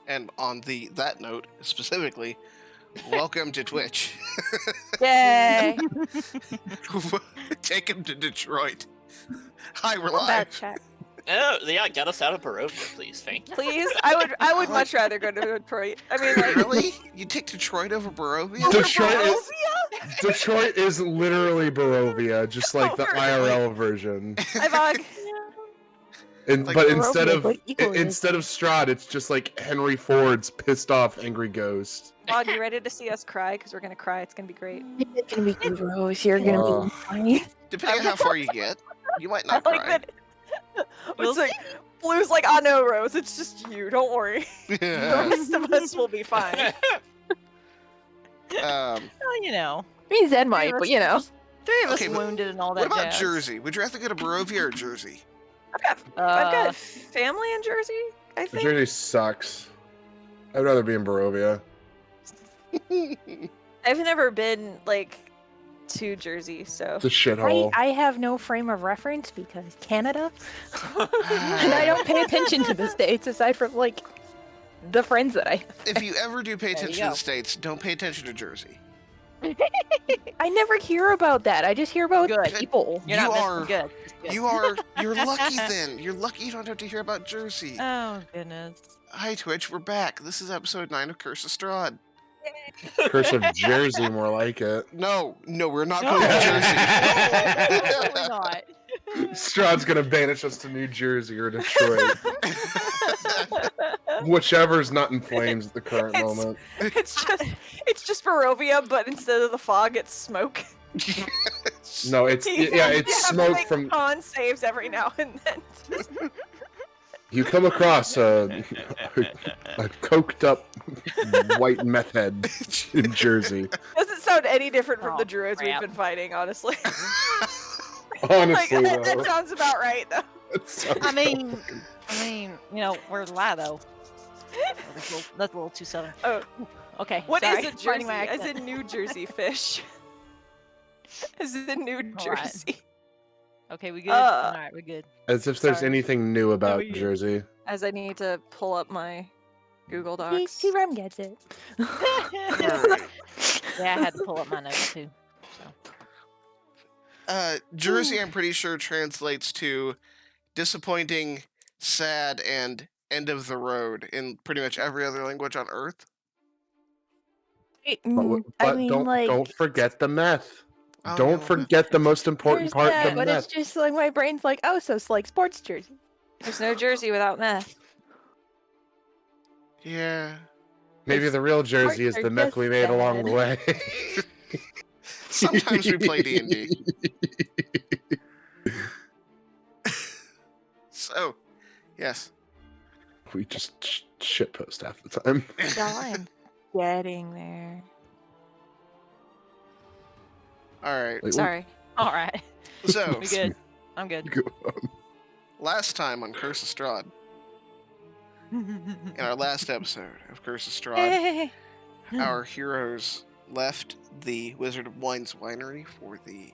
And on that note, specifically, welcome to Twitch. Yay! Take him to Detroit. Hi, we're Bad live. chat. Oh, yeah, get us out of Barovia, please. Thank you. Please, I would much rather go to Detroit. I mean, like, Really? You take Detroit over Barovia? Detroit is literally Barovia, just like the Over- IRL version. Hi, Bog. Like But Barovia, instead of Strahd, it's just like Henry Ford's pissed off angry ghost. Bog, you ready to see us cry? Because we're gonna cry. It's gonna be great. It's gonna be gross. You're gonna be funny. depending on how far you get, you might I not like cry. that. It's like Blue's like, oh no, Rose, it's just you. Don't worry. The rest of us will be fine. Well, you know, I mean, Zed might, but you know. three of us Okay, but wounded and all What that about jazz. Jersey? Would you rather go to Barovia or Jersey? I've got family in Jersey. I think. Jersey sucks. I'd rather be in Barovia. I've never been like to Jersey, so It's a shithole. I have no frame of reference because Canada, and I don't pay attention to the States aside from like the friends that I have. If you ever do pay There you attention to go. the States, don't pay attention to Jersey. I never hear about that. I just hear about Good. people. You're You not are- missing good. It's good. You're lucky then. You're lucky you don't have to hear about Jersey. Oh, goodness. Hi Twitch, we're back. This is episode 9 of Curse of Strahd. Curse of Jersey, more like it. No, we're not No. going to Absolutely not. Strahd's gonna banish us to New Jersey or Detroit. Whichever's not in flames at the current It's- moment. it's just Barovia, but instead of the fog, it's smoke. Jersey. No, it's You it's have to smoke make from. con saves every now and then. You come across a coked up white meth head in Jersey. Doesn't sound any different from Oh, the druids crap. we've been fighting, honestly. Honestly, like, that though. sounds about right, though. It sounds I mean, you know, we're lie though. That's a little too southern. Oh. Okay. What is sorry. a Finding Jersey? my As accent. in New Jersey fish. As in New All right. Jersey. Okay, we good. Uh, All right, we're good. as if there's Sorry. anything new about we go. Jersey. As I need to pull up my Google Docs. T-Rem gets it. Alright. Yeah, I had to pull up my notes too. So. Jersey, I'm pretty sure, translates to disappointing, sad, and end of the road in pretty much every other language on Earth. But, I mean, don't forget the meth. Oh, Don't yeah, forget the most important there's part, that, the but meth. it's just like my brain's like, oh, so it's like sports jersey. There's no Jersey without meth. Yeah. Maybe the real Jersey is parts the are meth just we made along the way. Sometimes we play D&D. So, yes. We just shitpost half the time. I'm getting there. Alright. Like, Sorry. All right, So, we good. I'm good. go last time on Curse of Strahd, in our last episode of Curse of Strahd, our heroes left the Wizard of Wine's winery for the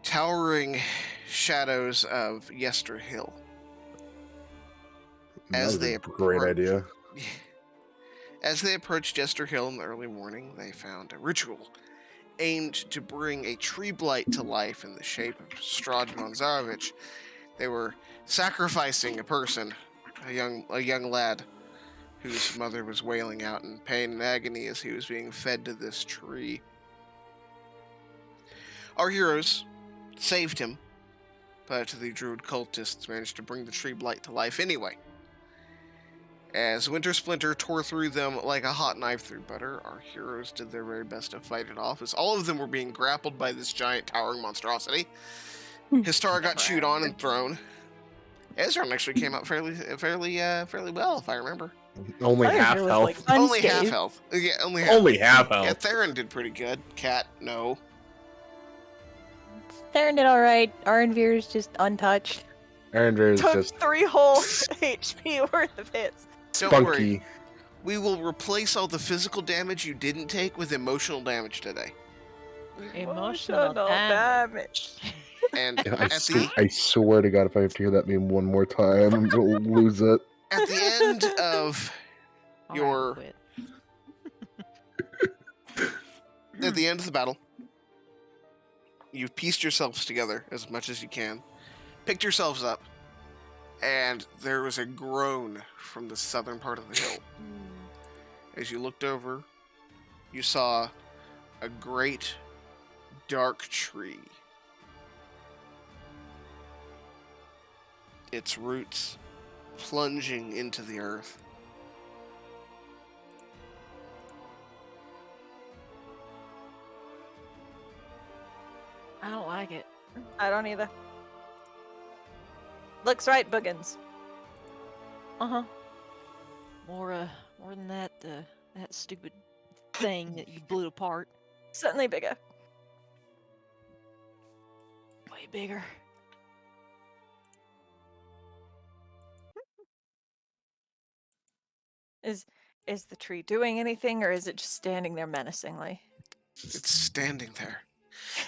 towering shadows of Yester Hill. As That was they a great approach- idea. As they approached Yester Hill in the early morning, they found a ritual aimed to bring a tree blight to life in the shape of Strahd von Zarovich. They were sacrificing a person, a young lad, whose mother was wailing out in pain and agony as he was being fed to this tree. Our heroes saved him, but the druid cultists managed to bring the tree blight to life anyway. As Winter Splinter tore through them like a hot knife through butter, our heroes did their very best to fight it off, as all of them were being grappled by this giant towering monstrosity. Histar got chewed on and thrown. Ezra actually came out fairly well, if I remember. Only I half really health. like Only half unscathed. health. Yeah, only half. Only half Yeah, health. Theron did pretty good. Cat, no. Theron did all right. Arenvir's just untouched. Arendere is Took just 3 whole HP worth of hits. Don't worry. spunky. We will replace all the physical damage you didn't take with emotional damage today. Emotional damage. And Yeah, at the I swear to God, if I have to hear that name one more time, I'm gonna lose it. At the end of All right, your quit. at the end of the battle, you've pieced yourselves together as much as you can, picked yourselves up, and there was a groan from the southern part of the hill. As you looked over, you saw a great dark tree. Its roots plunging into the earth. I don't like it. I don't either. Looks right, Boogans. Uh-huh. More than that, that stupid thing that you blew apart. Certainly bigger. Way bigger. Is the tree doing anything, or is it just standing there menacingly? It's standing there,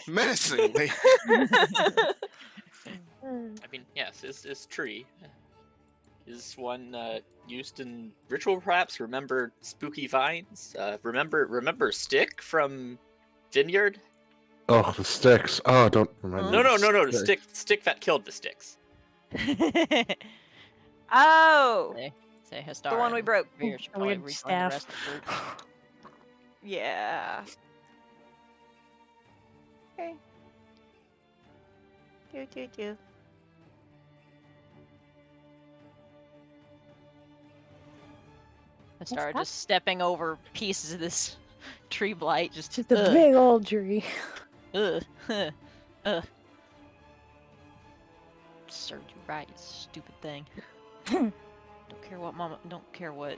menacingly. I mean, yes, this tree is one used in ritual, perhaps. Remember spooky vines? Remember Stick from Vineyard? Oh, the sticks. Oh, don't remind me. No, of the stick that killed the sticks. Oh! Say Hestar. The one we broke. Veer should A probably weird reclaim the staff. rest of the fruit. Yeah. Okay. Do. Hestar just stepping over pieces of this tree blight. Just Just a big old tree. Ugh. Ugh. Served you right, you stupid thing. Don't care what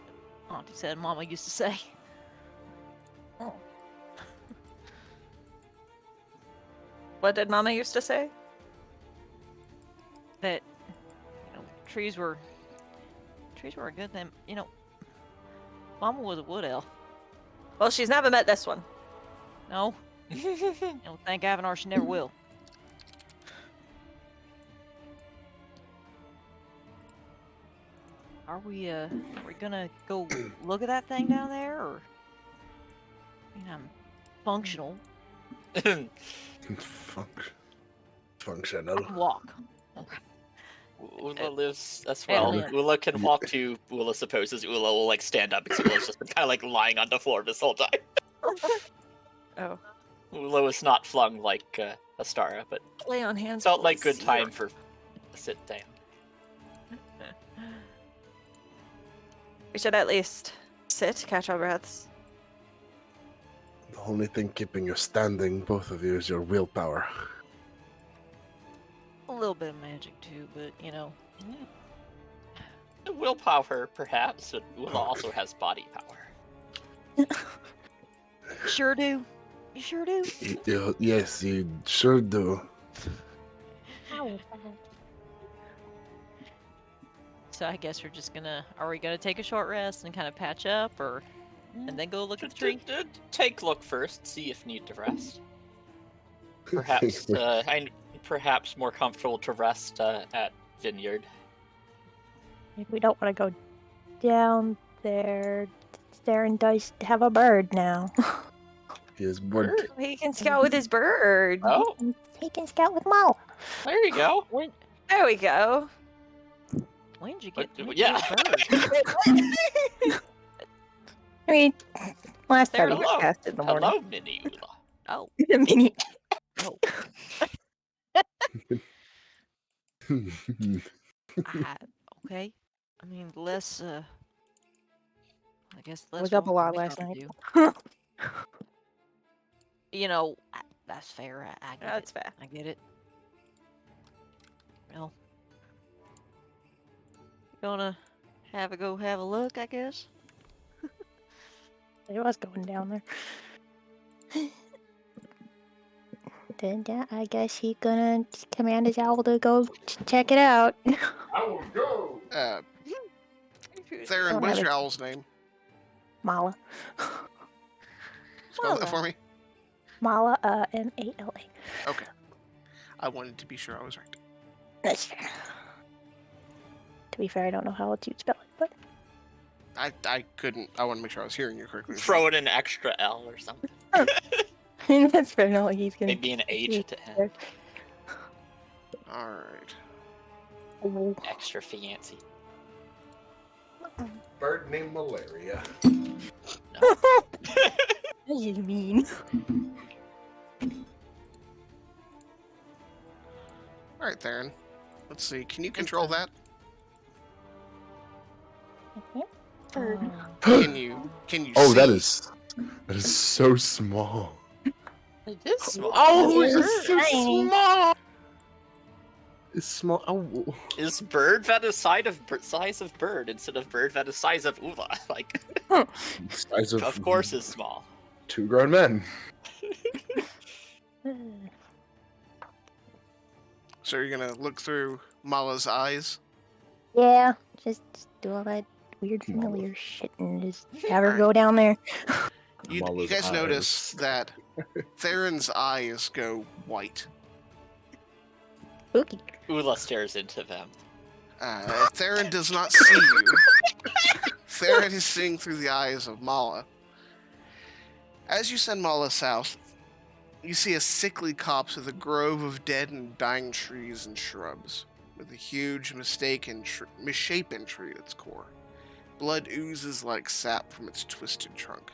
Auntie said Mama used to say. What did Mama used to say? That trees were a good thing. Mama was a wood elf. Well, she's never met this one. No. Thank Avanar she never will. Are we gonna go look at that thing down there, or? I mean, I'm functional. Functional. I can walk. Ula lives as And well. Lynn. Ula can walk to. Ula supposes Ula will like stand up because Ula's just been kind of like lying on the floor this whole time. Oh. Ula was not flung like Astara, but Lay on hands. felt like good please. time for a sit down. We should at least sit, catch our breaths. The only thing keeping you standing, both of you, is your willpower. A little bit of magic too, but Willpower, perhaps, but Ula also has body power. Sure do. You sure do. Yes, you sure do. So I guess are we gonna take a short rest and kind of patch up, and then go look at the tree? Take look first, see if need to rest. Perhaps, perhaps more comfortable to rest at Vineyard. Maybe we don't want to go down there. Darren does have a bird now. He is bored. He can scout with his bird. Oh, He can scout with Mala. there you go. There we go. When did you get? But, when did you yeah. get a bird? I mean, last There time we he go. cast in the morning. Hello, Mini Ula. Oh, The mini. oh. Okay. I mean, less. I guess less. Was up a lot walking we last gotta night. do. That's fair. I get That's it. fair. I get it. Well, gonna have a look, I guess. It was going down there. Then yeah, I guess he's gonna command his owl to go check it out. I will go. Theron, what's your owl's name? Mala. Spell that for me. Mala, M-A-L-A. Okay. I wanted to be sure I was right. That's fair. To be fair, I don't know how else you'd spell it. I couldn't. I want to make sure I was hearing you correctly. Throw in an extra L or something. That's fair. Not like he's gonna. Maybe an H to end. All right. Oh. Extra fancy. Bird named Malaria. What do you mean? All right, Theron. Let's see. Can you control that? Bird. Can you? Can you? Oh, see? that is so small. It is small. Oh, It's it's so tiny. small. It's small. Oh, Is bird vet a size of bird instead of bird vet a size of Ula? Like, size of course, is small. 2 grown men. So you're gonna look through Mala's eyes. Yeah, just do all that weird familiar shit and just have her Alright. go down there. You Mala's guys eyes. notice that Theron's eyes go white. Spooky. Ula stares into them. Theron does not see you. Theron is seeing through the eyes of Mala. As you send Mala south, you see a sickly copse with a grove of dead and dying trees and shrubs, with a huge misshapen tree at its core. Blood oozes like sap from its twisted trunk.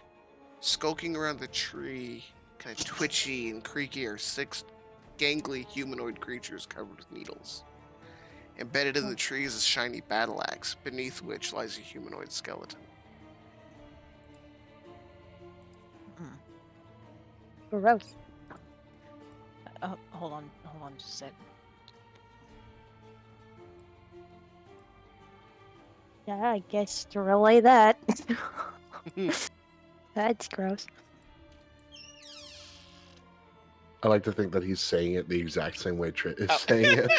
Skulking around the tree, kind of twitchy and creaky, are 6 gangly humanoid creatures covered with needles. Embedded in the tree is a shiny battle axe, beneath which lies a humanoid skeleton. Gross. Hold on just a sec. Yeah, I guess to relay that. That's gross. I like to think that he's saying it the exact same way Trit is saying it.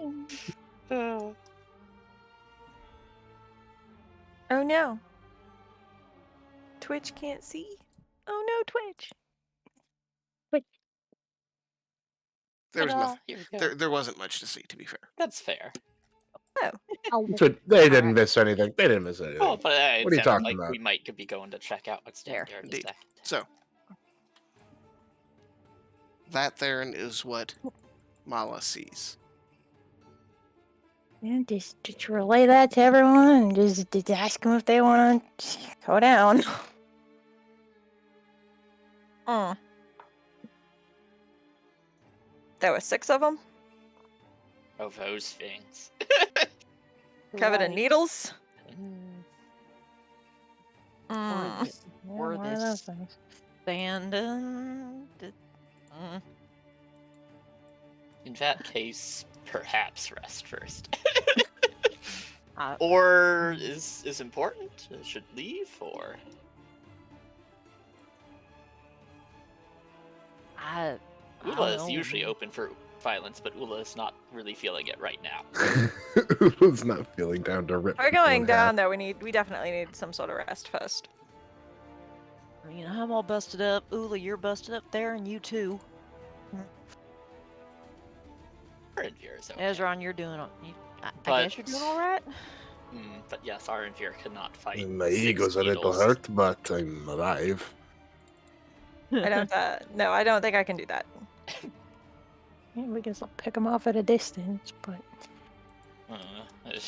Oh no. Twitch can't see. Oh no, Twitch. There was Ta-da, nothing. here we go. There wasn't much to see, to be fair. That's fair. So they didn't miss anything. They didn't miss anything. Oh, but it What are you sounded talking like about? we might be going to check out what's down there in a Indeed. second. So, that Theron is what Mala sees. Yeah, just relay that to everyone and just ask them if they want to go down. There were 6 of them. Oh, those things. Covered in needles. Or Mm. this- Yeah, Or one of this- those things. In that case, perhaps rest first. I- Or is important? Should leave, or I Ula don't is know. usually open for violence, but Ula is not really feeling it right now. Who's not feeling down to rip? If we're people going in half? down though, we definitely need some sort of rest first. I mean, I'm all busted up. Ula, you're busted up there, and you too. Arenvir is okay. Ezron, you're doing. I But- guess you're doing all right. But yes, Arenvir cannot fight. My 6 ego's a little needles. hurt, but I'm alive. I don't. No, I don't think I can do that. Yeah, we can still pick them off at a distance, but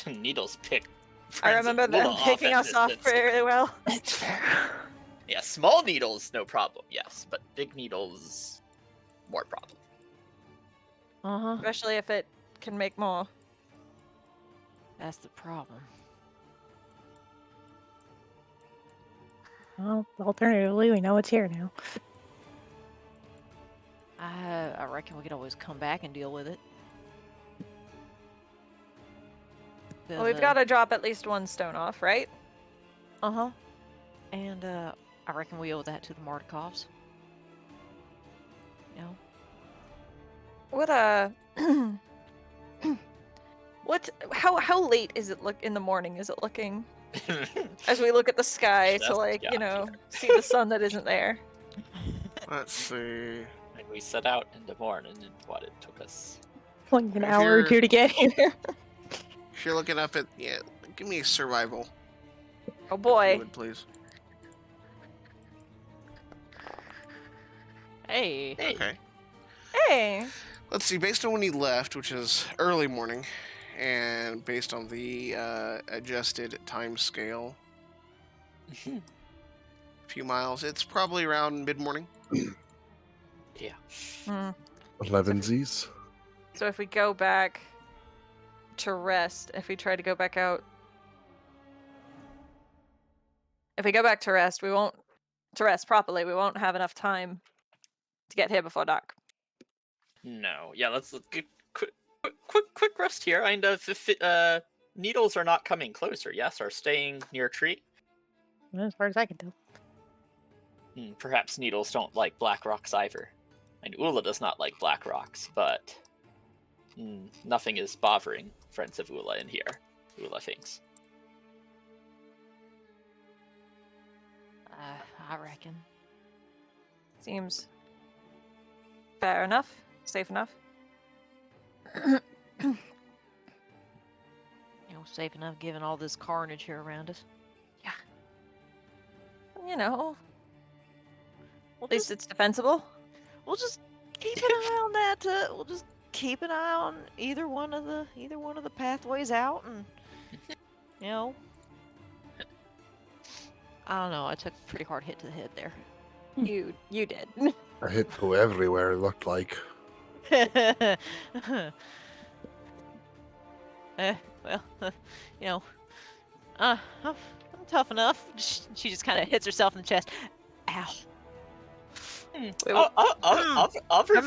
Needles pick. I friends of remember them Ula off picking at us off distance. very well. that's fair. Yeah, small needles, no problem. Yes, but big needles, more problem. Especially if it can make more. That's the problem. Well, alternatively, we know it's here now. I reckon we could always come back and deal with it. Well, we've got to drop at least 1 stone off, right? And I reckon we owe that to the Mardikovs. No. What what? How late is it in the morning? Is it looking as we look at the sky to That's- like yeah. see the sun that isn't there? Let's see. And we set out in the morning, and what it took us. Like an If hour or you're- 2 to get here. If you're looking up at give me a survival. Oh If you boy. would, please. Hey. Hey. Okay. Hey. Let's see. Based on when you left, which is early morning, and based on the adjusted time scale, a few miles, it's probably around mid-morning. Yeah. Hmm. 11sies. So if we go back to rest, if we try to go back out, if we go back to rest, to rest properly, we won't have enough time to get here before dark. No. Yeah. Let's get quick rest here. And needles are not coming closer. Yes, are staying near tree. As far as I can tell. Perhaps needles don't like black rocks either. And Ula does not like black rocks, but nothing is bothering friends of Ula in here. Ula thinks. I reckon. Seems fair enough, safe enough. You know, safe enough given all this carnage here around us. You know, We'll at least it's defensible. we'll just keep an eye on that. We'll just keep an eye on either one of the pathways out, and you know, I don't know. I took a pretty hard hit to the head there. You did. I hit go everywhere, it looked like. Well, you know, I'm tough enough. She just kind of hits herself in the chest. Ow. Other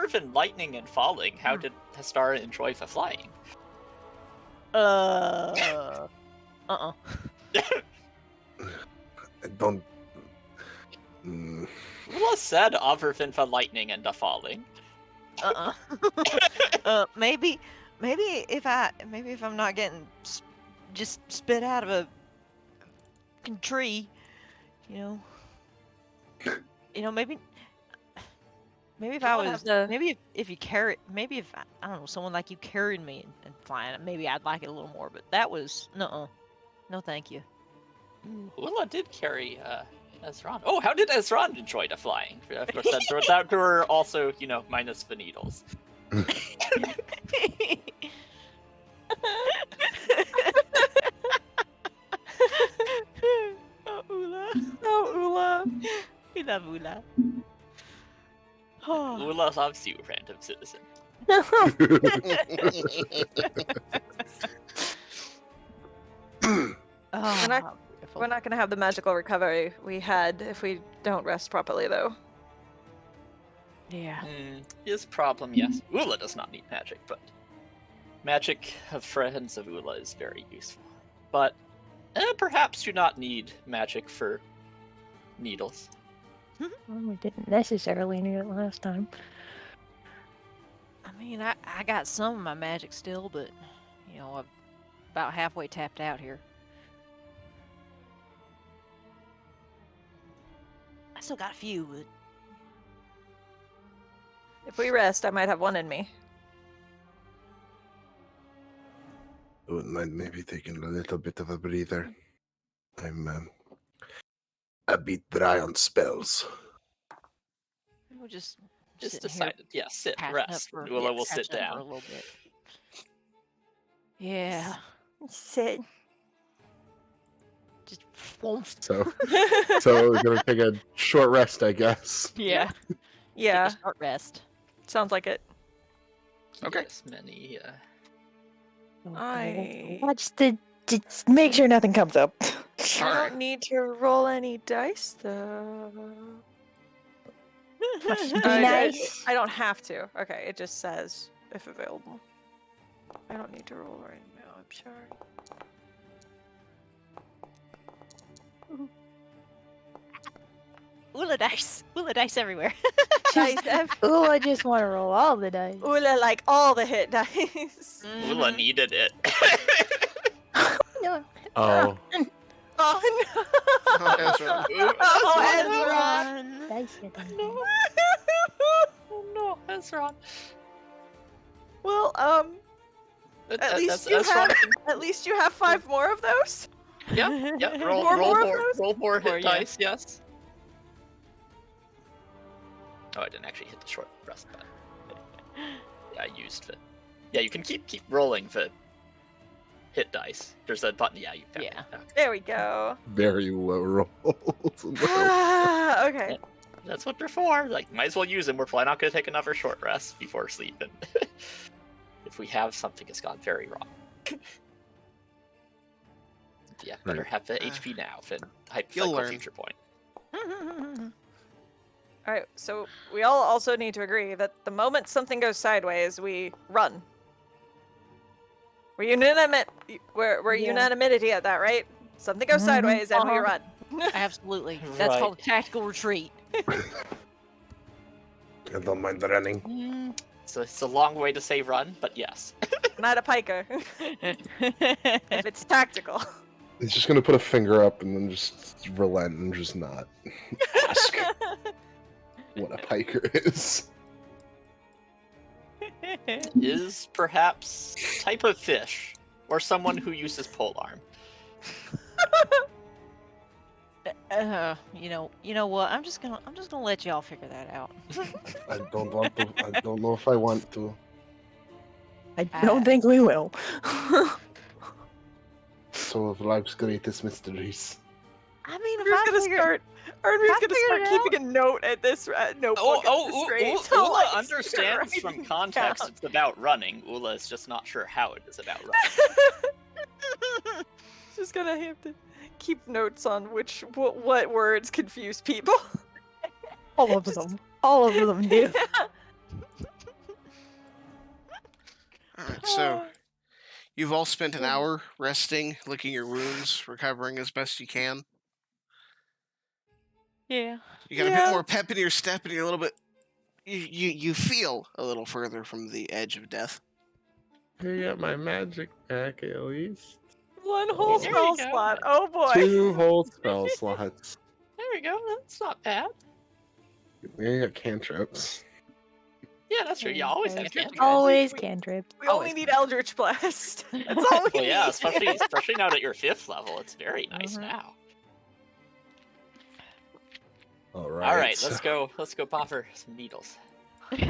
than lightning and falling, how did Hastara enjoy the flying? Uh-uh. I don't. Mm, Ula said other than the lightning and the falling. Maybe if I'm not getting just spit out of a fucking tree, you know, maybe if I We'll was, have to- maybe if you carry, maybe if I don't know, someone like you carried me and flying, maybe I'd like it a little more. But that was no thank you. Ula did carry Ezran. Oh, how did Ezran enjoy the flying? Of course, that were also, minus the needles. Oh, Ula. Oh, Ula. We love Ula. Ula loves you, random citizen. Oh, We're not gonna have the magical recovery we had if we don't rest properly, though. yeah. His problem, yes. Ula does not need magic, but magic of friends of Ula is very useful. But perhaps do not need magic for needles. Well, we didn't necessarily need it last time. I mean, I got some of my magic still, but I'm about halfway tapped out here. I still got a few, but If we rest, I might have one in me. Wouldn't mind maybe taking a little bit of a breather. I'm a bit dry on spells. we'll just Just sitting here decided, sit, passing up rest. for- Ula yeah, will sit passing up for a down. little bit. Yeah, Sit. just whoomph. So we're gonna take a short rest, I guess. Yeah, Yeah, take a short rest. sounds like it. Okay. Yes, many. Watch just make sure nothing comes up. I Alright. don't need to roll any dice, though. Must be I nice. don't have to. Okay, it just says if available. I don't need to roll right now, I'm sorry. Ula dice everywhere. Dice Oh, I just want to roll all the dice. Ula like all the hit dice. Ula needed it. No. Oh, Oh no! Ezra. Oh, Ezra! Dice hit them. Oh no, Ezra. Well, at least you have 5 more of those. Yep. Roll More more of those? roll more hit Or, yeah. dice. Yes. Oh, I didn't actually hit the short rest button. Yeah, I used the. Yeah, you can keep rolling the hit dice. There's a button. Yeah, you found Yeah. it. Okay. There we go. Very low rolls. Okay. That's what they're for. Like, might as well use them. We're probably not going to take another short rest before sleep. And if we have something, it's gone very wrong. Yeah, better have the HP now than hypothetical learn. future point. All right. So we all also need to agree that the moment something goes sideways, we run. We're unanimity at that, right? Something goes sideways and we run. Absolutely. That's called tactical retreat. I don't mind running. So it's a long way to say run, but yes. Not a piker. If it's tactical. He's just gonna put a finger up and then just relent and just not ask what a piker is. Is perhaps type of fish or someone who uses polearm. You know what? I'm just gonna let y'all figure that out. I don't want to. I don't know if I want to. I don't think we will. So of life's greatest mysteries. I mean, if Arnvir's I gonna figure, start. Arnvir's I gonna figured start it keeping a note at this notebook. at this rate to, Ula like, understands write from it context down. it's about running. Ula is just not sure how it is about running. Just gonna have to keep notes on what words confuse people. All of them. All of them do. Alright, so you've all spent an hour resting, licking your wounds, recovering as best you can. yeah. You got a bit more pep in your step, and you're a little bit. You feel a little further from the edge of death. I got my magic back at least. One whole There spell you go. slot. Oh boy. 2 whole spell slots. There we go. That's not bad. We got cantrips. Yeah, that's true. You always have Cantrips. cantrips. Always We- cantrips. We only Always need Eldritch Blast. That's all we Well, need. yeah, especially now that you're 5th level, it's very nice Mhm. now. All right. All right, let's go pop her some needles. Maybe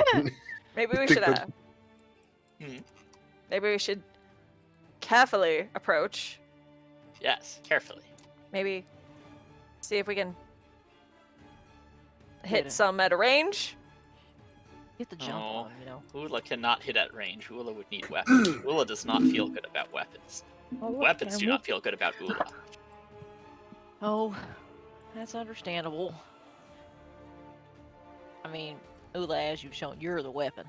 we Think should. that- Maybe we should carefully approach. Yes, carefully. Maybe see if we can Hit hit it. some at a range. Get the jump Oh. on, you know. Ula cannot hit at range. Ula would need weapons. Ula does not feel good about weapons. Weapons do not feel good about Ula. Oh, that's understandable. I mean, Ula, as you've shown, you're the weapon.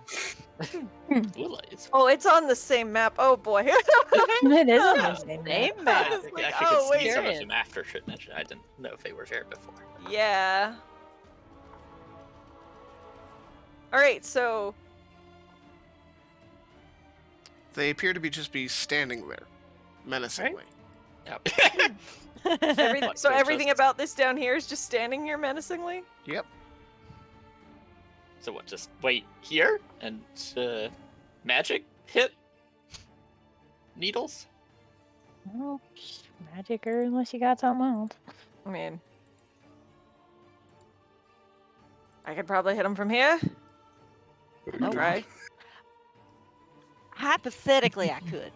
Ula is. Oh, it's on the same map. Oh boy. It is on the same Name map. map. I It's think like, I actually oh, could see wait. some There of it them after should mention. I didn't know if they were there before. Yeah. All right, so They appear to be standing there, menacingly. Yep. so Like, everything just- about this down here is just standing here menacingly. Yep. So what? Just wait here and magic hit needles. Well, magic or unless you got something else. I mean, I could probably hit him from here. No. Try. Hypothetically, I could.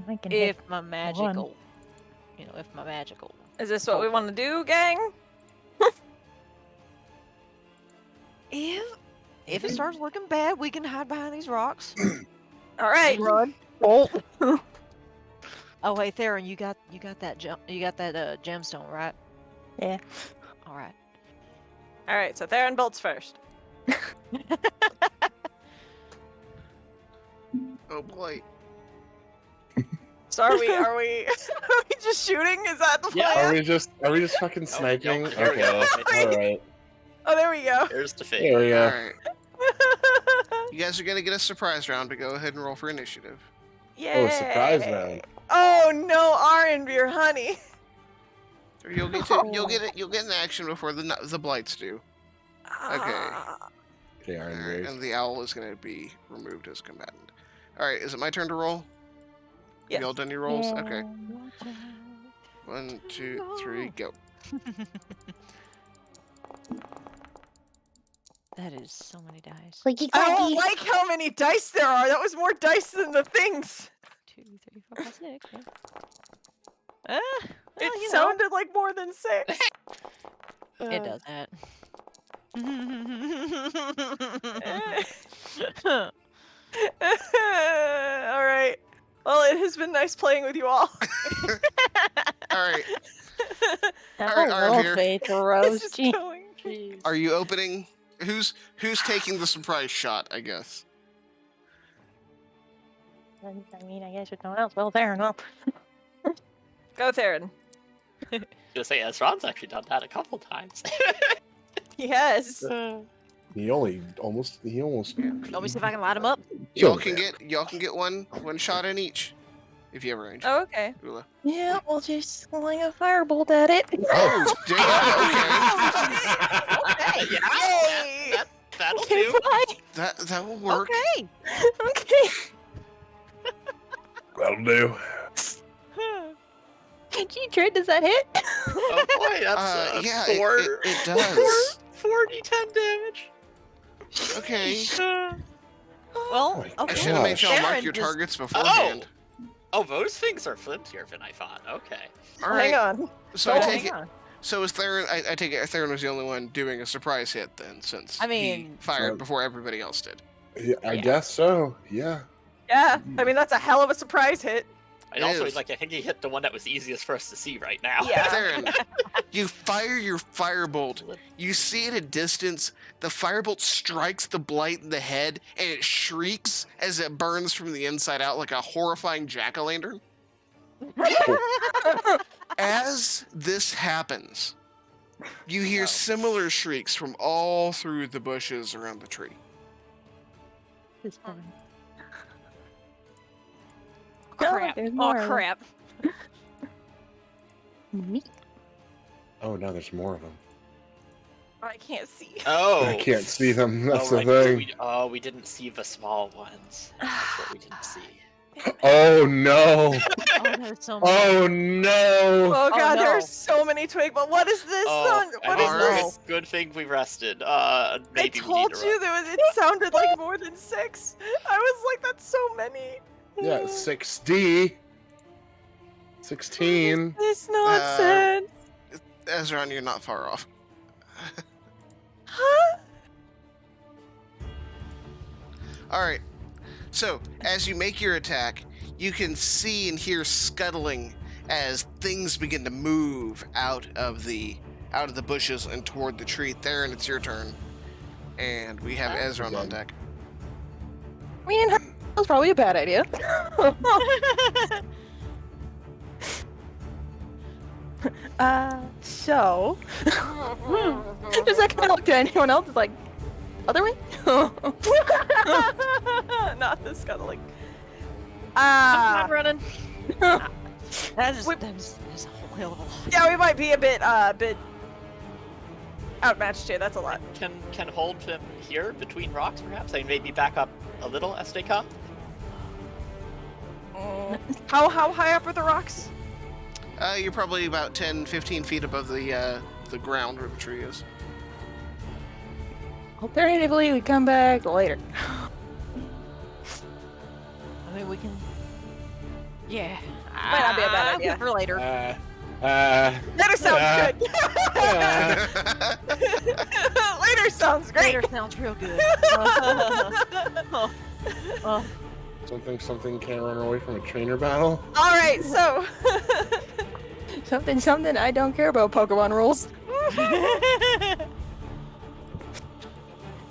I can If hit my magical, if my magical. Is this what we want to do, gang? If it starts looking bad, we can hide behind these rocks. All right. run. Bolt. Oh, hey, Theron, you got that gemstone, right? Yeah. All right. All right. So Theron bolts first. Oh boy. So are we? Are we just shooting? Is that the Yeah. plan? Are we just fucking sniping? there we go. Okay. All right. Oh, there we go. There's the fake. There we go. Alright. You guys are gonna get a surprise round, but go ahead and roll for initiative. Yay. Oh, surprise round. Oh no, Arenvir, honey. Or you'll get an action before the blights do. Ah. Okay, Iron Alright, Rays. and the owl is gonna be removed as a combatant. Alright, is it my turn to roll? Have you all done your rolls? Yeah, Okay. watch out. 1, 2, 3, go. That is so many dice. Clicky I don't clacky. like how many dice there are. That was more dice than the things. 2, 3, 4, 5, 6. Yeah. It you know, sounded like more than 6. it does that. All right. Well, it has been nice playing with you all. Alright, Have Alright, a Arv little here. faith, This Rose. is Gee. going. are you opening? Who's taking the surprise shot, I guess? I mean, I guess with no one else. Well, fair enough. Go, Theron. Just say Ezra's actually done that a couple times. Yes. He almost. Let me see if I can light him up. Y'all killed can get one one shot in each. If you have range. Oh, okay. Ula. Yeah, we'll just sling a firebolt at it. Oh, damn, Yay! That'll Okay, do. fine. okay. That will work. Okay. Okay. That'll do. Gee, Trent, does that hit? Oh boy, that's Yeah, 4. it does. 4d10 damage. Okay. Well, I I okay. should have made y'all mark Theron your just- targets beforehand. Oh, those things are flimsier than I thought. Okay. All right. Hang on. So I Don't take hang it. on. So is Theron? I take it Theron was the only one doing a surprise hit then, since I he mean- fired before everybody else did. Yeah, I Yeah. guess so. Yeah. Yeah, I mean, that's a hell of a surprise hit. And It also, is. like, I think he hit the one that was easiest for us to see right now. Yeah. Theron, you fire your firebolt. You see at a distance, the firebolt strikes the blight in the head, and it shrieks as it burns from the inside out like a horrifying jack-o'-lantern. As this happens, you hear similar shrieks from all through the bushes around the tree. This one. Crap. there's Oh, more of them. crap. Neat. Oh, now there's more of them. I can't see. Oh. I can't see them. That's oh, the right, thing. we didn't see the small ones. That's what we didn't see. Oh no! Oh, there's so many. Oh no! Oh god, there no. are so many twig. But what is this? Oh, What I is think this? good thing we rested. I Maybe told we need to you it sounded like more than 6. I was like, that's so many. Yeah, 6D. 16. This nonsense. Ezra, you're not far off. Huh? Alright, so as you make your attack, you can see and hear scuttling as things begin to move out of the bushes and toward the tree. Theron, it's your turn. And we have Ezra on deck. I mean, that was probably a bad idea. So... Does that kind of look to anyone else? It's like, other way? Not the scuttling. I'm running. Ah. That is We- a whole hell of a lot. Yeah, we might be a bit outmatched here. That's a lot. can hold him here between rocks, perhaps. And maybe back up a little as they come. How high up are the rocks? You're probably about 10, 15 feet above the ground where the tree is. Alternatively, we come back later. I mean, we can. Yeah. Might not be a bad idea. Good for later. Later sounds good. Later sounds great. Later sounds real good. Something can't run away from a trainer battle. All right, so Something, I don't care about Pokemon rules.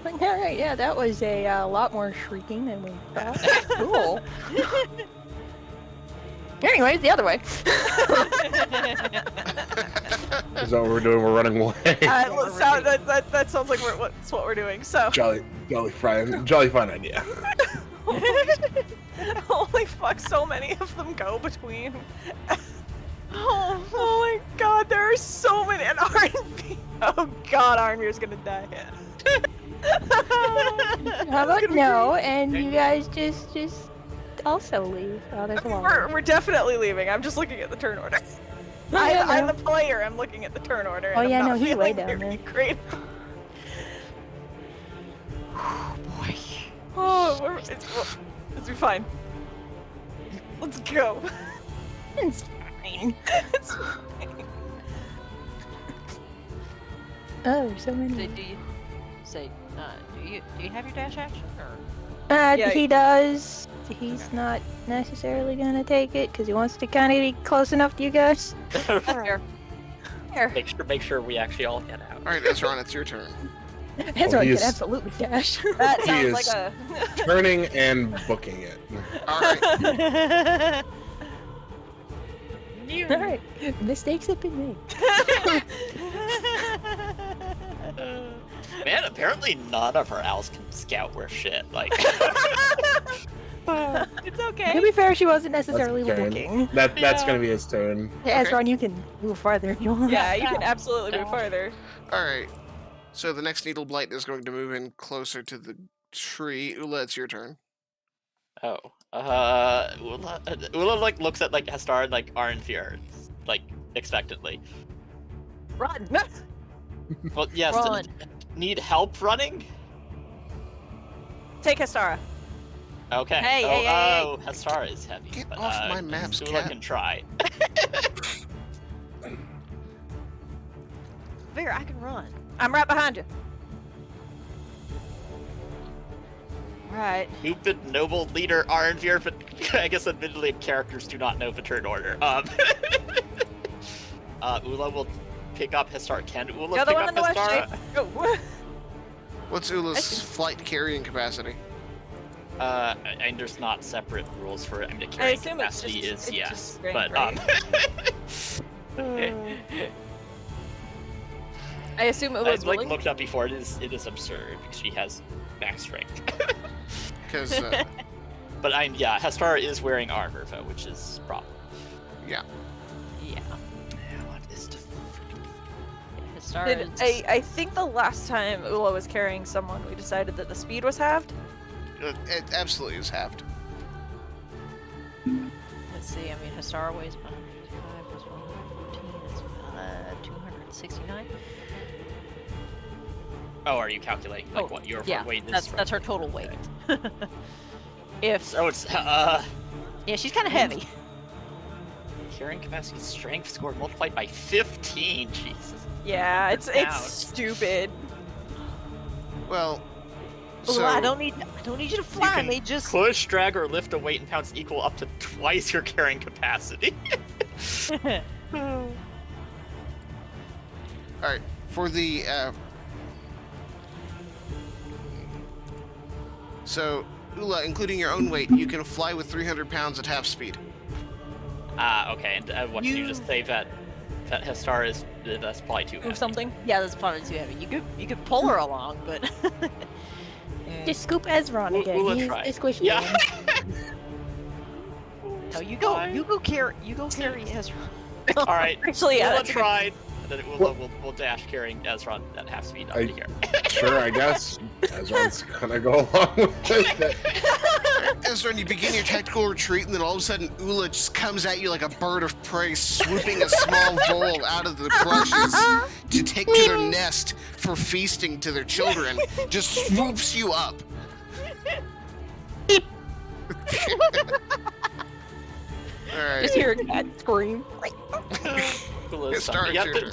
Like, alright, yeah, that was a lot more shrieking than we thought. Cool. Anyways, the other way. Is that what we're doing? We're running away. that sounds like that's what we're doing. So Jolly fine idea. holy fuck, so many of them go between. Oh my god, there are so many. And Arnv. Oh god, Arnmir's gonna die. How about no, and you guys just also leave. Oh, there's a wall. We're definitely leaving. I'm just looking at the turn order. I'm the player. I'm looking at the turn order. Oh, and yeah, I'm no, not he's way feeling down very there. Great. Oh boy. Oh, it's be fine. Let's go. It's fine. It's fine. Oh, there's so many. Do you say? Do you have your dash action or? Yeah. He does. He's not necessarily gonna take it because he wants to kind of be close enough to you guys. Fair. Make sure we actually all get out. All right, Ezron, it's your turn. Ezra he could is- absolutely dash. That He sounds is- like a. Turning and booking it. All right. All right, mistakes have been made. Man, apparently none of our owls can scout worth shit. Like, It's okay. To be fair, she wasn't necessarily That's his looking. That's Yeah. gonna be his turn. Hey, Ezra, you can move farther if you want. Yeah, you can absolutely move farther. All right. So the next Needle Blight is going to move in closer to the tree. Ula, it's your turn. oh, Ula like looks at like Hestar and like Arenfir, like expectantly. Run. Well, yes. Run. Need help running? Take Hestara. Okay. Hey, oh, hey, hey, oh, Hestar is heavy. Get but, off my maps, Ula cat. can try. Vera, I can run. I'm right behind you. Right. Stupid noble leader Arenfir, but I guess admittedly characters do not know the turn order. Ula will pick up Hestar. Can Ula You're the pick one up in the west Hestar? shape. Go. What's Ula's flight carrying capacity? And there's not separate rules for it. I mean, the carrying assume it's capacity just- is it's yes, just strength, but I assume I've Ula's like willing. looked up before. It is absurd because she has max strength. Because But yeah, Hestar is wearing armor though, which is a problem. yeah. Yeah. What is the Hestar I think the last time Ula was carrying someone, we decided that the speed was halved. It absolutely is halved. Let's see. I mean, Hestar weighs 155 plus 114. That's 269. Oh, are you calculating like what your Yeah, weight is? that's her total weight. If So it's yeah, she's kind of heavy. carrying capacity strength score multiplied by 15. Jesus. Yeah, it's Down. stupid. Well, Ula, so I don't need you to fly can me. Just Push, drag, or lift a weight in pounds equal up to twice your carrying capacity. all right for the so Ula, including your own weight, you can fly with 300 pounds at half speed. Okay. And what did you just say that Hestar is? That's probably too heavy. Move something. yeah, that's probably too heavy. You could pull her along, but Just scoop Ezra We'll- again. we'll He's try. the squishy Yeah. one. no, you go carry Ezra. All right. Actually, yeah, Ula that's tried. And then Ula will dash carrying Ezra at half speed up to here. Sure, I guess. Ezra's gonna go along with it. Ezra, you begin your tactical retreat, and then all of a sudden, Ula just comes at you like a bird of prey, swooping a small vole out of the brushes to take to their nest for feasting to their children. Just swoops you up. All right. Just hear a cat scream. Ula's It starts yeah, your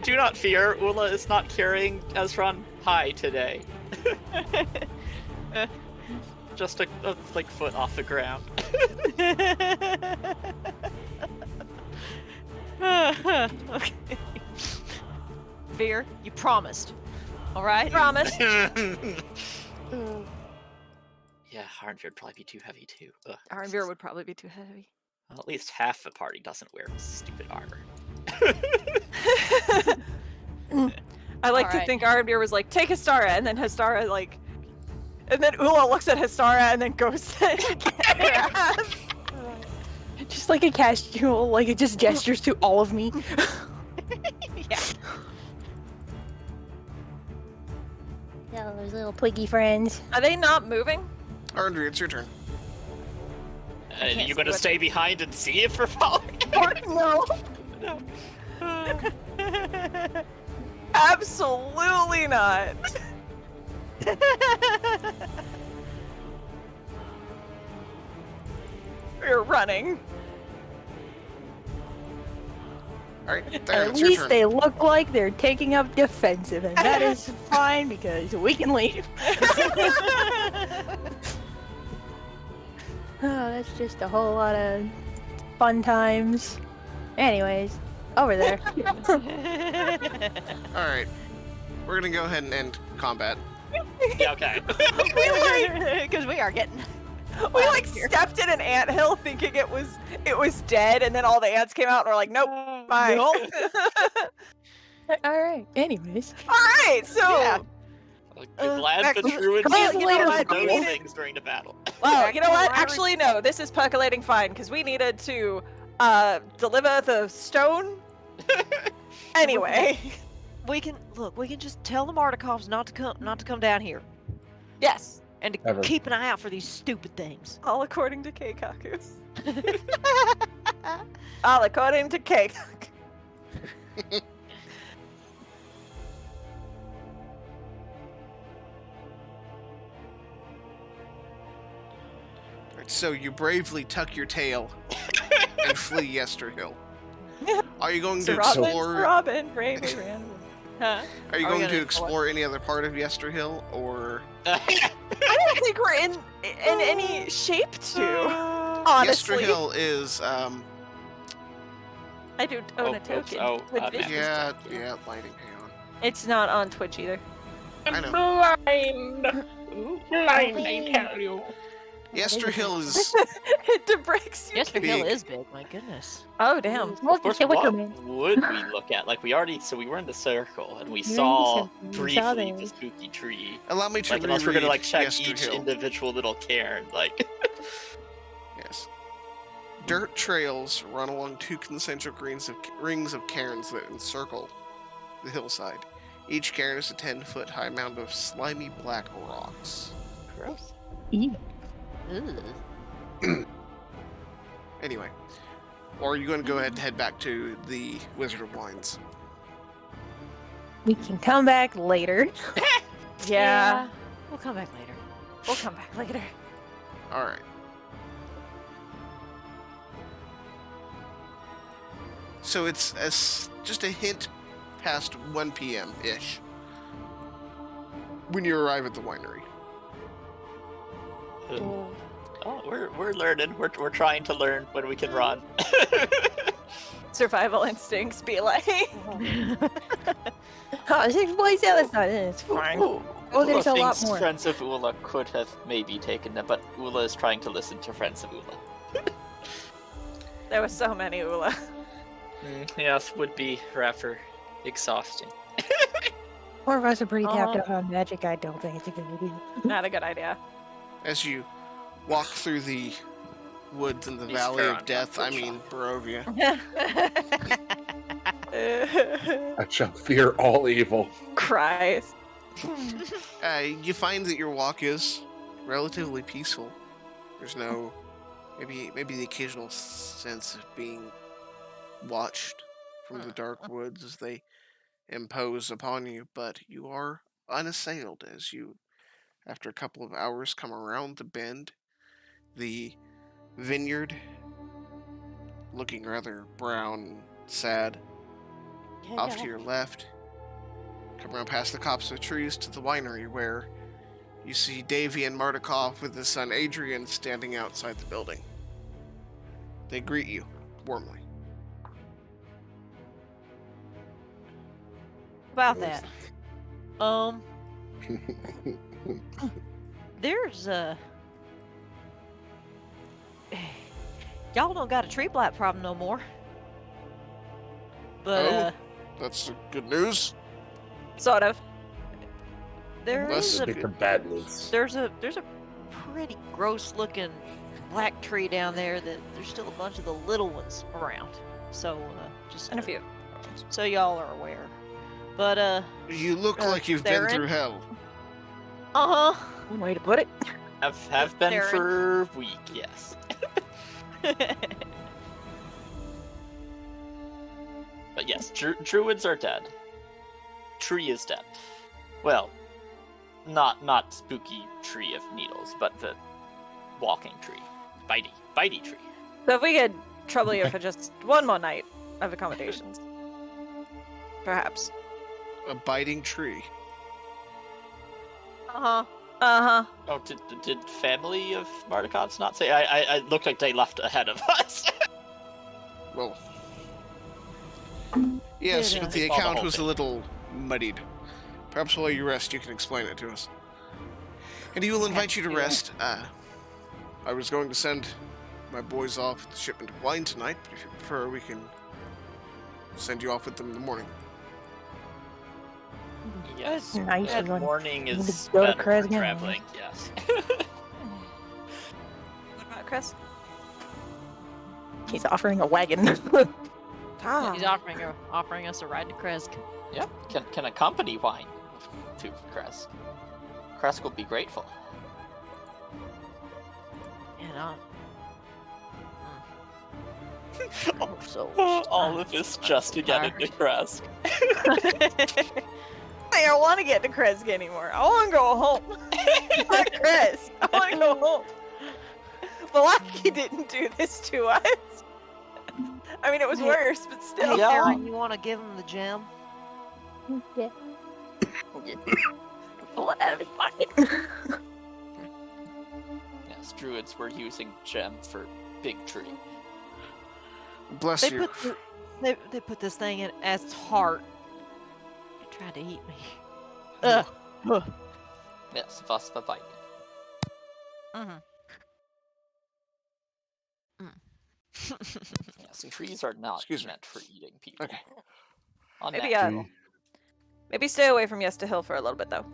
do not fear. Ula is not carrying Ezron high today. Just a like foot off the ground. Okay. Veer, you promised. All right. Promise. Yeah, Harnford would probably be too heavy too. Ugh. Arnvir would probably be too heavy. Well, at least half the party doesn't wear stupid armor. I like to Alright. think Arnvir was like, take Hestara, and then Hestara like, and then Ula looks at Hestara and then goes to get her ass. Just like a casual, like it just gestures to all of me. Yeah. Yeah, those little twiggy friends. Are they not moving? Arndri, it's your turn. And can't you see gonna what- stay behind and see if we're following? No. No. Absolutely not. We're running. All right, there. At It's your least turn. they look like they're taking up defensive, and that is fine because we can leave. Oh, that's just a whole lot of fun times. Anyways, over there. All right, we're gonna go ahead and end combat. Yeah, okay. Because we are getting. We like stepped in an anthill thinking it was dead, and then all the ants came out and we're like, nope, bye. All right. Anyways, All right, so Yeah. Glad back the to- Druids come on, used later, those people. things during the battle. well, you know what? Back to Actually, no. This is percolating fine because we needed to deliver the stone. Anyway, We can just tell the Mardikovs not to come down here, yes, and to Ever. keep an eye out for these stupid things. all according to Keikaku. All according to Keikaku. Alright, so you bravely tuck your tail and flee Yesterhill. Are you going to explore? Robin, bravely ran. Huh? Are you Are we going gonna to explore? explore any other part of Yesterhill, or I don't think we're in any shape to. Honestly, Yesterhill is I do own a Oops, token. oh, with map. vision. yeah, lighting. Hang on. It's not on Twitch either. I know. Blind. Blind, I tell you. Yesterhill is It breaks you. Yesterhill Big. is big. My goodness. Oh damn. Of course, what would we look at? Like, we were in the circle, and we saw briefly the spooky tree. allow me to Like, unless we're gonna, like, reread check each Yesterhill. individual little cairn, like... Yes. Dirt trails run along two concentric rings of cairns that encircle the hillside. Each cairn is a 10-foot high mound of slimy black rocks. Gross. Ugh. Anyway, or are you going to go ahead and head back to the Wizard of Wines? we can come back later. Yeah. We'll come back later. We'll come back later. All right. So it's just a hint past 1 p.m. ish when you arrive at the winery. Oh, we're learning. We're trying to learn when we can run. Survival instincts be like. Oh, 6 boys the other side. It's fine. Ooh, Oh, there's Ula a lot thinks more. Friends of Ula could have maybe taken them, but Ula is trying to listen to Friends of Ula. There was so many Ula. Yes, would be rather exhausting. 4 of us are pretty tapped out on magic. I don't think it's a good idea. Not a good idea. As you walk through the woods in the He's Valley fair of on Death, that, I mean Barovia, I shall fear all evil. Cries. you find that your walk is relatively peaceful. There's no, maybe the occasional sense of being watched from the dark woods as they impose upon you, but you are unassailed as you, after a couple of hours, come around the bend. The vineyard, looking rather brown and sad, off to your left. Come around past the copse of trees to the winery, where you see Davy and Mardukov with his son Adrian standing outside the building. They greet you warmly. About that. There's y'all don't got a tree blight problem no more. But Oh. That's the good news. Sort of. there That's is A a bit of bad news. there's a pretty gross looking black tree down there that there's still a bunch of the little ones around. So just And a few. so y'all are aware. But You look like you've been Theron? through hell. uh-huh. One way to put it. Have been Darren. for a week, yes. But yes, druids are dead. Tree is dead. Well, not spooky tree of needles, but the walking tree. Bitey tree. So if we could trouble you for just one more night of accommodations. Perhaps. A biting tree. Uh-huh. Uh-huh. Oh, did family of Mardikovs not say? I looked like they left ahead of us. Well, yes, Yeah. but the Saw the account whole was a thing. little muddied. Perhaps while you rest, you can explain it to us. And he will invite you to rest. I was going to send my boys off with the shipment of wine tonight, but if you prefer, we can send you off with them in the morning. Yes. Nice That one. morning You is can go to better Craig for again. traveling. Yes. What about Chris? He's offering a wagon. Ah. He's offering us a ride to Kresk. Yep. Can accompany wine to Kresk. Kresk will be grateful. And oh, so All of this just to get into Kresk. I don't want to get to Kresk anymore. I want to go home. Not Kresk. I want to go home. Valaki didn't do this to us. I mean, it was Hey- worse, but Hey, still. Yeah. Aaron, you want to give him the gem? Yeah. Yes, druids were using gem for big tree. Bless They you. put they put this thing in as its heart. It tried to eat me. Ugh. Yes, was verweiden. Yes, trees are not Excuse me. meant for eating people. Okay. Maybe, Unnatural. maybe stay away from Yesta Hill for a little bit, though.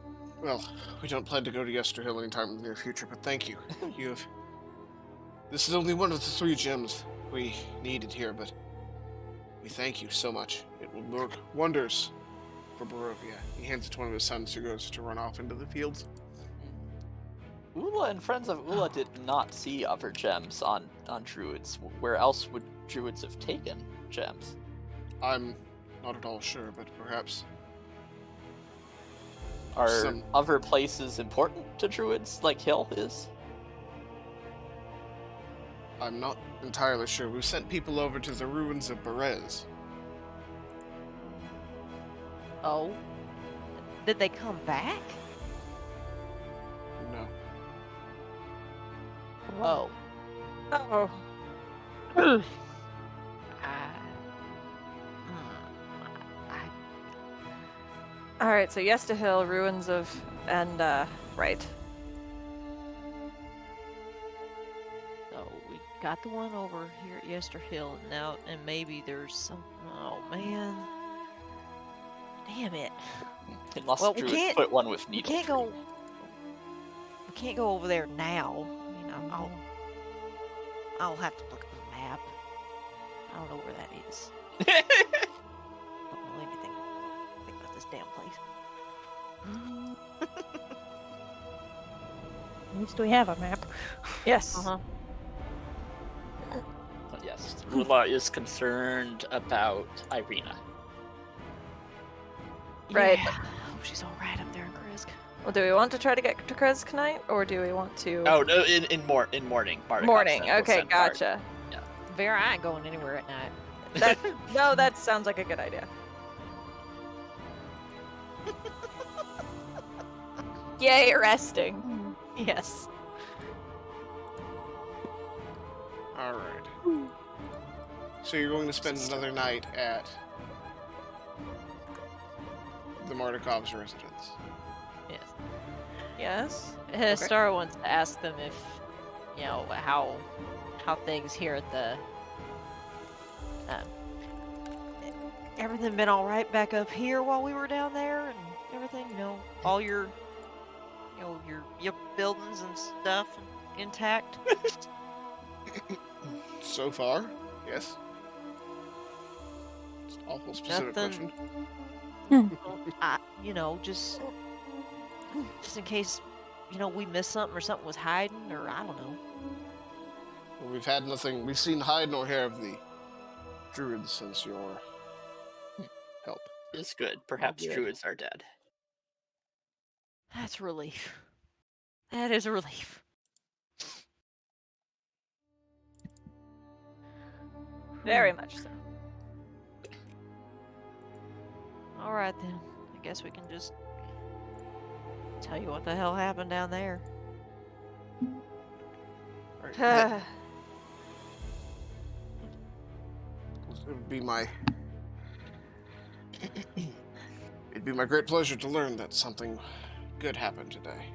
Well, we don't plan to go to Yesterhill anytime in the near future, but thank you. You have. This is only one of the 3 gems we needed here, but we thank you so much. It will work wonders for Barovia. He hands it to one of his sons who goes to run off into the fields. Ula and friends of Ula did not see other gems on druids. Where else would druids have taken gems? I'm not at all sure, but perhaps. Are Some- other places important to druids, like Hill is? I'm not entirely sure. We've sent people over to the ruins of Berez. Oh. Did they come back? No. Oh. Oh. I, All right, so Yesta Hill, ruins of, and right. So we got the one over here at Yester Hill now, and maybe there's some. Oh man. Damn it. Unless Well, we druids can't- put one with We needle can't tree. go. We can't go over there now. I mean, I'll have to look at the map. I don't know where that is. Don't know anything about this damn place. At least we have a map. Yes. Uh-huh. But yes, Ula is concerned about Irina. Right. Yeah. Hope she's all right up there in Kresk. Well, do we want to try to get to Kresk tonight, or do we want to? Oh no, in morning. Mardikovs morning. sent- will Okay, send word. gotcha. Vera, I ain't going anywhere at night. That, no, that sounds like a good idea. Yay, resting. Yes. Alright. So you're going to spend another night at the Mardikov's residence. Yes. Yes. Star wants to ask them if, you know, how things here at the everything been all right back up here while we were down there and everything. You know, all your your buildings and stuff intact. So far, yes. It's an awful specific Nothing. question. You know, just in case, you know, we missed something or something was hiding or I don't know. Well, we've had nothing. We've seen hide nor hair of the druids since your help. It's good. Perhaps good. druids are dead. That's a relief. That is a relief. Very much so. All right then. I guess we can just tell you what the hell happened down there. It would be my great pleasure to learn that something good happened today.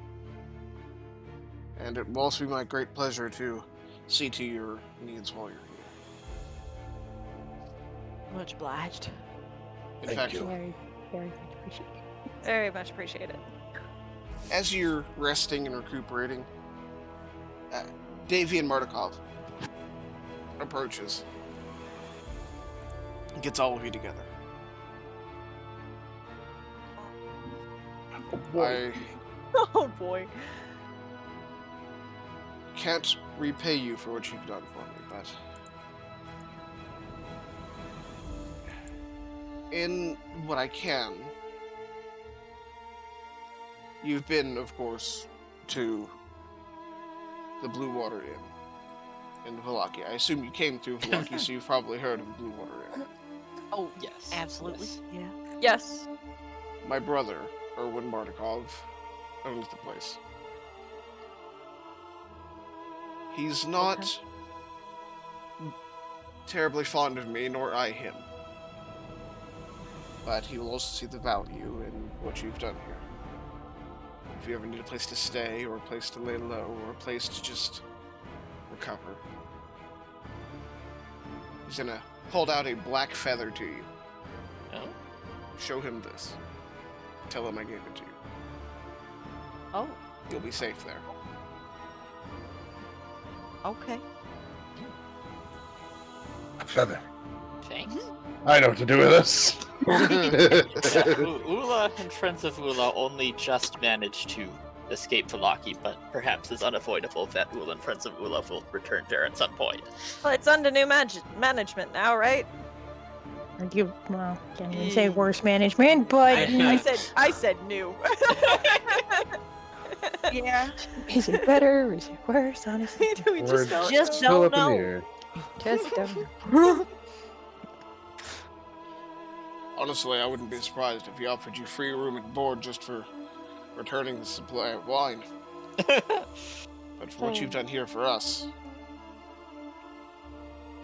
And it will also be my great pleasure to see to your needs while you're here. Much obliged. In Thank fact, you. Very, very much appreciated. Very much appreciated. as you're resting and recuperating, Davian Mardukov approaches and gets all of you together. I Oh boy. can't repay you for what you've done for me, but in what I can, you've been, of course, to the Blue Water Inn in Wallachia. I assume you came through Wallachia, so you've probably heard of the Blue Water Inn. Oh, yes. Absolutely. yes. Yeah. Yes. My brother, Erwin Mardukov, owns the place. He's not terribly fond of me, nor I him. But he will also see the value in what you've done here. If you ever need a place to stay, or a place to lay low, or a place to just recover, he's gonna hold out a black feather to you. Oh? Show him this. Tell him I gave it to you. Oh, You'll be safe there. okay. A feather. Thanks. I know what to do with this. Yeah, Ula and Friends of Ula only just managed to escape Valaki, but perhaps it's unavoidable that Ula and Friends of Ula will return there at some point. Well, it's under new management now, right? Well, can't even say worse management, but I said new. Yeah. is it better or is it worse? Honestly, We just don't Just know. don't know. just don't know. Honestly, I wouldn't be surprised if he offered you free room and board just for returning the supply of wine. But for what you've done here for us,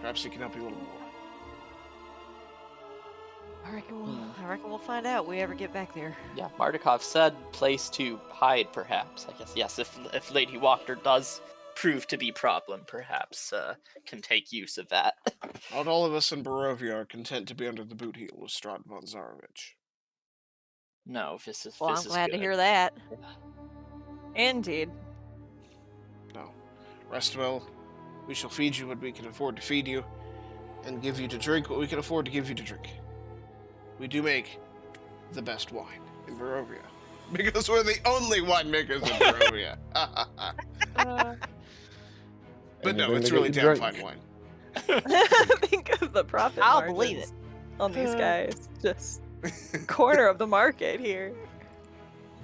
perhaps he can help you a little more. I reckon we'll find out we ever get back there. Yeah, Mardukov said place to hide, perhaps. I guess, yes, if Lady Walker does prove to be problem, perhaps can take use of that. Not all of us in Barovia are content to be under the boot heel of Strahd von Zarovich. No, this is Well, this I'm is glad to good. hear that. Indeed. No. Rest well. We shall feed you what we can afford to feed you, and give you to drink what we can afford to give you to drink. We do make the best wine in Barovia. Because we're the only winemakers in Barovia. But no, it's really damn fine wine. Think of the profit I'll margins believe it. on these guys. Just corner of the market here.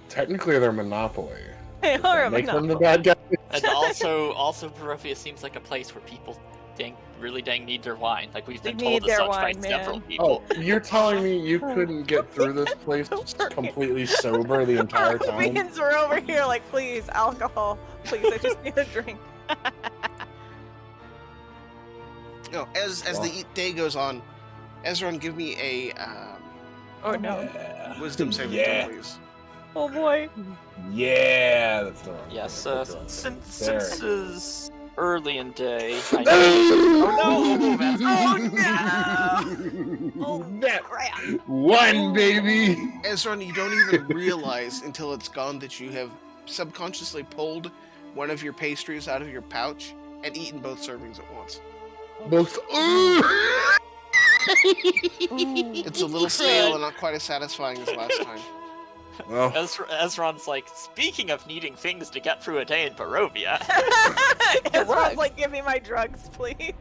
Technically, they're monopoly. They are a Make them the monopoly. bad guy. And also Barovia seems like a place where people really need their wine. Like we've been They told need as their such by wine, several man. people. Oh, you're telling me you couldn't get through this place completely sober the entire Our time? beans were over here like, please, alcohol. Please, I just need a drink. No, as the day goes on, Ezron, give me a Oh no. Yeah. wisdom saving Yeah. throw, please. Oh boy. Yeah, that's the wrong. Yes, that's the wrong since one. There. since is early in day. Oh no! That's Oh That Crap. one, baby. Ezron, you don't even realize until it's gone that you have subconsciously pulled one of your pastries out of your pouch and eaten both servings at once. Both. It's a little stale and not quite as satisfying as last time. Oh, Ezron's like, speaking of needing things to get through a day in Barovia. Everyone's like, give me my drugs, please.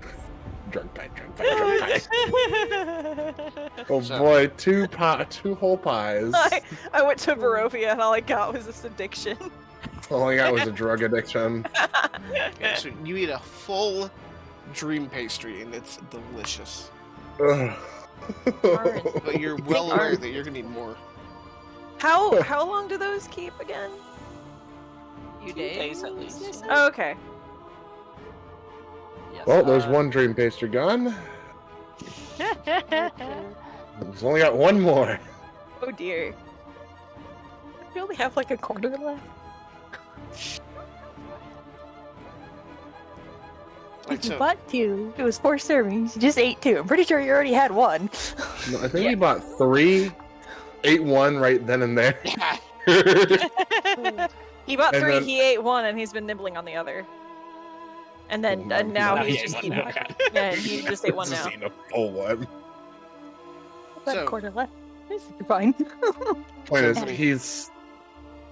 drunk pie. Oh So- boy, two whole pies. I went to Barovia and all I got was this addiction. All I got was a drug addiction. Yeah, so you eat a full dream pastry, and it's delicious. Ugh. But you're well aware that you're gonna need more. How long do those keep again? You 2 days at least. you said? Oh, okay. Yes, Well, there's one dream pastry gone. He's only got one more. Oh dear. We only have like a quarter left. Right, You so bought 2. It was 4 servings. You just ate 2. I'm pretty sure you already had 1. No, I think we bought 3, ate 1 right then and there. He bought And 3, then- he ate 1, and he's been nibbling on the other. And then Oh, now now he's he ate just one eating. now. Yeah, he just ate 1 This now. isn't a full one. About So- a quarter left. You're fine. Point is, he's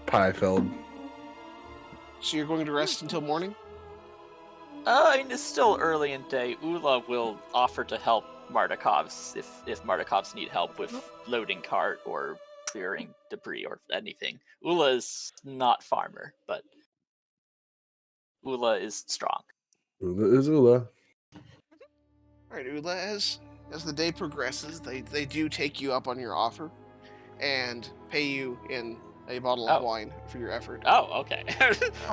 pie filled. so you're going to rest until morning? I mean, it's still early in day. Ula will offer to help Mardikovs if Mardikovs need help with loading cart or clearing debris or anything. Ula is not farmer, but Ula is strong. Ula is Ula. Alright, Ula, as the day progresses, they do take you up on your offer and pay you in a bottle of Oh. wine for your effort. Oh, okay.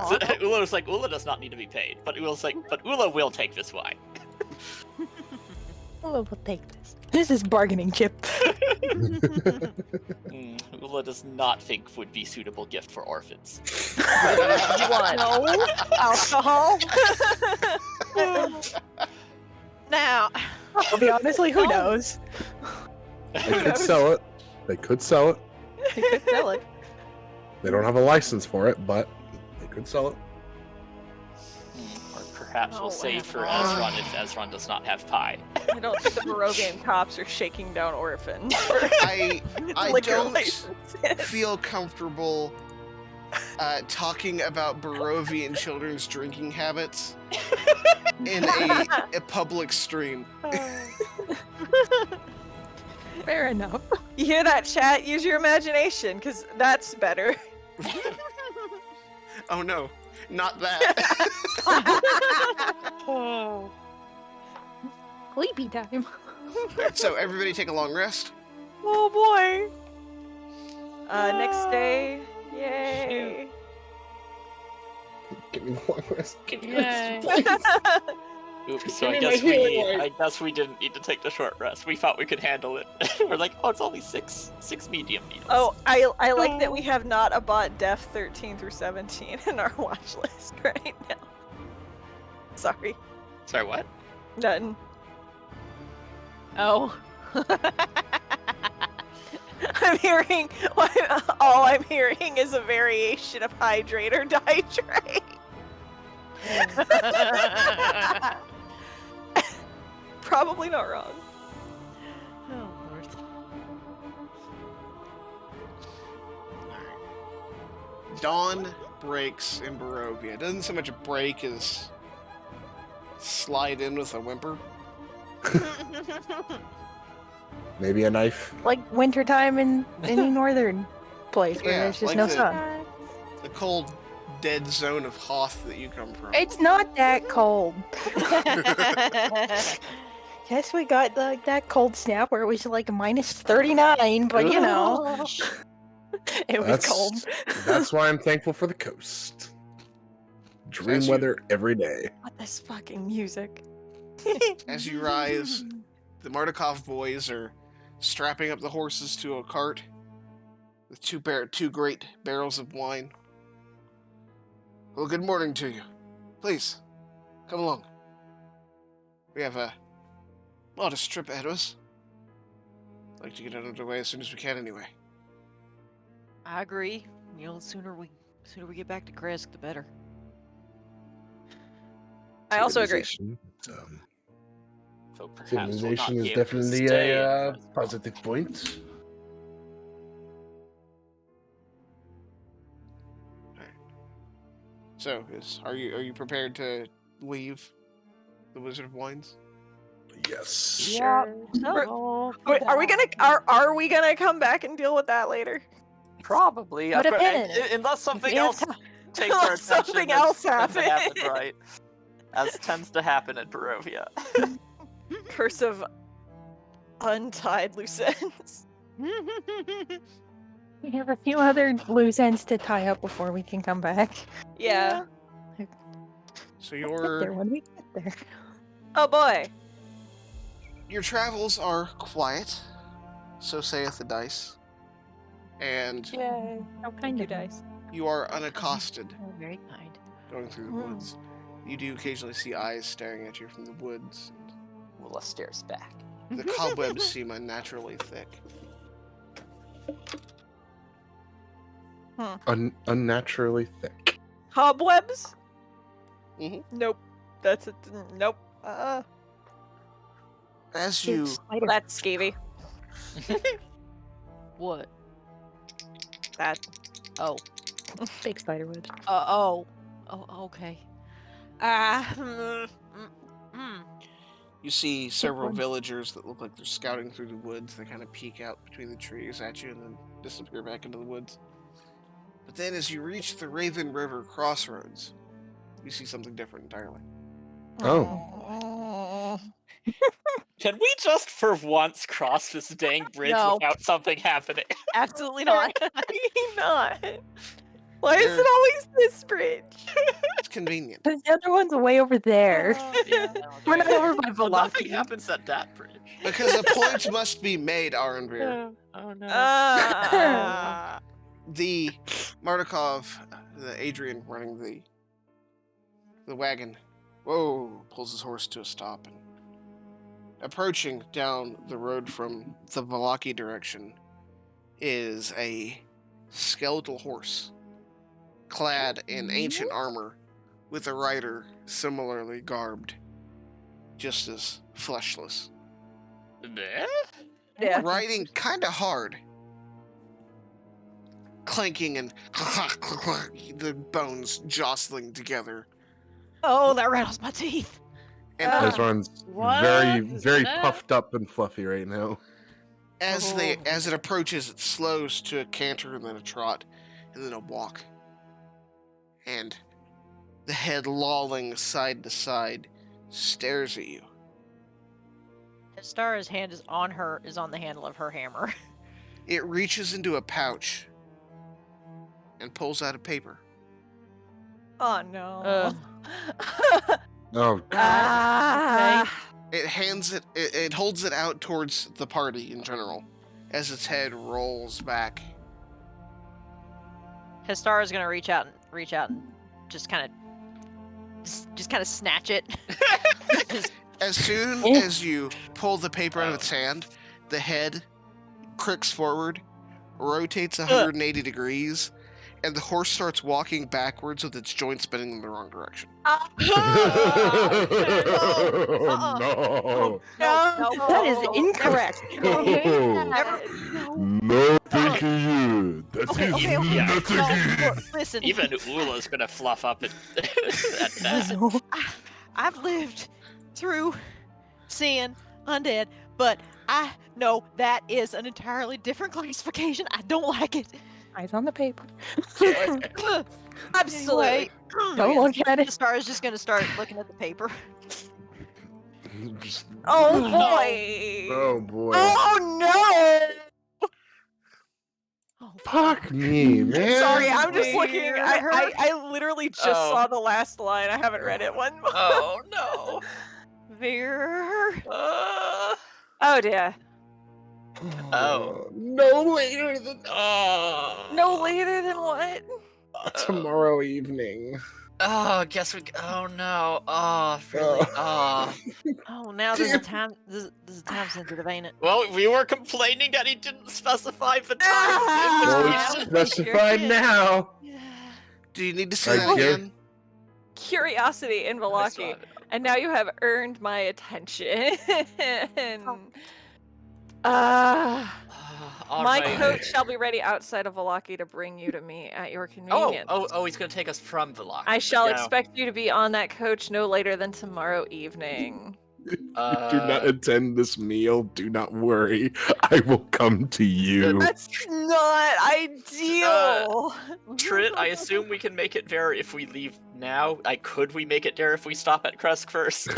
So Ula was like, Ula does not need to be paid, but Ula's like, but Ula will take this wine. Oh, we'll take this. This is bargaining chip. Ula does not think would be suitable gift for orphans. What? No alcohol. Now, I'll be honestly, who knows? They could sell it. They could sell it. He could sell it. They don't have a license for it, but they could sell it. Or perhaps Oh, we'll save for whatever. Ezron if Ezron does not have pie. I don't think the Barovian cops are shaking down orphans. I Liquor don't licenses. feel comfortable talking about Barovian children's drinking habits in a public stream. Fair enough. You hear that, chat? Use your imagination, because that's better. Oh no, not that. Sleepy time. So everybody take a long rest. Oh boy. Next day. Yay. Give me the long rest. Give me Yay. Oops, so Give me my healing I guess we didn't need to take the short rest. We thought we could handle it. We're like, oh, it's only six medium needles. Oh, I like that we have not a bot def 13 through 17 in our watch list right now. Sorry. Sorry, what? None. oh. I'm hearing all I'm hearing is a variation of hydrate or dihydrate. Probably not wrong. Oh, Lord. Dawn breaks in Barovia. It doesn't so much break as slide in with a whimper. Maybe a knife. Like wintertime in any northern place where Yeah, there's just like no the- sun. The cold, dead zone of Hoth that you come from. It's not that cold. Yes, we got that cold snap where it was like minus 39, but you know, it was cold. That's why I'm thankful for the coast. Dream As you- weather every day. What this fucking music? As you rise, the Mardukov boys are strapping up the horses to a cart with two great barrels of wine. Well, good morning to you. Please, come along. We have a modest trip ahead of us. I'd like to get it underway as soon as we can anyway. I agree. You know, the sooner we get back to Kresk, the better. I also agree. Civilization, So perhaps we'll not civilization be is able to definitely stay a in Dresden. positive point. So, are you prepared to leave the Wizard of Wines? Yes. Sure. Wait, are we gonna come back and deal with that later? Probably. Put of a course, pin in it. unless something We have else time. takes our Unless attention. something as else tends to happen, happens. right? As tends to happen in Barovia. Curse of untied loose ends. We have a few other loose ends to tie up before we can come back. Yeah. So We'll get there when we get there. Oh boy. your travels are quiet, so saith the dice, and Yay. How Thank kind you, of them. dice. you are unaccosted Oh, very kind. going through the Hmm. woods. You do occasionally see eyes staring at you from the woods. Willa stares back. The cobwebs seem unnaturally thick. Unnaturally thick. Cobwebs? Mhm. Nope. That's it. Nope. As Cute you spider. That's scavy. What? That. Oh. Big spider webs. Oh, okay. You see several one. villagers that look like they're scouting through the woods. They kind of peek out between the trees at you and then disappear back into the woods. But then as you reach the Raven River crossroads, you see something different entirely. Oh. Can we just for once cross this dang bridge No. without something happening? Absolutely not. Not. Why is There- it always this bridge? It's convenient. Because the other one's way over there. Yeah, We're not over by Well, nothing Velocity. happens at that bridge. Because a point must be made, Arenvir. Oh no. The Mardukov, the Adrian running the wagon, pulls his horse to a stop and approaching down the road from the Valaki direction is a skeletal horse clad in ancient armor with a rider similarly garbed, just as fleshless. Yeah. Riding kind of hard, clanking and the bones jostling together. Oh, that rattles my teeth. And Ezron's What very, is very that? puffed up and fluffy right now. as it approaches, it slows to a canter and then a trot and then a walk. And the head lolling side to side stares at you. Stara's hand is on the handle of her hammer. It reaches into a pouch and pulls out a paper. Oh no. Oh, It hands it, it holds it out towards the party in general as its head rolls back. Hestara's gonna reach out and just kind of snatch it. As soon as you pull the paper out of its hand, the head cricks forward, rotates 180 degrees, and the horse starts walking backwards with its joints spinning in the wrong direction. No. That is incorrect. No, thank you. That is not good. Listen, Even Ula's gonna fluff up at that. No. I've lived through seeing undead, but I know that is an entirely different classification. I don't like it. Eyes on the paper. Absolutely. Don't look at it. Hestara's just gonna start looking at the paper. Oh boy. Oh boy. Oh no. Oh, Fuck me, man. Sorry, I'm just looking. Weird. I literally just Oh. saw the last line. I haven't read it one more. Oh no. Veer. Oh dear. Oh. No later than No later than what? tomorrow evening. Oh, guess we. Oh no. Oh, really? Oh. Oh, now there's a time. This is time sensitive, ain't it? Well, we were complaining that he didn't specify the time. Well, Yeah, it's we specified sure did. now. Do you need to say I that give- again? Curiosity in Velaki. And now you have earned my attention. My Alright. coach shall be ready outside of Valaki to bring you to me at your convenience. Oh, he's gonna take us from Velocity. I shall Yeah. expect you to be on that coach no later than tomorrow evening. Do not attend this meal. Do not worry. I will come to you. That's not ideal. Trit, I assume we can make it there if we leave now. Could we make it there if we stop at Kresk first?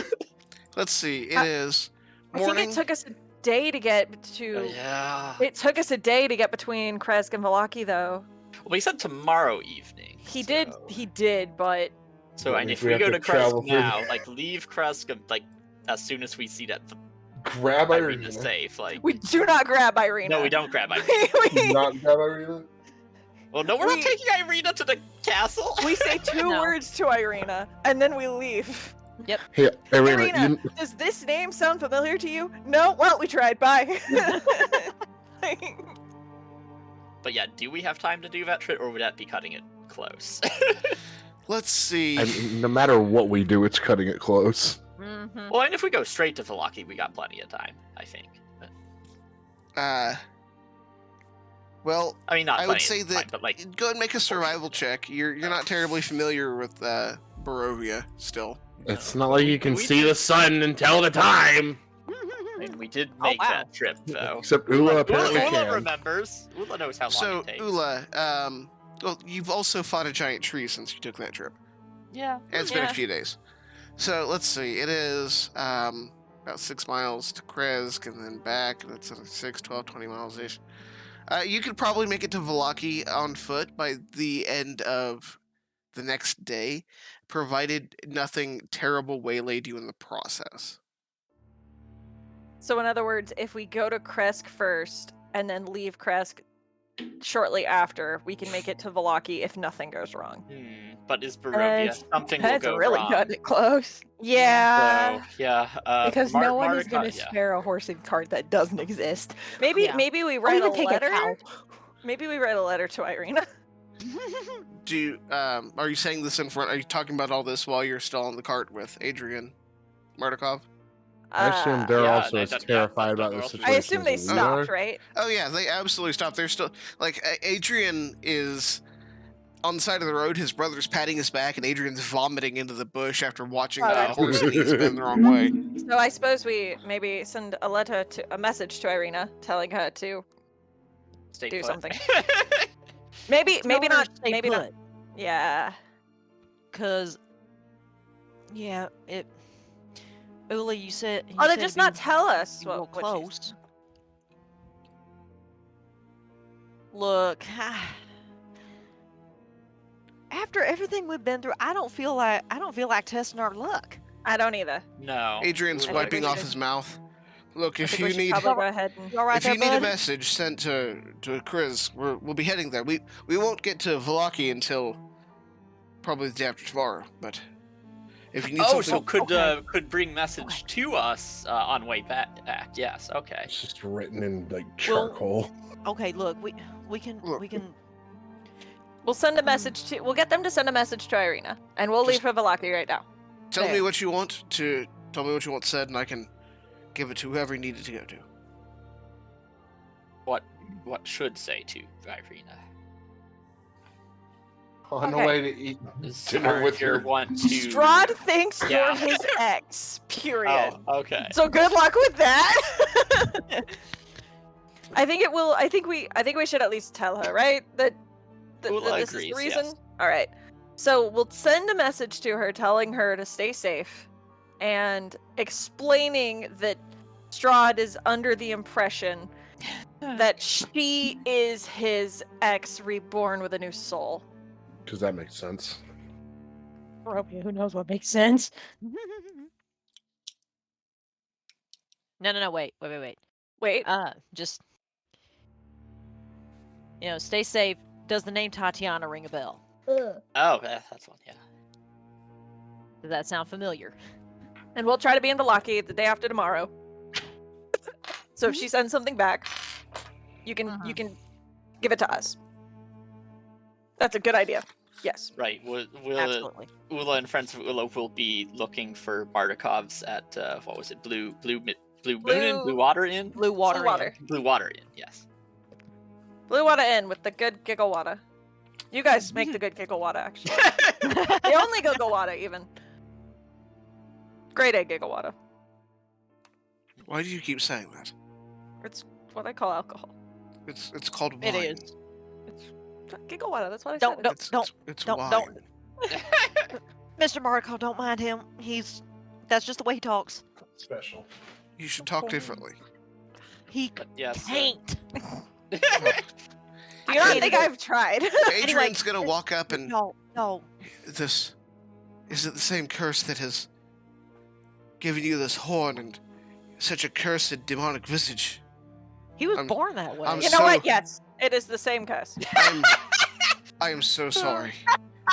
Let's see. It is I think morning. it took us a day to get to. Yeah. It took us a day to get between Kresk and Valaki, though. Well, he said tomorrow evening. He so- did, but So, That and means if we we have go to to travel Kresk through- now, leave Kresk, as soon as we see that Grab Irena's Irina. safe, we do not grab Irina. No, we don't grab Irina. Do not grab Irina. Well, no, we're not taking Irina to the castle. We say two No. words to Irina, and then we leave. Hey, Irina, Irina, does this name sound familiar to you? No? Well, we tried. Bye. But yeah, do we have time to do that, Trit, or would that be cutting it close? Let's see. no matter what we do, it's cutting it close. Mm-hmm. Well, and if we go straight to Velaki, we got plenty of time, I think. But, Well, I mean, not I would plenty say of time, that but like, go ahead and make a survival check. You're not terribly familiar with Barovia still. It's not like you can We see did- the sun and tell the time. I mean, we did Oh, make wow. that trip, though. Except Ula apparently Ula can. remembers. Ula knows how long So, it takes. Ula, well, you've also fought a giant tree since you took that trip. Yeah. And it's been a Yeah. few days. So let's see. It is about 6 miles to Kresk and then back. That's 6, 12, 20 miles ish. You could probably make it to Valaki on foot by the end of the next day, provided nothing terrible waylaid you in the process. So, in other words, if we go to Kresk first and then leave Kresk shortly after, we can make it to Valaki if nothing goes wrong. But is Barovia something will That's go really wrong? cutting it close. Yeah. So, yeah. Because no one is going to yeah. spare a horse and cart that doesn't exist. Maybe Yeah. maybe we Or write a even take a letter. cow. Maybe we write a letter to Irina. Are you saying this in front? Are you talking about all this while you're still on the cart with Adrian Mardukov? I assume they're Yeah, also they as don't- terrified yeah, about the they're situation. I assume they as we stopped, are. right? Oh yeah, they absolutely stopped. They're still like Adrian is on the side of the road. His brother's patting his back, and Adrian's vomiting into the bush after watching Oh, the that's- horse knees bend the wrong way. So I suppose we maybe send a message to Irina telling her to Stay do put. something. maybe Tell her not to stay maybe not. put. Yeah. Cause, yeah, it. Ula, you said. Oh, they just not tell us real what she's- close. Look, after everything we've been through, I don't feel like testing our luck. I don't either. No. Adrian's I think wiping we off should- his mouth. Look, I if think you we should need probably go ahead and You all right if there, you need a bud? message sent to Chris, we'll be heading there. We won't get to Valaki until probably the day after tomorrow. But if you need Oh, something, so could bring message to us on way back. Yes. Okay. It's just written in like Well- charcoal. Okay, look, we can Look. we'll send a message to we'll get them to send a message to Irina, and we'll leave Just- for Valaki right now. tell me there. what you want to tell me what you want said, and I can give it to whoever you need it to go to. What should say to Irina? On the Okay. way to eat Does dinner with your her. want to? Strahd thinks Yeah. you're his ex. Period. Oh, okay. So good luck with that. I think it will. I think we should at least tell her, right? That Ula this is agrees, the reason. yes. All right. So we'll send a message to her telling her to stay safe, and explaining that Strahd is under the impression that she is his ex reborn with a new soul. Because that makes sense. Barovia, who knows what makes sense? No, wait. Wait. Just stay safe. Does the name Tatiana ring a bell? Oh, that's one. Yeah. Does that sound familiar? And we'll try to be in Valaki the day after tomorrow. So if she sends something back, you can give it to us. That's a good idea. Yes. Right. Absolutely. Ula and friends of Ula will be looking for Bardakovs at what was it? Blue Moon Inn? Blue Water Inn? Blue water. Blue water. Blue Water Inn. Yes. Blue water in with the good giggle water. You guys make the good giggle water, actually. The only giggle water, even. Grade A giggle water. Why do you keep saying that? It's what I call alcohol. It's called wine. It is. It's giggle water. That's what I Don't- said. don't- It's don't- wine. don't. Mr. Marco, don't mind him. That's just the way he talks. Special. You should talk differently. He But yes. can't. Do you not think I've tried? Adrian's gonna walk up and No. this is it the same curse that has given you this horn and such a cursed demonic visage? He was I'm- born that way. I'm You know so- what? Yes, it is the same curse. I am so sorry.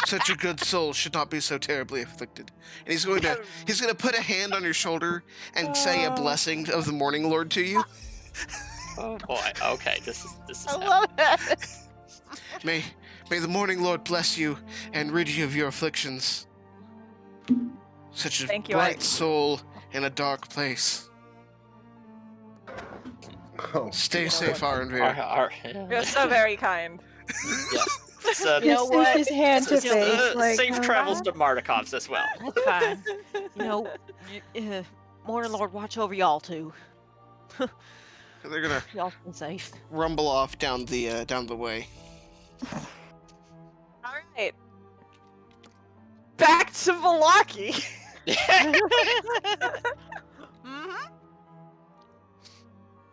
Such a good soul should not be so terribly afflicted. And he's going to put a hand on your shoulder and say a blessing of the Morning Lord to you. Oh boy. Okay, this is. I love that. May the Morning Lord bless you and rid you of your afflictions. Such a Thank you, bright I- soul in a dark place. Oh, Stay safe, Arenveer. You're so very kind. Yes. So, You know what? what? His hand to so, face. Like, safe travels to Mardikov's as well. That's fine. Morning Lord, watch over y'all too. They're gonna Y'all stay safe. rumble off down the way. All right. Back to Valaki.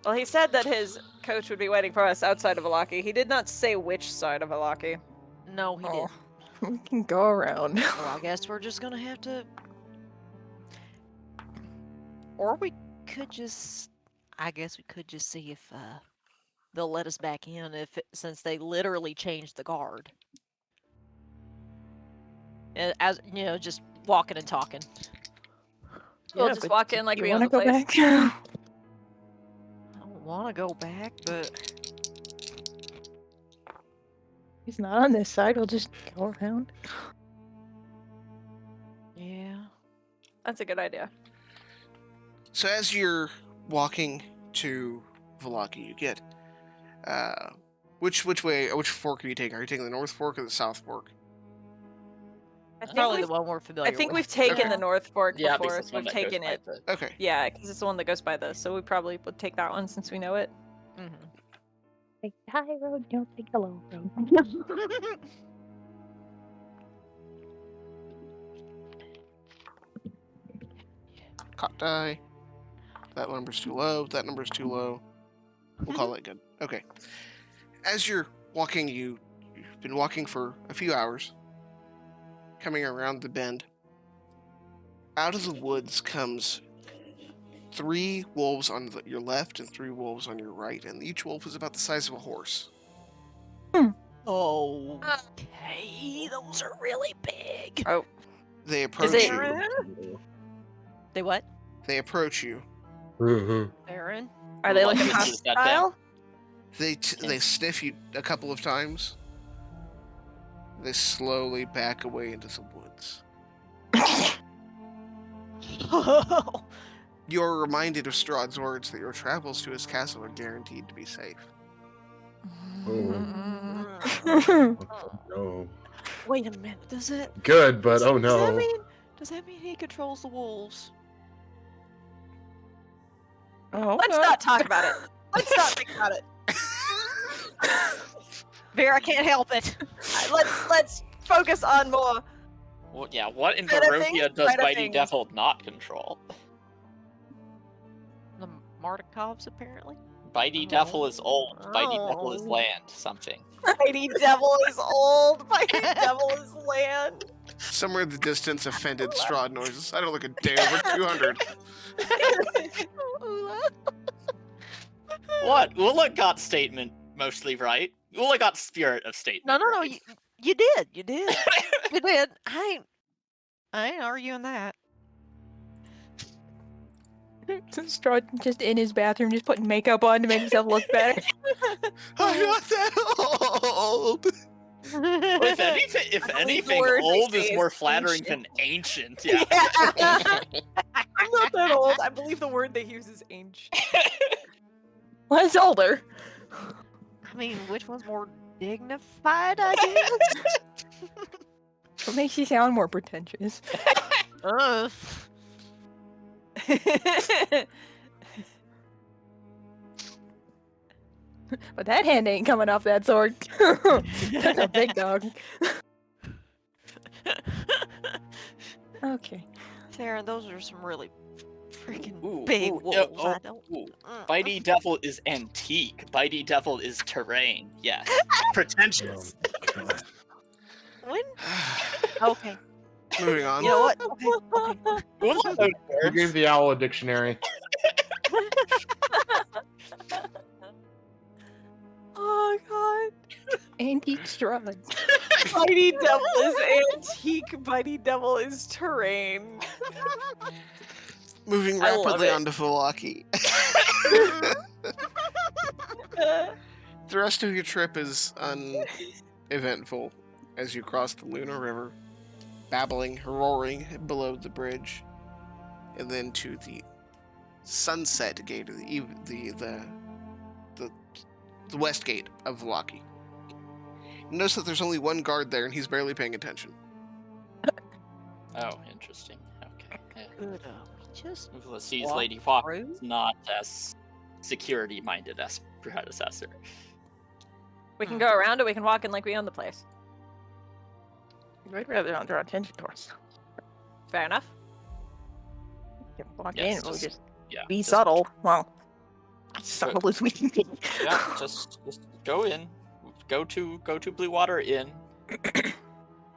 Well, he said that his coach would be waiting for us outside of Valaki. He did not say which side of Valaki. No, he didn't. we can go around. Well, I guess we're just gonna have to. Or we could just. I guess we could just see if they'll let us back in since they literally changed the guard. As just walking and talking. We'll just but walk in like you we want own to the go place. back? I don't want to go back, but He's not on this side. We'll just go around. yeah. That's a good idea. So as you're walking to Valaki, you get which fork are you taking? Are you taking the North Fork or the South Fork? I think Probably we've, the one we're familiar I think with. we've taken Okay. the North Fork Yeah, before, because so we've taken it. Okay. Yeah, because it's the one that goes by this, so we probably would take that one since we know it. Mhm. Take the high road, don't take the low road. Cock die. That number's too low. That number's too low. We'll call that good. Okay. As you're walking, you've been walking for a few hours, coming around the bend. Out of the woods comes 3 wolves on your left and 3 wolves on your right, and each wolf is about the size of a horse. Oh. Okay, those are really big. Oh, They approach it- you. They what? They approach you. Mm-hmm. Aaron? are they Well, like a this is that hostile? They sniff you a couple of times. They slowly back away into the woods. You're reminded of Strahd's words that your travels to his castle are guaranteed to be safe. No. Wait a minute. Does it? Good, but oh Does that no. mean? Does that mean he controls the wolves? Oh, Let's not talk about it. Let's not think about it. Vera can't help it. Let's focus on more. Well, yeah, what in Side of Barovia things, does side of Mighty things. Devil not control? The Mardikovs, apparently. Mighty Devil is old. Mighty Devil is Oh. land. Something. Mighty Devil is old. Mighty Devil is land. Somewhere in the distance, offended Strahd noises. I don't look a day over 200. What? Ula got statement mostly right. Ula got spirit of statement. No. right. You did. You did. You did. I ain't arguing that. Strahd just in his bathroom, just putting makeup on to make himself look better. I'm not that old. Well, if anything, the anything word they old say is is more flattering than ancient. Yeah. I'm not that old. I believe the word they use is ancient. Well, it's older. I mean, which one's more dignified, I guess? What makes you sound more pretentious? uh, But that hand ain't coming off that sword. That's a big dog. Okay. Sarah, those are some really freaking Ooh, big ooh, wolves. yeah, I don't. ooh. Bitey Devil is antique. Bitey Devil is terrain. Yes. Pretentious. God. When? Okay. Moving on. You know what? Okay. Okay. Who loves those Who words? gave the owl a dictionary? Oh god. Antique Strahd. Bitey Devil is antique, Bitey Devil is terrain. Moving I love rapidly it. on to Valaki. The rest of your trip is uneventful as you cross the Luna River, babbling, roaring below the bridge, and then to the sunset gate of the west gate of Valaki. You notice that there's only one guard there, and he's barely paying attention. Oh, interesting. Okay. Yeah. Good. Just Uvula sees walk Lady Hawk through? is not as security-minded as predecessor. We can go around or we can walk in like we own the place. I'd rather not draw attention to us. Fair enough. Walk Yes, in, we'll just- just Yeah. be just- subtle. Well, subtle as we can be. Yeah, just go in. Go to Blue Water Inn.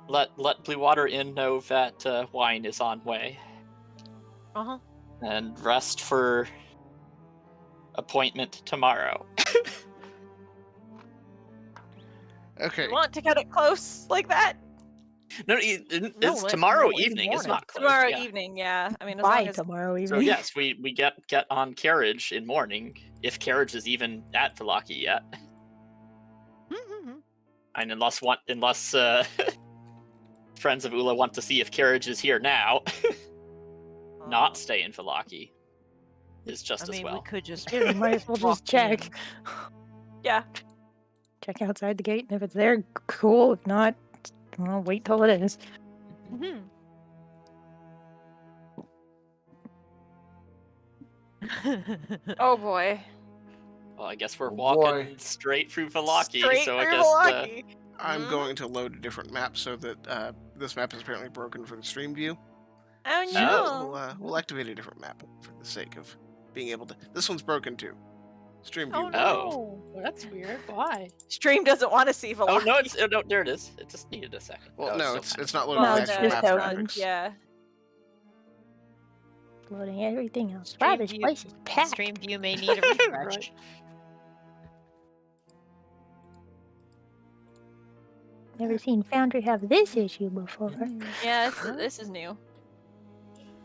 Let Blue Water Inn know that wine is on way, Uh-huh. and rest for appointment tomorrow. Okay. You want to cut it close like that? No, No, it's let- tomorrow no, in the evening. It's morning. not close. Tomorrow yeah. evening, yeah. I mean, as Bye long as tomorrow So evening. yes, we get on carriage in morning, if carriage is even at Valaki yet. And unless friends of Ula want to see if carriage is here now, not stay in Valaki is just I mean, as well. we could just. Yeah, we might as well walk just check. in. yeah. Check outside the gate, and if it's there, cool. If not, well, wait till it is. Mhm. Oh boy. Well, I guess we're Oh, walking boy. straight through Valaki, Straight so I through guess Valaki. I'm Mhm. going to load a different map so that this map is apparently broken for the stream view. Oh So no. we'll activate a different map for the sake of being able to. This one's broken too. Stream view. Oh Oh. no. that's weird. Why? Stream doesn't want to see Valaki. Oh no, no, there it is. It just needed a second. Well, Oh, no, still it's fine. it's not loading No, the it's actual just map out. graphics. Yeah. Loading everything else. Stream Wow, this view- place is packed. Stream view may need a refresh. Right. Never seen Foundry have this issue before. Yeah, this is new.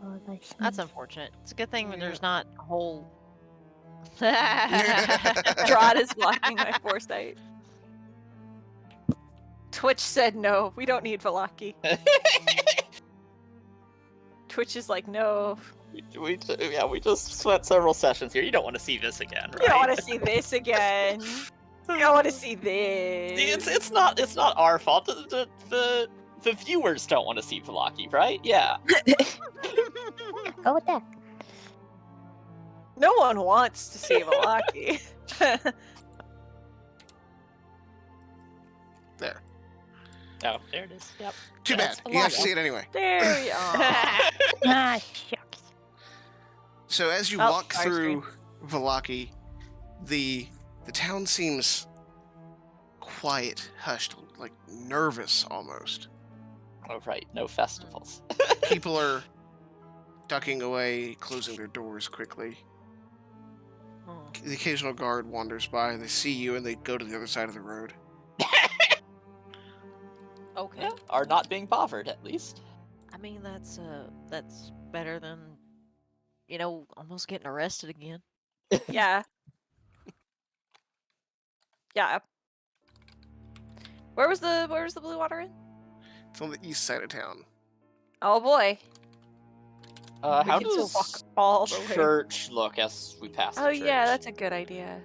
Oh, That's unfortunate. It's a good thing when there's not a whole. Strahd is blocking my foresight. Twitch said no. We don't need Valaki. Twitch is like, no. we just spent several sessions here. You don't want to see this again, right? You don't want to see this again. You don't want to see this. It's not our fault. The viewers don't want to see Valaki, right? Yeah. Go with that. No one wants to see Valaki. There. Oh, there it is. Yep. Too That's bad. You have to Valaki. see it anyway. There we are. Ah, shucks. So as you Oh, walk sorry, through Valaki, the town seems quiet, hushed, like nervous almost. Oh right, no festivals. People are ducking away, closing their doors quickly. Oh. The occasional guard wanders by, they see you, and they go to the other side of the road. Okay. Yeah, are not being bothered at least. I mean, that's better than, almost getting arrested again. Yeah. Yeah. Where was the Blue Water Inn? It's on the east side of town. Oh boy. We How can still does walk all the way. church look as we pass the Oh church? yeah, that's a good idea.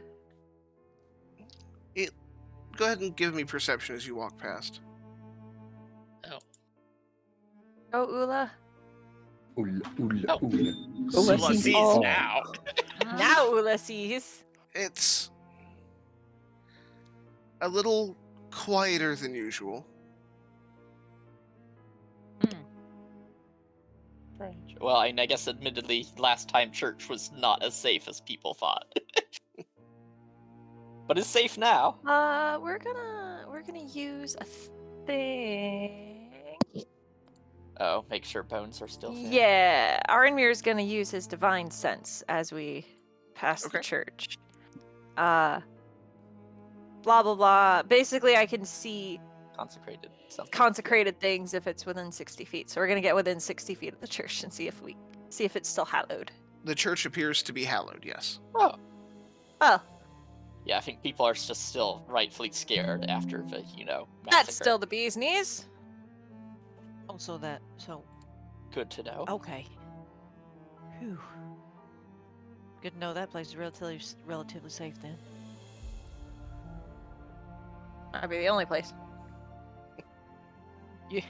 Go ahead and give me perception as you walk past. Oh. Oh, Ula. Oola, oola, Oh. oola. Ula Ula sees sees all. now. Now Ula sees. It's a little quieter than usual. Well, I guess admittedly, last time church was not as safe as people thought. But it's safe now. We're gonna use a thing. Oh, make sure bones are still there. Yeah, Arenmir's gonna use his divine sense as we pass the Okay. church. Blah blah blah. Basically, I can see Consecrated something. consecrated things if it's within 60 feet. So we're gonna get within 60 feet of the church and see if it's still hallowed. The church appears to be hallowed, yes. Oh. Oh, Yeah, I think people are just still rightfully scared after the, massacre. that's still the bee's knees. Oh, so Good to know. okay. Whew. Good to know that place is relatively safe then. That'd be the only place. Yeah.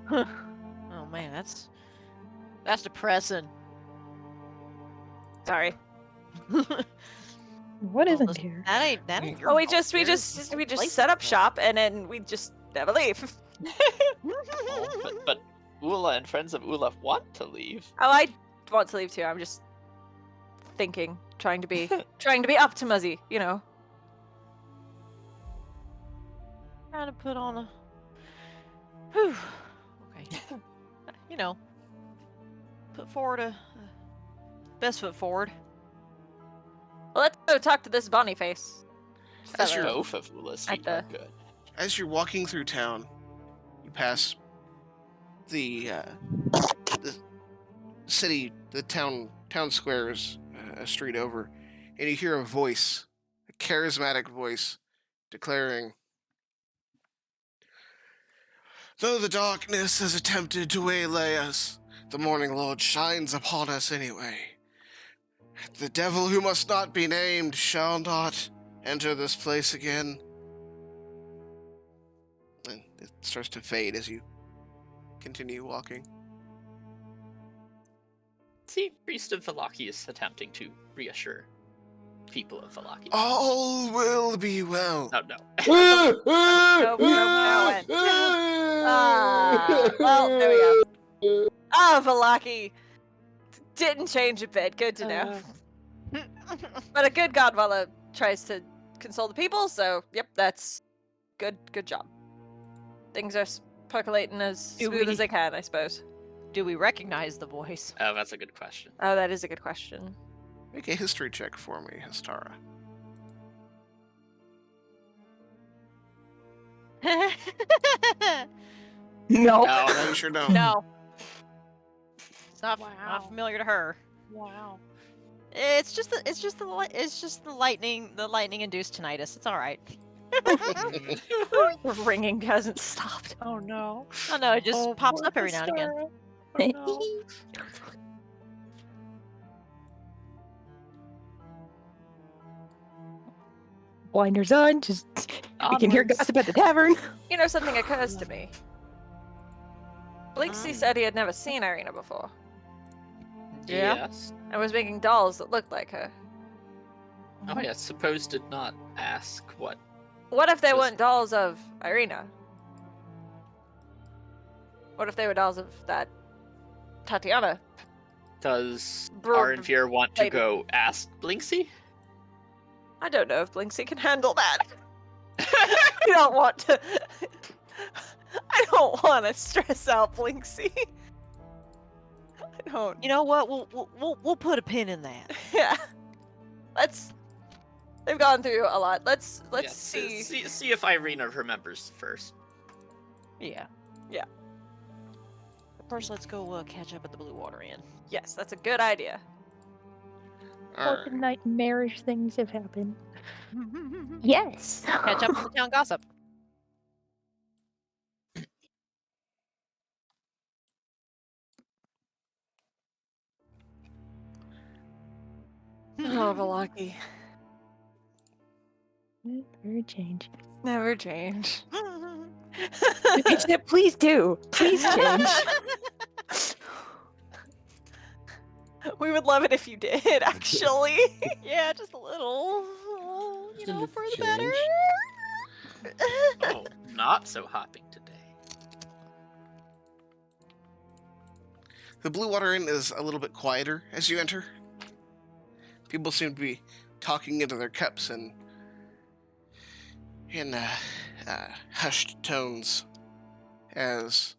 Oh man, that's depressing. Sorry. What isn't listen, here? That ain't your Oh, we fault. just There's set up places shop and then we just never leave. Oh, but Ula and friends of Ula want to leave. Oh, I want to leave too. I'm just thinking, trying to be optimusy, you know. Trying to put on a. Whew. Okay. Put forward a best foot forward. Well, let's go talk to this Bonnie face. As you're- Both of Ula's At feet are the- good. As you're walking through town, you pass the city, the town squares, a street over, and you hear a voice, a charismatic voice, declaring, "Though the darkness has attempted to waylay us, the morning lord shines upon us anyway. The devil who must not be named shall not enter this place again." And it starts to fade as you continue walking. See, Priest of Valaki is attempting to reassure people of Valaki. All will be well. Oh no. Well, there we go. Oh, Valaki didn't change a bit. Good to know. But a good Godfather tries to console the people, so yep, that's good. Good job. Things are percolating as Do smooth we- as they can, I suppose. Do we recognize the voice? Oh, that's a good question. Oh, that is a good question. Make a history check for me, Histara. No. Oh, No, you sure don't. No. It's not Wow. familiar to her. Wow. It's just the lightning induced tinnitus. It's all right. Ringing hasn't stopped. Oh no. Oh no, it just Oh, pops poor up every now and again. Histara. Oh, no. Blinders on. Just we can hear Onwards. gossip at the tavern. You know, something occurs to me. Blinksy said he had never seen Irina before. Yeah. Yes. And was making dolls that looked like her. Oh yes, suppose did not ask what. What if they Just- weren't dolls of Irina? What if they were dolls of that Tatiana? Does Bro- Arenfir want to lady. go ask Blinksy? I don't know if Blinksy can handle that. I don't want to. I don't want to stress out Blinksy. I don't. You know what? We'll put a pin in that. Yeah. Let's. They've gone through a lot. Let's Yes, see. if Irina remembers first. Yeah. Yeah. First, let's go catch up at the Blue Water Inn. Yes, that's a good idea. Alright. Fucking nightmarish things have happened. Yes. Catch up with the town gossip. Oh, Valaki. Never change. Never change. Except please do. Please change. We would love it if you did, actually. Yeah, just a little, Just a little for the change. better. Oh, not so hopping today. The Blue Water Inn is a little bit quieter as you enter. People seem to be talking into their cups and in hushed tones as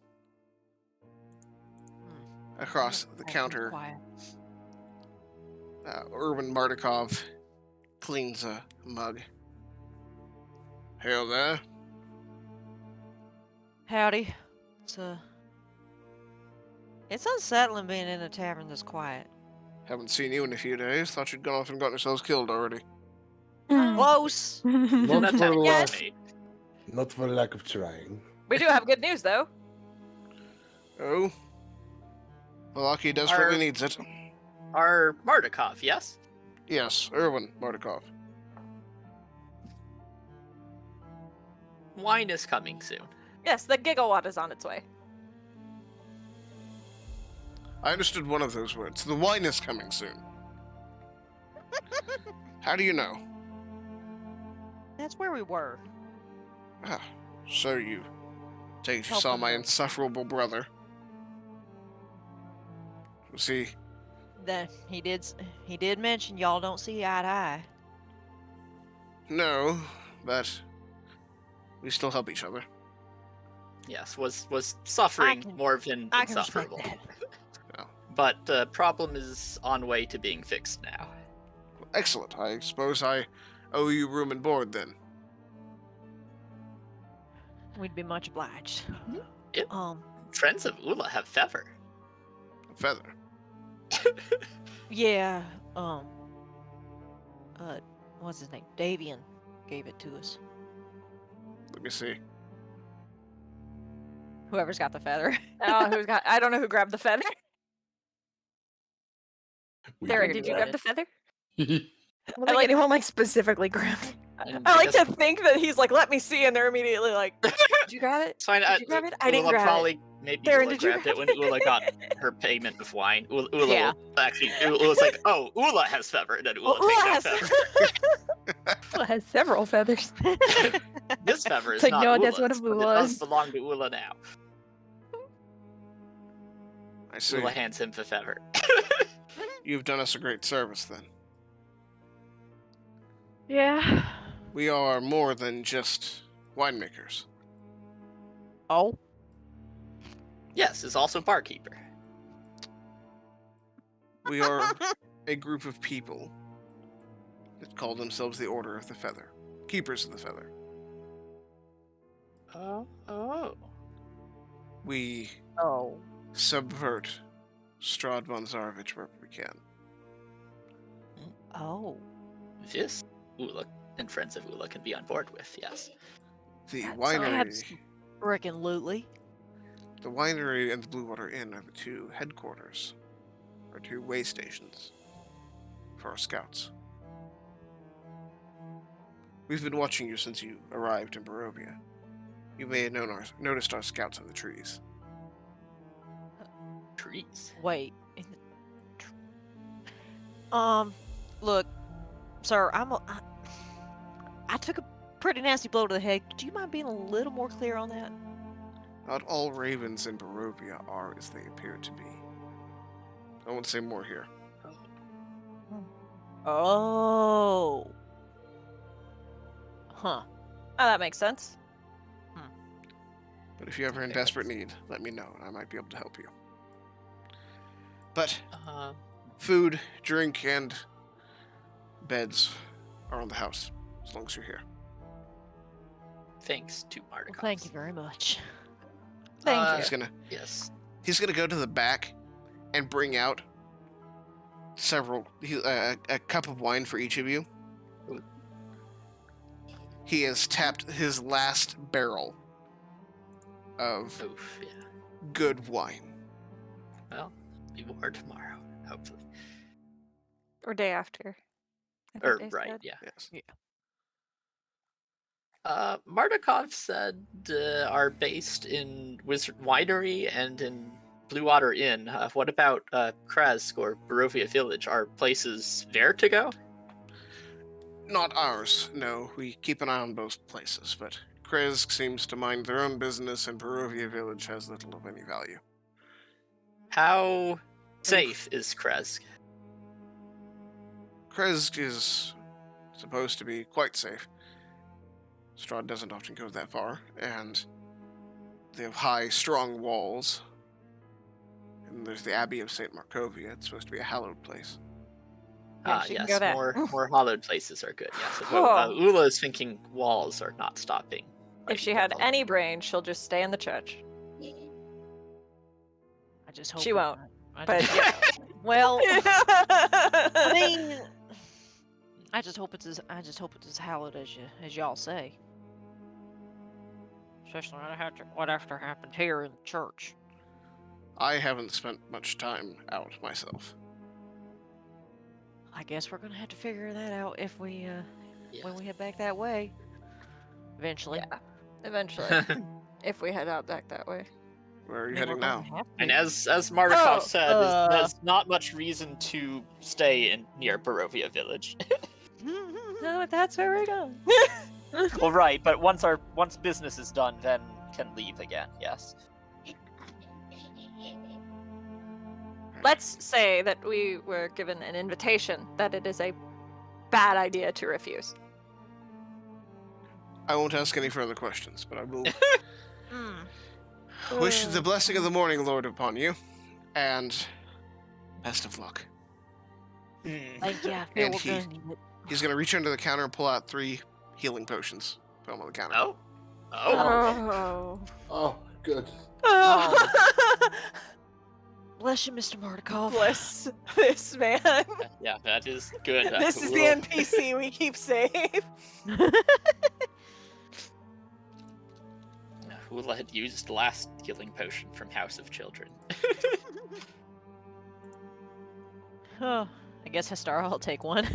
across the counter, Quiet. Urban Mardukov cleans a mug. Hail there. Howdy. It's unsettling being in a tavern this quiet. Haven't seen you in a few days. Thought you'd gone off and gotten yourselves killed already. Close. Not That's for how a Yes. it's made. Not for lack of trying. We do have good news, though. Oh? Valaki Our- desperately needs it. Our Mardukov, yes? Yes, Urban Mardukov. Wine is coming soon. Yes, the gigawatt is on its way. I understood one of those words. The wine is coming soon. How do you know? That's where we were. Ah, so you take it you Help saw him my out. insufferable brother. Was he? He did mention y'all don't see eye to eye. No, but we still help each other. Yes, was suffering can- more than I can respect insufferable. that. But the problem is on way to being fixed now. Excellent. I suppose I owe you room and board then. We'd be much obliged. Yeah. Friends of Ula have feather. A feather. Yeah. What's his name? Davian gave it to us. Let me see. Whoever's got the feather. I don't know who grabbed the feather. We Darren, don't did you know. grab the feather? I don't I think like- anyone like specifically grabbed. And I like guess- to think that he's like, let me see, and they're immediately like, did you grab it? It's fine. Did you grab it? I didn't Ula grab probably, Maybe Darren, Ula did you grabbed it grab when Ula got her payment of wine. Ula Yeah. Ula's like, oh, Ula has feather, and then Ula Ula takes has- that feather. Ula has several feathers. This feather is Like, not no, Ula's, that's one of but it Ula's. does belong to Ula now. I see. Ula hands him the feather. You've done us a great service then. Yeah. We are more than just winemakers. Oh. Yes, is also barkeeper. We are a group of people that call themselves the Order of the Feather. Keepers of the Feather. Oh. We Oh. subvert Strahd von Zarovich wherever we can. Oh. This Ula and friends of Ula can be on board with, yes. The That's winery, Frickin' the winery and the Blue Water Inn are the two headquarters, or two way stations for our scouts. We've been watching you since you arrived in Barovia. You may have noticed our scouts in the trees. Trees. Wait. Look, sir, I took a pretty nasty blow to the head. Do you mind being a little more clear on that? Not all ravens in Barovia are as they appear to be. I won't say more here. Oh. Huh. Oh, that makes sense. But if you're ever in desperate need, let me know, and I might be able to help you. But food, drink, and beds are on the house, as long as you're here. Thanks to Mardukov. Well, thank you very much. Thank He's gonna Yes. go to the back and bring out a cup of wine for each of you. He has tapped his last barrel of Oof, yeah. good wine. Well, be more tomorrow, hopefully. Or day after. I think Or, they right, said. yeah. Yes. Yeah. Mardukov said are based in Wizard Winery and in Blue Water Inn. What about Kresk or Barovia Village? Are places there to go? Not ours, no. We keep an eye on both places, but Kresk seems to mind their own business, and Barovia Village has little of any value. How safe is Kresk? Kresk is supposed to be quite safe. Strahd doesn't often go that far, and they have high, strong walls. And there's the Abbey of St. Markovia. It's supposed to be a hallowed place. Yeah, she can Yes, go there. more hallowed places are good. Yes. Oh. Ula is thinking walls are not stopping. If she had any brain, she'll just stay in the church. I just hope She it's won't, not- I but just- yeah. well, I mean, I just hope it's as hallowed as y'all say. Especially what after happened here in the church. I haven't spent much time out myself. I guess we're gonna have to figure that out if we Yeah. when we head back that way. Eventually. Yeah, eventually, if we head out back that way. Where are you I mean, heading we're now? gonna have And to. as Mardukov Oh, said, there's not much reason to stay near Barovia Village. No, that's where we're going. Well, right, but once business is done, then can leave again. Yes. Let's say that we were given an invitation that it is a bad idea to refuse. I won't ask any further questions, but I will Hmm. wish the blessing of the Morning Lord upon you, and best of luck. Like, yeah, I feel And we're he- gonna need it. He's gonna reach under the counter and pull out 3 healing potions. Put them on the counter. Oh. Oh. Oh, good. Bless you, Mr. Mardukov. Bless this man. Yeah, that is good. This is the Ula- NPC we keep safe. Ula had used the last healing potion from House of Children. Oh, I guess Hestara will take one.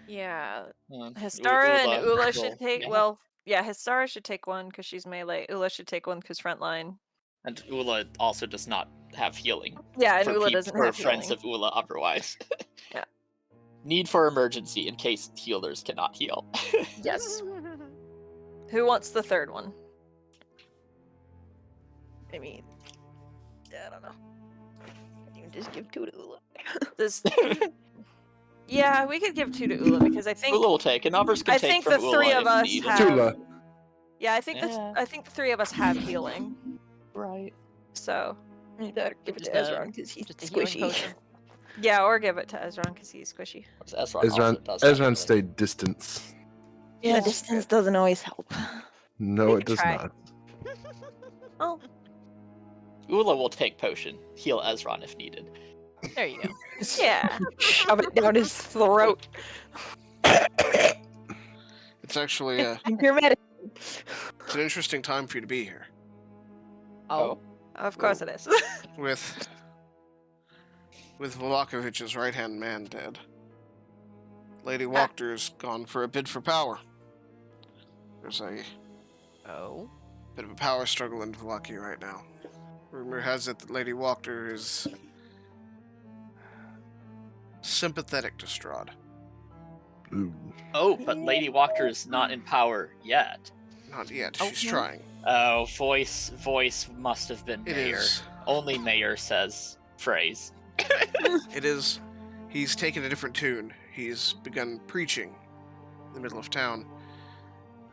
Yeah, Hmm, Hestara and Ula will- should take. yeah. Well, yeah, Hestara should take one because she's melee. Ula should take one because frontline. And Ula also does not have healing. Yeah, and for Ula peop- doesn't for have friends healing. of Ula otherwise. Yeah. Need for emergency in case healers cannot heal. Yes. Who wants the third one? I mean, yeah, I don't know. You can just give 2 to Ula. This. Yeah, we could give 2 to Ula because I think Ula will take, and others can I take think from the Ula 3 if of us needed. have. Tula. Yeah, I think Yeah. I think the 3 of us have healing. Right. So You better give it Just to a- Ezra because he's Just a healing squishy. potion. yeah, or give it to Ezron because he's squishy. Ezra also does have Ezran healing. stayed distance. Yeah, distance doesn't always help. No, We it could does try. not. Oh, Ula will take potion, heal Ezron if needed. There you go. yeah. Shove it down his throat. It's actually Your medicine. it's an interesting time for you to be here. Oh. Of course it is. With Vlakovich's right-hand man dead. Lady Walker's gone for a bid for power. There's a Oh. bit of a power struggle in Vlaki right now. Rumor has it that Lady Walker is sympathetic to Strahd. Ooh. Oh, but Lady Walker is not in power yet. Not yet. She's Okay. trying. Oh, voice must have been It Mayor. is. Only Mayor says phrase. It is. He's taken a different tune. He's begun preaching in the middle of town.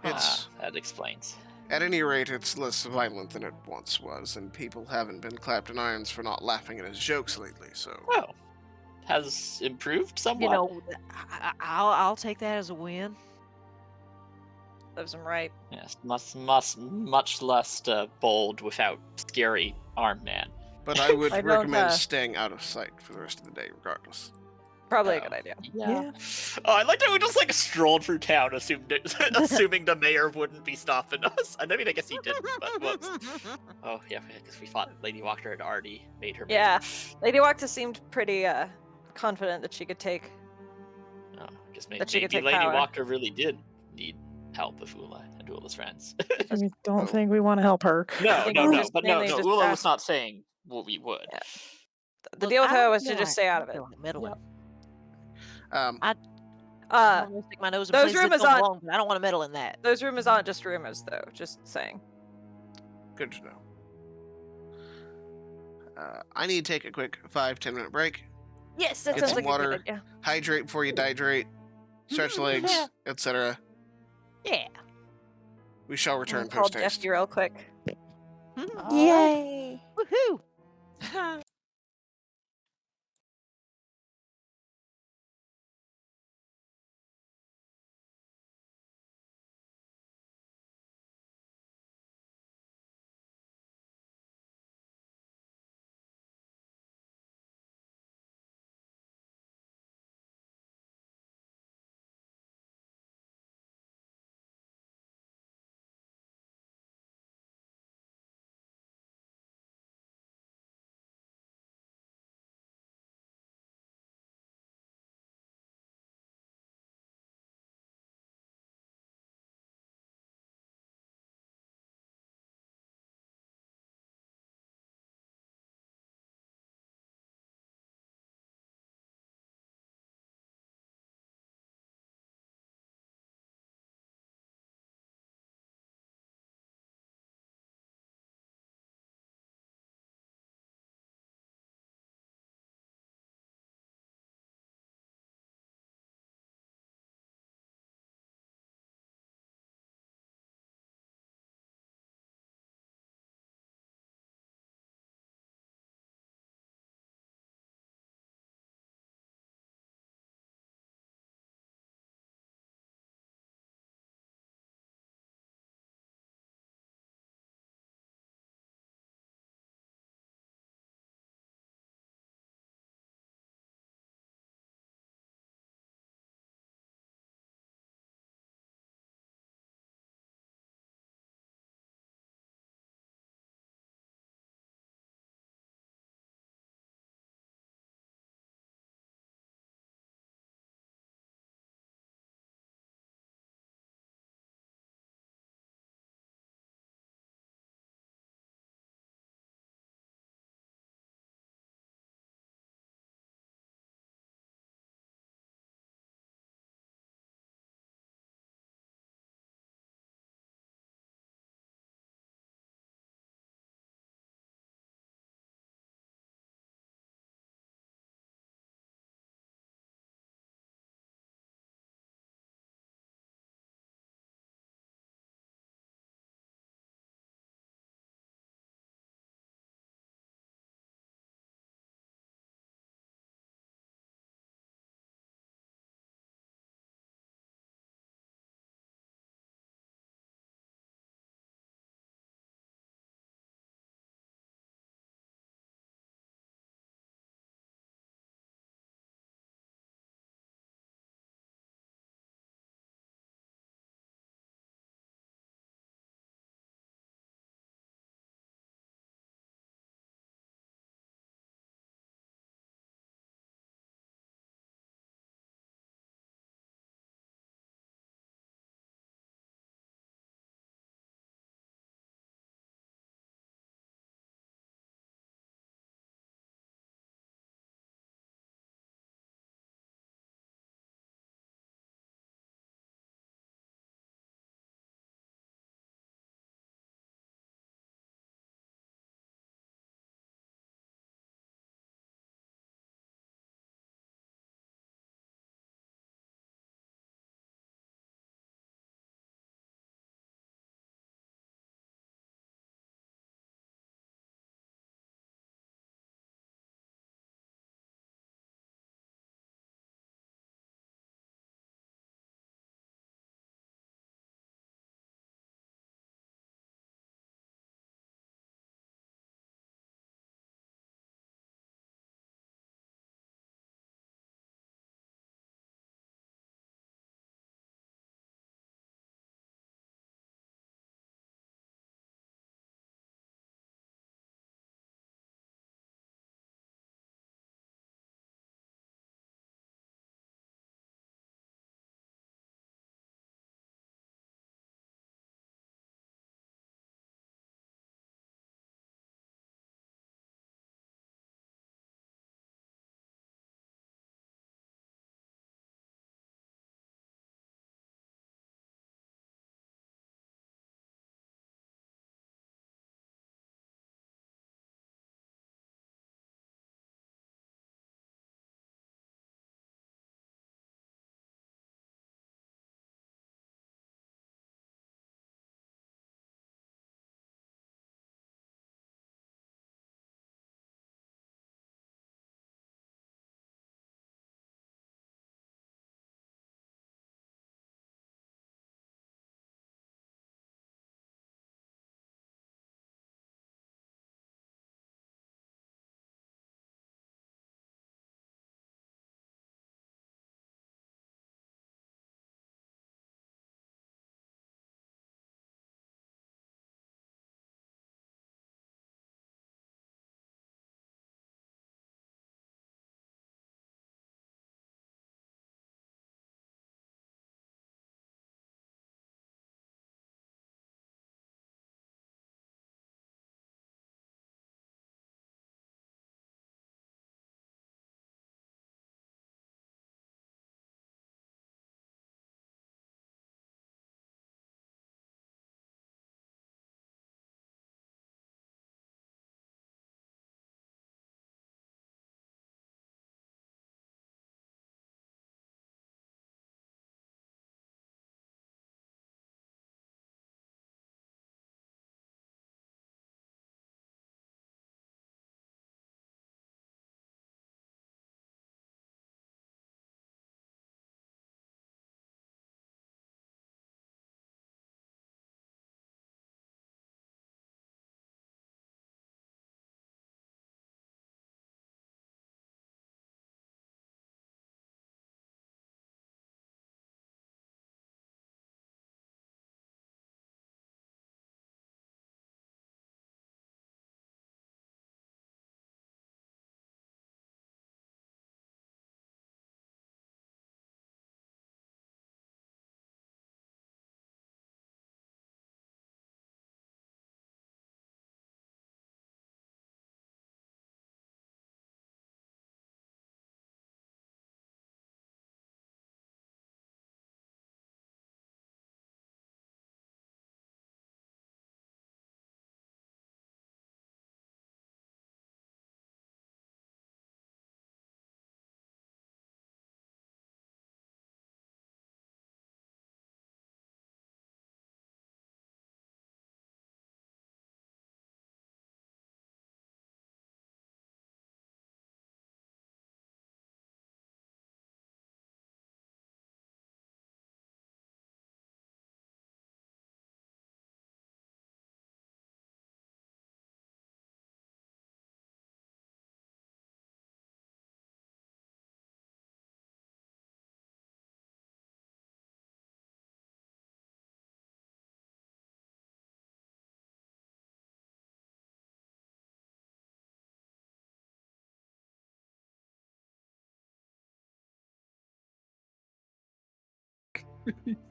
It's That explains. At any rate, it's less violent than it once was, and people haven't been clapped in irons for not laughing at his jokes lately, so... Oh, has improved somewhat. You know, I'll take that as a win. Serves him right. Yes, much less bold without scary arm man. But I would I don't, recommend staying out of sight for the rest of the day, regardless. Probably a Oh. good idea. Yeah. Oh, I like that we just strolled through town, assuming the mayor wouldn't be stopping us. I mean, I guess he didn't, but whoops. Oh yeah, because we thought Lady Walker had already made her. Yeah. move. Lady Wakta seemed pretty confident that she could take. Oh, I guess That she could maybe take Lady power. Walker really did need help of Ula and Ula's friends. I don't think we want to help her. No, think no, we no, just but no, mainly no. just Ula was asked- not saying what we would. Yeah. The deal with I her don't was to feel just like- stay I out don't of it. feel like meddling. Um, I want to stick my nose in those places that rumors don't aren't- belong, but I don't want to meddle in that. Those rumors aren't just rumors, though. Just saying. good to know. I need to take a quick 5-10 minute break. Yes, that Get sounds some like a water. good idea. Hydrate before you dihydrate. Stretch legs, Yeah. etc. Yeah. We shall I'm return gonna call post Jeff haste. real quick. Yay! Woohoo!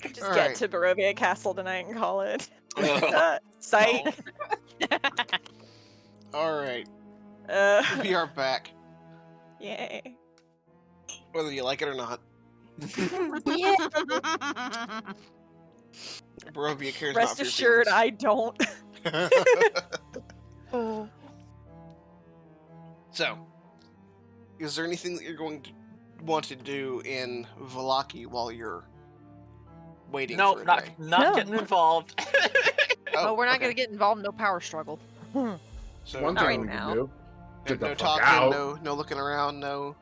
Just All get right. to Barovia Castle tonight and call it. Oh. Psych. All right. We are back, Yay. whether you like it or not. Yeah. Barovia cares not Rest for your assured, feelings. I don't. Oh. So, is there anything that you're going to want to do in Vallaki while you're waiting No, for a not day? No. getting involved. Oh, we're not okay. gonna get involved. No power struggle. So One Not thing right we now. can do. Get the no fuck talking, out. no looking around, no.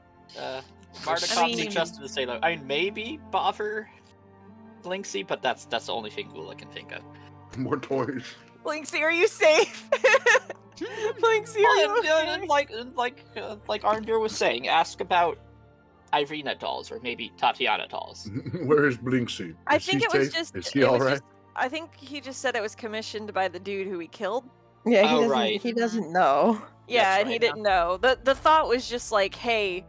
Mardukov I mean- suggested to say, like, I maybe bother Blinksy, but that's the only thing Gula can think of. More toys. Blinksy, are you safe? Blinksy, are you okay? Like Arndir was saying, ask about Irina dolls or maybe Tatiana dolls. Where is Blinksy? I Is think he it was safe? just. Is he it was alright? just- I think he just said it was commissioned by the dude who he killed. Yeah, he Oh, doesn't. right. He doesn't know. Yeah, That's and he right. didn't know. The thought was just like, hey,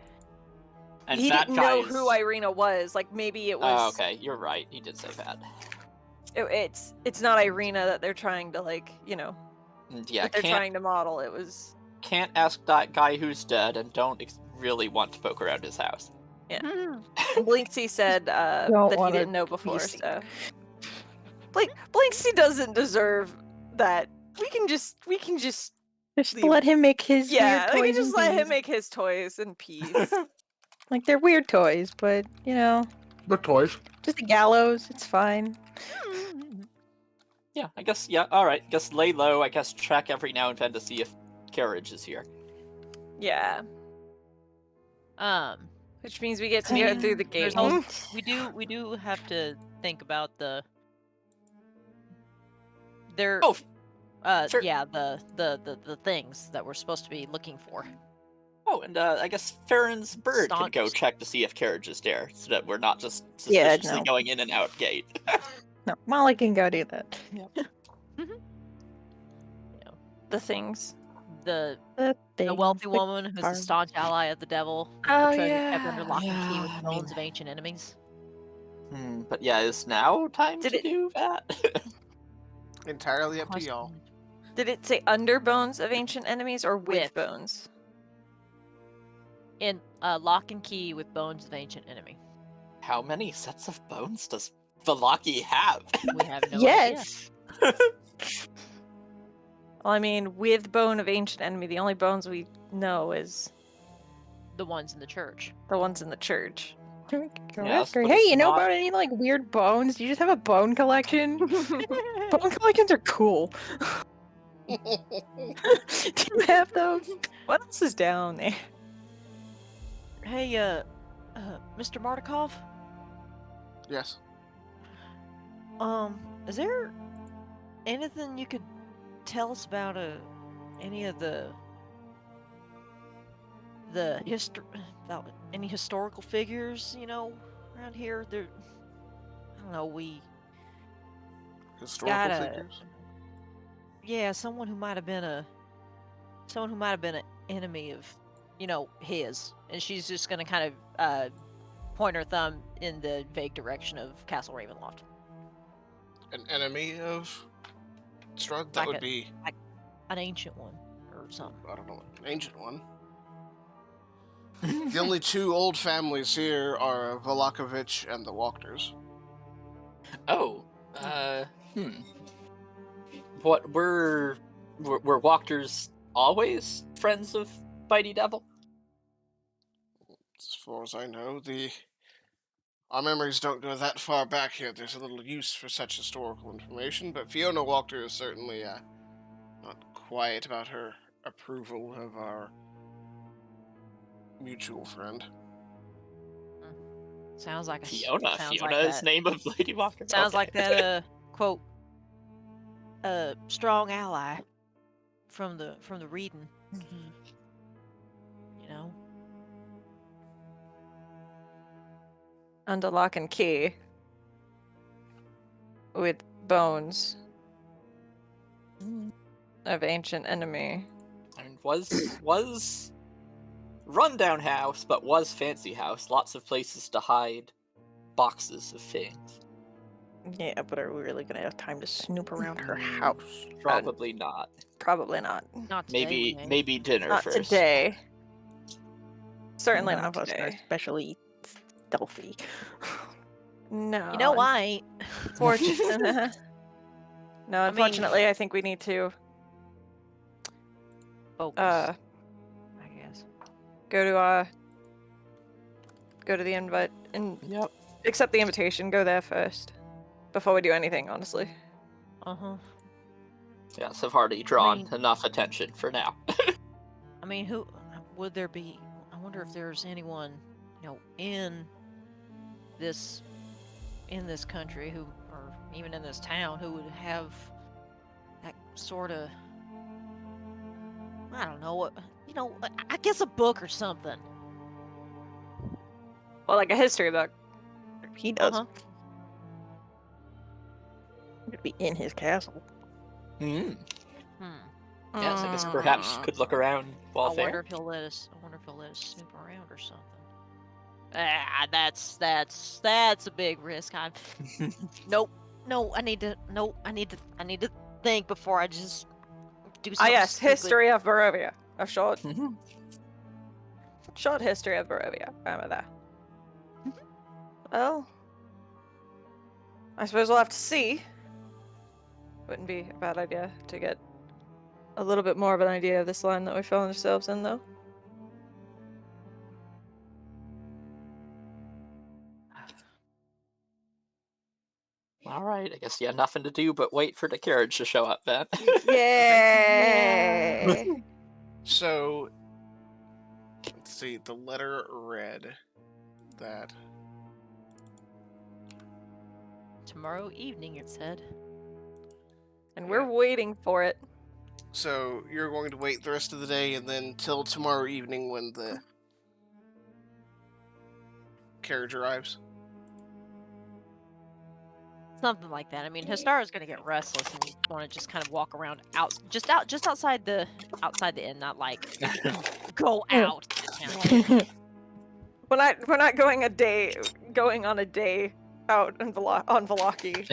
And he that didn't guy know is... who Irina was. Like maybe it was. Oh, okay, you're right. He did say that. It's not Irina that they're trying to Yeah, that they're trying to model. It was. can't ask that guy who's dead, and don't really want to poke around his house. And Blinksy said Don't that he wanna didn't know before. see. So Blinksy doesn't deserve that. We can just Just leave- let him make his yeah. weird We toys. can just in let him peace. make his toys in peace. Like they're weird toys, but The toys. just a gallows. It's fine. Yeah, I guess, yeah, alright. Guess lay low, I guess check every now and then to see if carriage is here. Yeah, Um, which means we get to go through the there's gate. also, we do have to think about the. There. Oh, sure. Yeah, the things that we're supposed to be looking for. Oh, and I guess Farron's bird can go Staunches. check to see if carriage is there, so that we're not just Yeah, suspiciously no. going in and out gate. No, Molly can go do that. The things. The The wealthy things, woman who's are- a staunch ally of the devil. Oh, The treasure kept under yeah. lock and key with Yeah, I bones mean- of ancient enemies. But yeah, is now time Did to it- do that? Entirely up to y'all. Did it say under bones of ancient enemies or with With. bones? In lock and key with bones of ancient enemy. How many sets of bones does Vallaki have? We have no idea. Yes. Well, I mean, with bone of ancient enemy, the only bones we know is The ones in the church. the ones in the church. Go Yes, ask her, but hey, it's you know not- about any like weird bones? Do you just have a bone collection? Bone collections are cool. Do you have those? What else is down there? Hey, Mr. Mardukov? Yes. Is there anything you could tell us about any of the about any historical figures, around here? There, I don't know, we Historical Gotta- figures. yeah, someone who might have been an enemy of, his, and she's just gonna kind of point her thumb in the vague direction of Castle Ravenloft. An enemy of Strahd? That Like would a- be, An ancient one or something. I don't know, an ancient one. The only two old families here are Valakovich and the Walkers. Oh, What, were walkers always friends of Mighty Devil? As far as I know, our memories don't go that far back here. There's a little use for such historical information, but Fiona Walker is certainly not quiet about her approval of our mutual friend. Sounds like a Fiona. Sounds Fiona like is that. name of Lady Walker. Sounds Okay. like that. Quote. Strong ally from the reading. You know. Under lock and key. With bones of ancient enemy. And was rundown house, but was fancy house. Lots of places to hide boxes of things. Yeah, but are we really gonna have time to snoop around her house? Probably not. Probably not. Not today, we ain't. Maybe dinner Not first. today. Certainly None not of us are today. especially stealthy. No. You know I ain't. Fortunately. No, mean- unfortunately, I think we need to Focus, uh I guess. go to the invite and Yep. accept the invitation. Go there first before we do anything. Honestly. Uh-huh. Yes, I've already drawn mean- enough attention for now. I mean, who would there be? I wonder if there's anyone, in this country who, or even in this town, who would have that sort of, I don't know, I guess a book or something. Well, like a history book. He does. Uh-huh. It'd be in his castle. Hmm. Hmm. Yes, I guess perhaps could look around while I wonder there. if he'll let us. I wonder if he'll let us snoop around or something. That's a big risk. Nope. No, I need to think before I just do Ah, something. yes, stupid. history of Barovia. A short Mhm. history of Barovia. Remember that. Well, I suppose we'll have to see. Wouldn't be a bad idea to get a little bit more of an idea of this line that we found ourselves in, though. All right, I guess you had nothing to do but wait for the carriage to show up then. Yay! So, let's see. The letter read that. Tomorrow evening, it said. And we're waiting for it. So you're going to wait the rest of the day, and then till tomorrow evening when the carriage arrives. Something like that. I mean, Histara's gonna get restless and want to just kind of walk around just outside the inn, not like go out. We're not going on a day out on Velaki.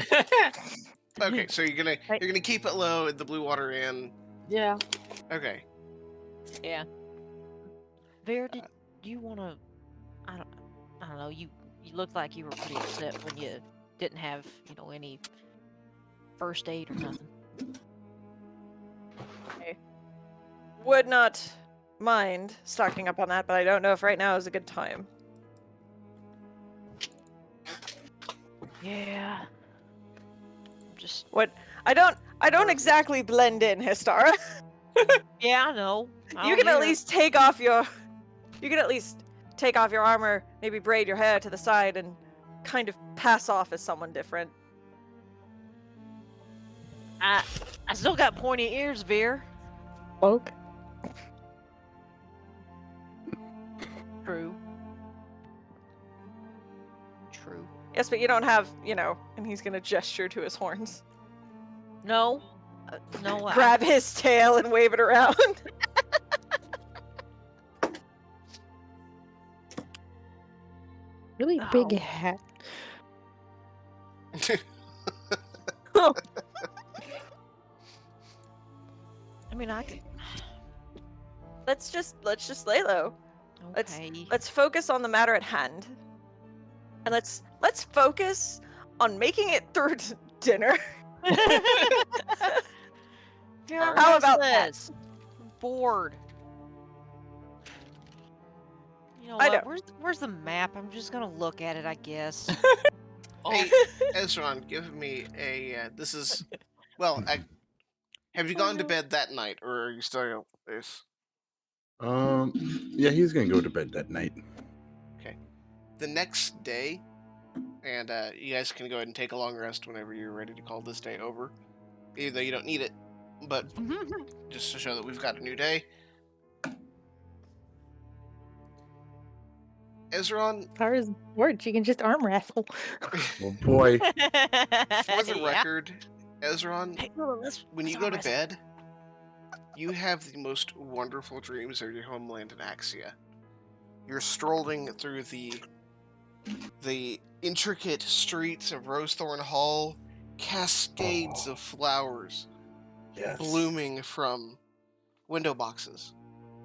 Okay, so you're gonna keep it low at the Blue Water Inn. Yeah. Okay. Yeah. Ver, did you want to? I don't know. You looked like you were pretty upset when you didn't have any first aid or nothing. Would not mind stocking up on that, but I don't know if right now is a good time. Yeah. Just What I don't exactly blend in, Histara. yeah, I know. You can at least take off your armor, maybe braid your hair to the side, and kind of pass off as someone different. I still got pointy ears, Veer. Cloak. True. Yes, but you don't have, and he's gonna gesture to his horns. No. No. Grab his tail and wave it around. Really big Oh. hat. I mean, I could. Let's just lay low. Okay. Let's focus on the matter at hand. And let's focus on making it through to dinner. Yeah, How about that? this? I'm bored. You know I what? know. Where's the map? I'm just gonna look at it, I guess. Hey, Ezron, give me a. This is. Well, have you gone to bed that night, or are you still this? Yeah, he's gonna go to bed that night. The next day, and you guys can go ahead and take a long rest whenever you're ready to call this day over. Even though you don't need it, but just to show that we've got a new day. Ezron, Tara's bored. She can just arm wrestle. Oh boy. for the Yeah. record, Ezron, Hey, no, let's- when you let's go to arm wrestle. bed, you have the most wonderful dreams of your homeland in Axia. You're strolling through the The intricate streets of Rosethorn Hall, cascades of flowers Yes. blooming from window boxes.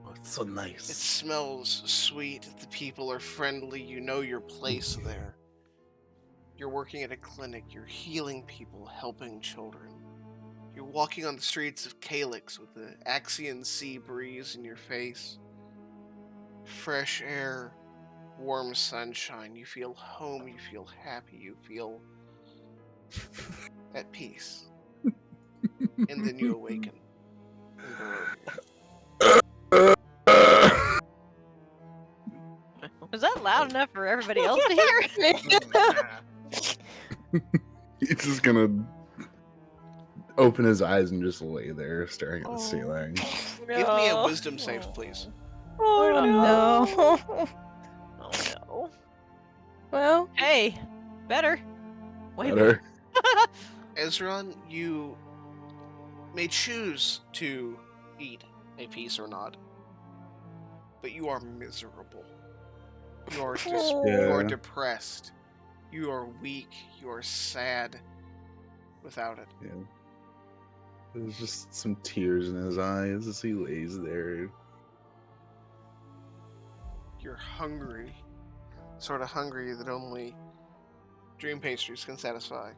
Oh, it's so It nice. smells sweet. The people are friendly. You know your place there. You're working at a clinic. You're healing people, helping children. You're walking on the streets of Calyx with the Axian sea breeze in your face. Fresh air, warm sunshine. You feel home. You feel happy. You feel at peace. And then you awaken in Barovia. Was that loud enough for everybody else to hear? He's just gonna open his eyes and just lay there staring at the ceiling. Give me a wisdom save, please. Oh no. Oh no. Well, Hey, better. Wait a Better. minute. Ezron, you may choose to eat a piece or not, but you are miserable. You are you are Yeah. depressed. You are weak. You are sad without it. Yeah. There's just some tears in his eyes as he lays there. You're hungry. Sort of hungry that only dream pastries can satisfy.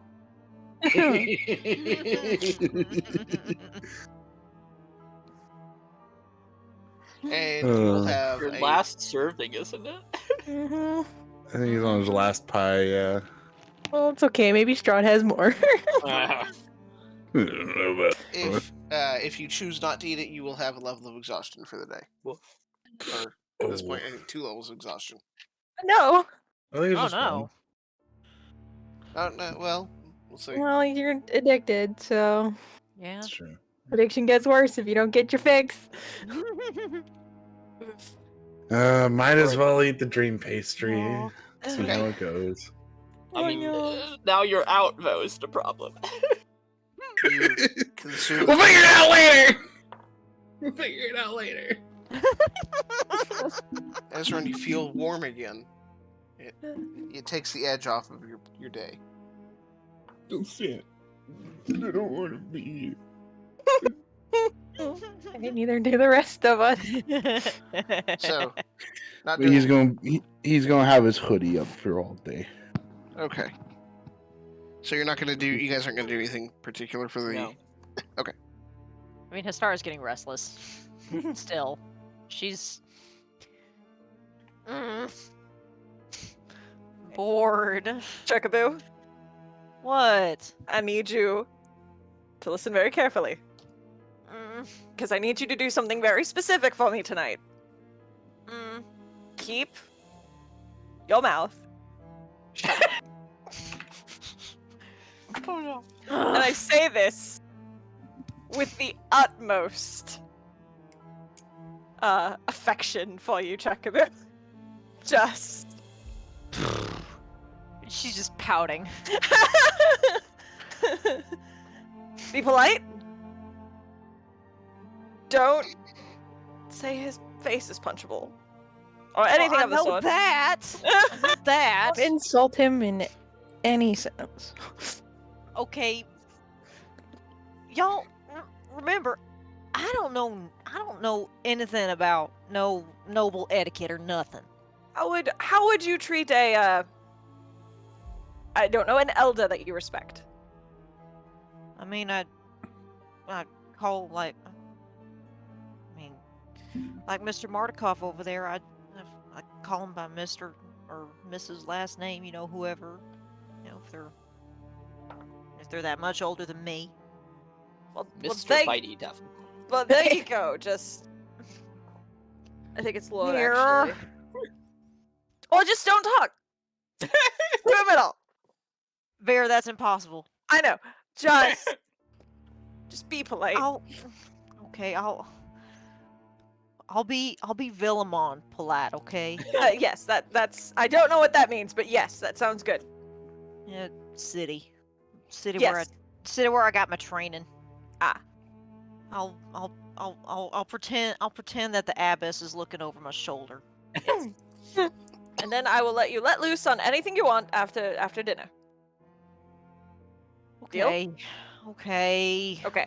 And you will have Your a last serving, isn't it? mhm. I think he's on his last pie, yeah. Well, it's okay. Maybe Strahd has more. if you choose not to eat it, you will have a level of exhaustion for the day. Woof. Or at this point, I think 2 levels of exhaustion. No. I think it's Oh just no. No, well, we'll see. Well, you're addicted, so one. Yeah. That's true. addiction gets worse if you don't get your fix. Might as well eat the dream pastry. Aw. See how it goes. I mean, no. now you're out, though, is the problem. You consume We'll figure it out later! We'll figure it out later. Ezra, you feel warm again. It takes the edge off of your day. Don't say it. I don't want to be Neither do the rest of us. So, not But he's doing he's gonna have his hoodie up for all day. okay. So you're not gonna do. You guys aren't gonna do anything particular for the. No. I mean, Hastara's getting restless. Still. She's bored. Chukaboo, What? I need you to listen very carefully. Mm, Because I need you to do something very specific for me tonight. mm. Keep your mouth. Oh no. And I say this with the utmost affection for you, Chukaboo. Just. She's just pouting. Be polite. Don't say his face is punchable. Or anything Well, of the I know sort. that. That. Don't insult him in any sense. Okay. Y'all remember, I don't know anything about no noble etiquette or nothing. How would you treat a I don't know, an elder that you respect? I mean, I call like like Mr. Martikoff over there, I call him by Mr. or Mrs. last name, you know, whoever, you know, if they're that much older than me. Well, Mr. Bitey, definitely. well, there you go. Just, I think it's Lord Here. actually. Or just don't talk. Criminal. Bear, that's impossible. I know. Just be polite. Okay, I'll be Villamon polite, okay? Yes, that's. I don't know what that means, but yes, that sounds good. Yeah, city Yes. where I got my training. Ah. I'll pretend that the abbess is looking over my shoulder. And then I will let you let loose on anything you want after dinner. Deal? Okay. Okay.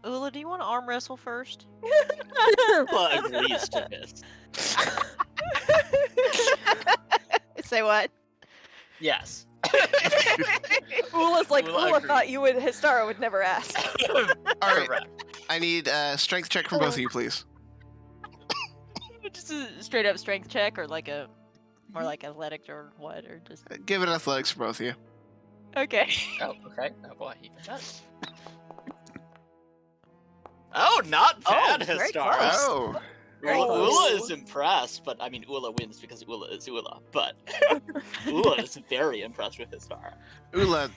Ula, do you want to arm wrestle first? Ula agrees to this. Say what? Yes. Ula's like, Ula Ula agrees. thought Histara would never ask. All right. Correct. I need a strength check from both of you, please. Just a straight up strength check, or like athletics, or what, or just. Give it athletics for both of you. Okay. Oh, okay. Oh boy, even better. Oh, not bad, very Histara. close. Oh. Very Ula, close. Ula is impressed, but I mean, Ula wins because Ula is Ula. But Ula is very impressed with Histara. Ula,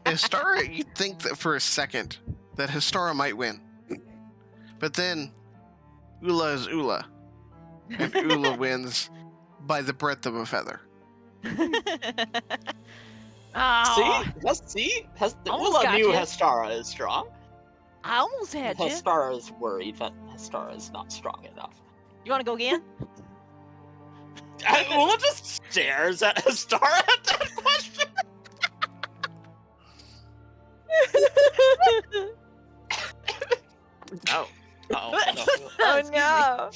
Histara, you'd think that for a second that Histara might win. But then, Ula is Ula. And Ula wins by the breadth of a feather. Oh, See? Almost Ula got knew you. Histara is strong. I almost had you. Histara is worried that Histara is not strong enough. You want to go again? And Ula just stares at Histara at that question. Oh. Oh no.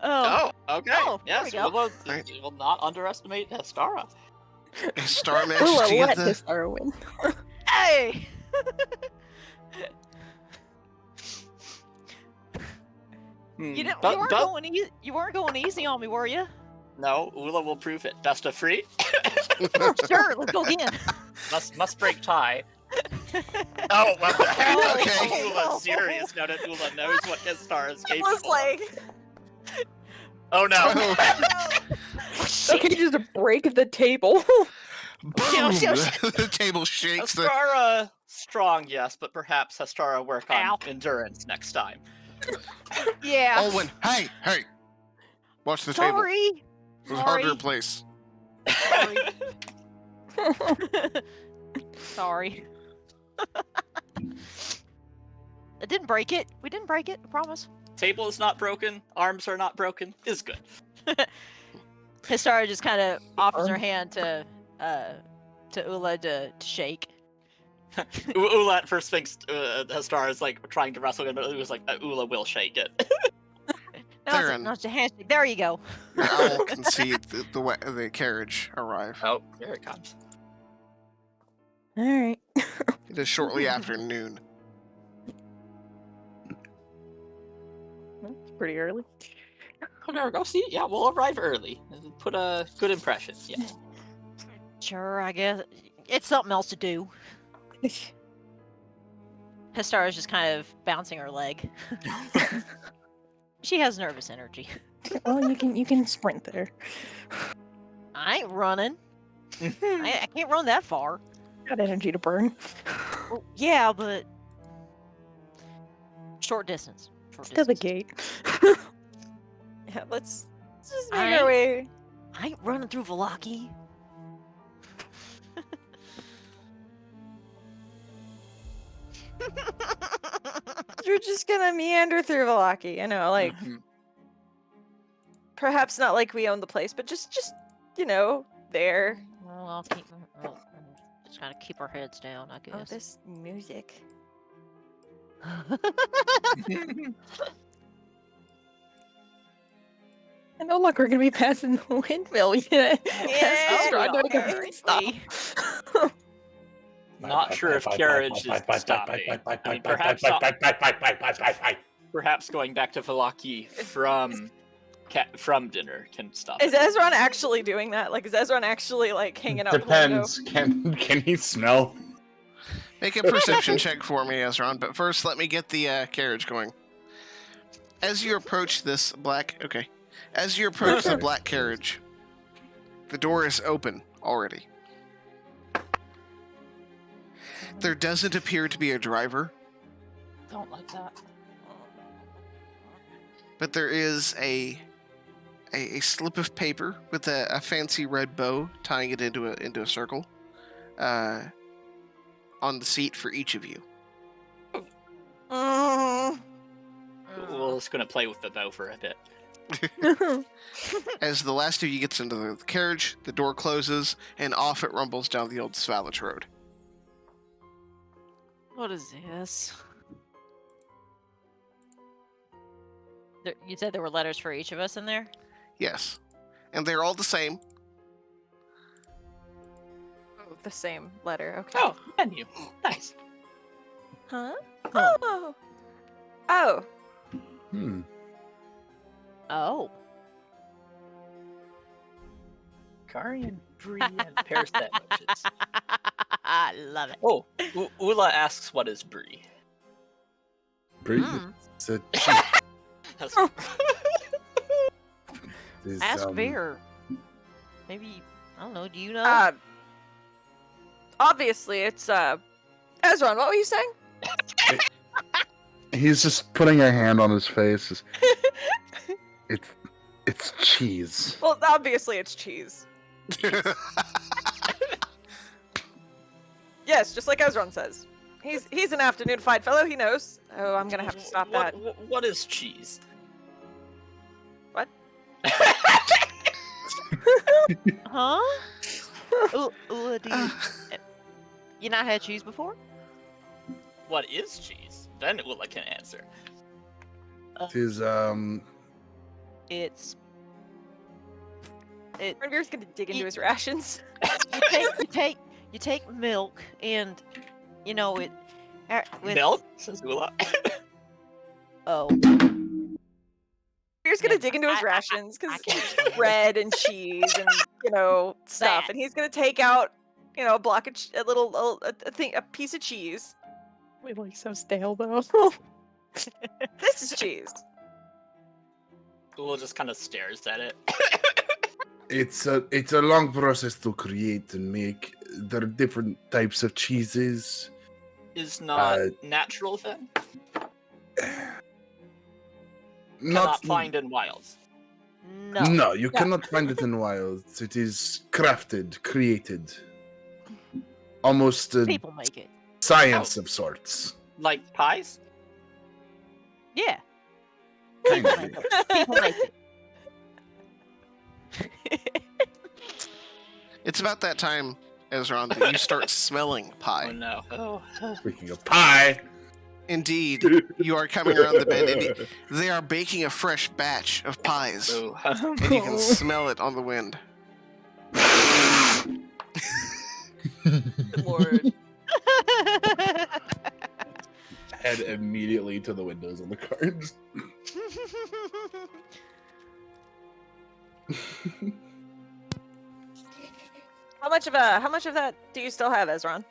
Oh. Oh, okay. Oh, there we yes, go. Ula Right. will not underestimate Histara. Histara managed Ula, to get let the... this star win. Hey. You didn't. You weren't going easy on me, were you? No, Ula will prove it. Best of three. Sure. Let's go again. Must break tie. Oh, well, the heck? Okay. Ula's serious now that Ula knows what Histara is It capable was of. like, Oh no. Okay, just break the table. Boom! Yo, The table shakes. Histara strong, yes, but perhaps Histara work on Ow. endurance next time. Yeah. Olwen, hey! Watch the table. Sorry. It was hard to replace. Sorry. Sorry. I didn't break it. We didn't break it. I promise. Table is not broken. Arms are not broken. Is good. Histara just kind of offers her hand to Ula to shake. Ula at first thinks Histara is like trying to wrestle him, but it was like Ula will shake it. Theron. No, it's a handshake. There you go. Your owl can see the carriage arrive. Oh, here it comes. All right. It is shortly after noon. That's pretty early. Oh, there we go. See, yeah, we'll arrive early. Put a good impression. Yeah. Sure, I guess it's something else to do. Histara's just kind of bouncing her leg. She has nervous energy. Well, you can sprint there. I ain't running. I can't run that far. Got energy to burn. Well, yeah, but short distance. To the gate. yeah, let's just I- make our way. I ain't running through Velaki. You're just gonna meander through Velaki, like perhaps not like we own the place, but just there. Well, I'll just gotta keep our heads down, I Oh, guess. this music. I'm no longer gonna be passing the windmill. Yeah. Yeah, Strahd, stop. Not sure if carriage is stopping. I mean, perhaps perhaps going back to Velaki from dinner can stop. Is it. Ezron actually doing that? Like, is Ezron actually hanging out? Depends. Can he smell? Make a perception check for me, Ezron, but first let me get the carriage going. As you approach this as you approach the black carriage, the door is open already. There doesn't appear to be a driver, Don't like that. but there is a slip of paper with a fancy red bow tying it into a circle on the seat for each of you. We're just gonna play with the bow for a bit. As the last of you gets into the carriage, the door closes, and off it rumbles down the old Svalich road. What is this? You said there were letters for each of us in there? Yes. And they're all the same. Oh, the same letter. Okay. Oh, menu. Nice. Huh? Huh. Oh. Oh. Hmm. Oh. Karian, Brie, and pear sandwiches. I love it. Oh, Ula asks what is Brie. Pretty. Mm. It's a That's- is, Ask Bear. Maybe, I don't know, do you know? Obviously, it's Ezron. What were you saying? He's just putting a hand on his face. It's cheese. Well, obviously, it's cheese. Yes, just like Ezron says. He's an afternoon fight fellow. He knows. Oh, I'm gonna have to stop that. What is cheese? What? Huh? Ula, do you not had cheese before? What is cheese? Then Ula can answer. It is It's Renvir's gonna dig into his rations. you take milk and you know it with, Milk? Says Ula. Oh, Renvir's gonna Yeah, dig into his I rations because can't. bread and cheese and stuff, That. and he's gonna take out a block of a piece of cheese. We like so stale though. This is cheese. Ula just kind of stares at it. It's a long process to create and make. There are different types of cheeses. Is not natural then? Cannot find in wilds. no. No, you cannot find it in wilds. It is crafted, created. Almost a People make it. science of sorts. Like pies? Yeah. Kind People of. make it. People make it. It's about that time, Ezron, that you start smelling Oh pie. no. Oh. Speaking of pie, Indeed, you are coming around the bend, and they are baking a fresh batch of pies, Oh. and you can smell it on the wind. Lord. head immediately to the windows on the cards. How much of that do you still have, Ezron?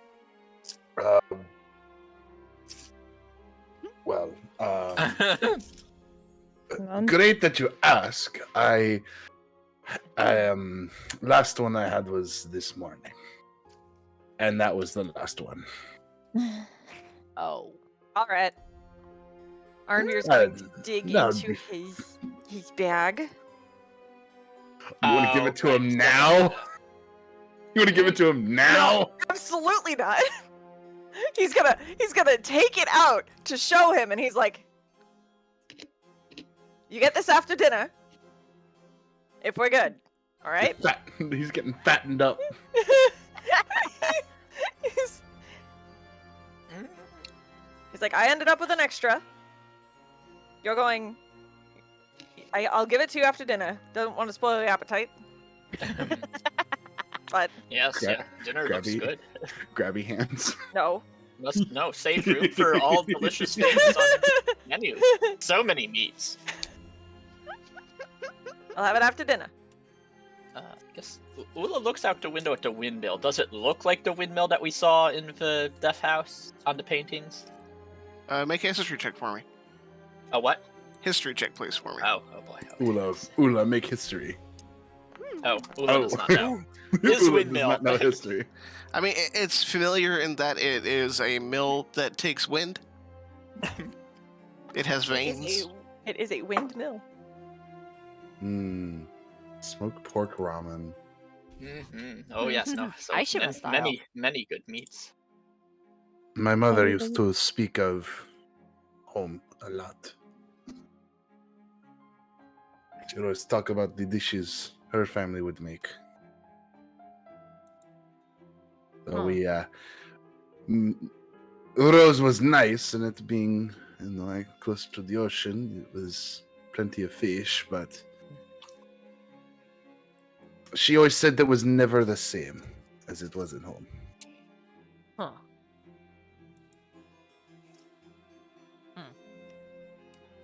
well, None? great that you ask. I last one I had was this morning, and that was the last one. Oh. All right. Arnvir's Uh, going to dig that would into be- his bag. You want to give it to him now? You want to give it to him now? Absolutely not. He's gonna take it out to show him, and he's like, "You get this after dinner, if we're good. All right." He's getting fattened up. He's like, "I ended up with an extra. You're going. I'll give it to you after dinner. Don't want to spoil your appetite, but Yes, Gra- yeah. Dinner looks grabby. good. Grabby hands. no." No, save room for all delicious things on the menu. So many meats. I'll have it after dinner. I guess Ula looks out the window at the windmill. Does it look like the windmill that we saw in the Death House on the paintings? Make a history check for me. A what? History check, please, for me. Oh boy. Okay. Ula, make history. Oh, Ula does not know. His Ula windmill. does not know history. I mean, it's familiar in that it is a mill that takes wind. It has veins. It is a windmill. Smoked pork ramen. Mm-hmm. Oh yes, no. So Aishiman style. many good meats. My mother used to speak of home a lot. She always talk about the dishes her family would make. So Huh. we, Rose was nice, and it being, like close to the ocean, it was plenty of fish, but she always said that was never the same as it was at home. Huh.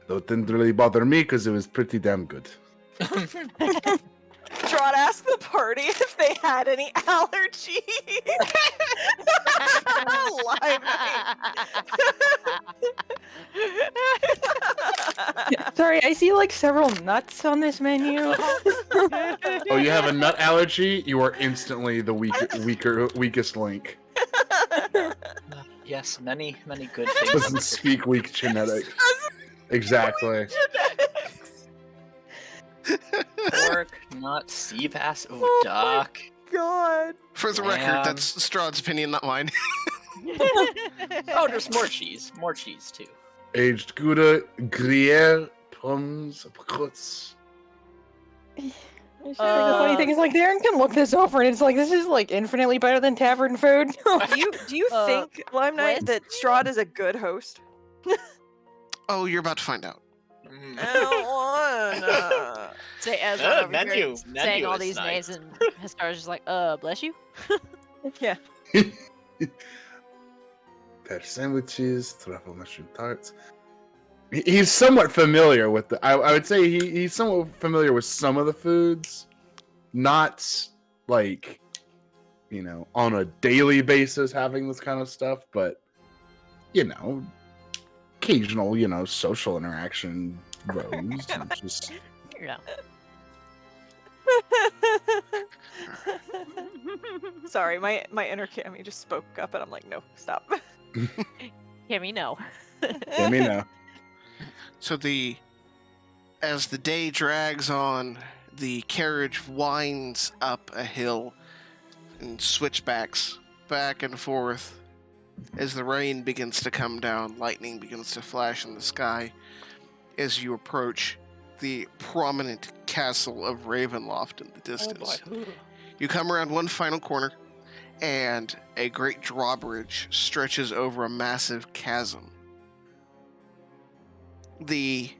Though it didn't really bother me because it was pretty damn good. Strahd asked the party if they had any allergies. Live Sorry, I see like several nuts on this menu. Oh, you have a nut allergy? You are instantly the weakest link. Yes, many good things. Doesn't speak weak genetics. Exactly. Pork, nut, sea bass, oh, duck. God. For the record, Lamb. that's Strahd's opinion, not mine. Oh, there's more cheese. More cheese, too. Aged Gouda, Gruyere, plums, apricots. It's just like the funny thing is like Darren can look this over and it's like this is like infinitely better than tavern food. Do you think, Lime Knight, what? that Strahd is a good host? Oh, you're about to find out. Mm. I don't wanna. Say as Oh, over here menu saying all is these nice. names, and Hastar's just like, bless you. Yeah. Pear sandwiches, truffle mushroom tarts. He's somewhat familiar with the. I would say he's somewhat familiar with some of the foods, not like, on a daily basis having this kind of stuff, but occasional, social interaction rose. And just You know. Sorry, my inner Cammy just spoke up, and I'm like, no, stop. Kimmy, no. let me know. So as the day drags on, the carriage winds up a hill and switchbacks back and forth. As the rain begins to come down, lightning begins to flash in the sky as you approach the prominent castle of Ravenloft in the distance. You come around one final corner, and a great drawbridge stretches over a massive chasm. The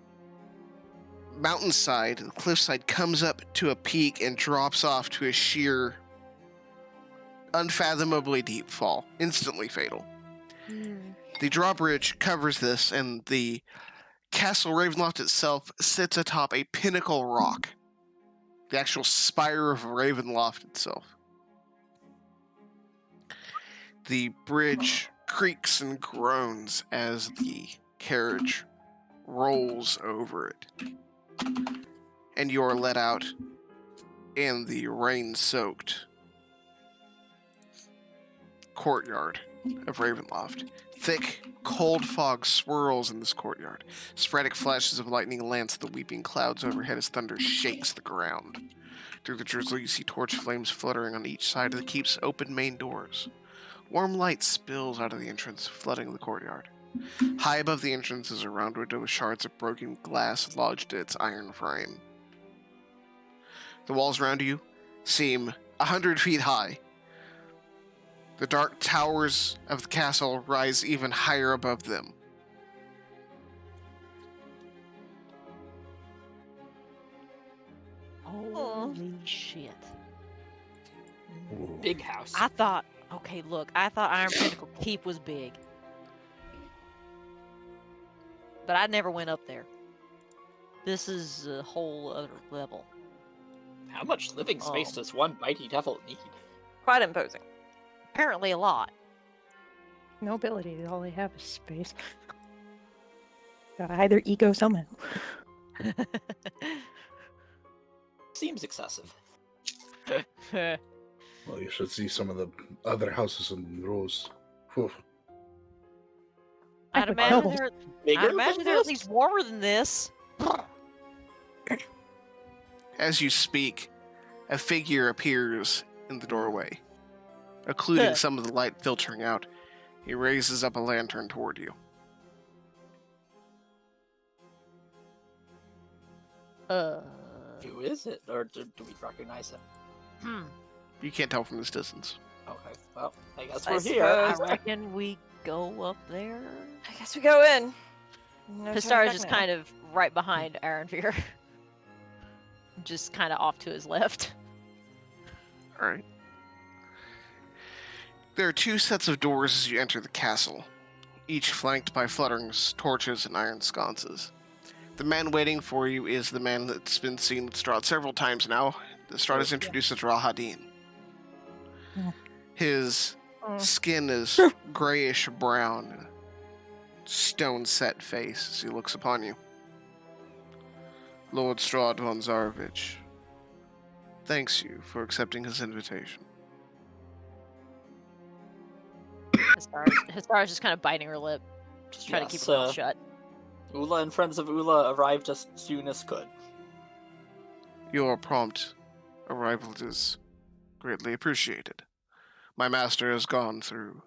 mountainside, the cliffside, comes up to a peak and drops off to a sheer, unfathomably deep fall, instantly fatal. The drawbridge covers this, and the Castle Ravenloft itself sits atop a pinnacle rock. The actual spire of Ravenloft itself. The bridge creaks and groans as the carriage rolls over it. And you are let out in the rain-soaked courtyard of Ravenloft. Thick, cold fog swirls in this courtyard. Sporadic flashes of lightning lance the weeping clouds overhead as thunder shakes the ground. Through the drizzle, you see torch flames fluttering on each side of the keep's open main doors. Warm light spills out of the entrance, flooding the courtyard. High above the entrance is a round window with shards of broken glass lodged in its iron frame. The walls around you seem 100 feet high. The dark towers of the castle rise even higher above them. Holy shit. Big house. I thought Iron Pinnacle Keep was big. But I never went up there. This is a whole other level. How much living space does one mighty devil need? Quite imposing. Apparently a lot. No ability, all they have is space. Gotta hide their ego somehow. Seems excessive. Well, you should see some of the other houses in Rose. Whew. I'd would imagine know. they're, Bigger I'd imagine than they're at this? least warmer than this. As you speak, a figure appears in the doorway, occluding some of the light filtering out. He raises up a lantern toward you. Who is it? Or do we recognize him? You can't tell from this distance. Okay, well, I guess I we're here. I suppose. reckon we go up there. I guess we go in. No Pistar turning is just back now. kind of right behind Aranvir. Just kind of off to his left. All right. There are 2 sets of doors as you enter the castle, each flanked by fluttering torches and iron sconces. The man waiting for you is the man that's been seen with Strahd several times now. Strahd is introduced as Rahadin. His skin is grayish brown, stone-set face as he looks upon you. Lord Strahd von Zarovich thanks you for accepting his invitation. Histar is just kind of biting her lip. Just trying to keep Yes, her mouth shut. Ula and friends of Ula arrived as soon as could. Your prompt arrival is greatly appreciated. My master has gone through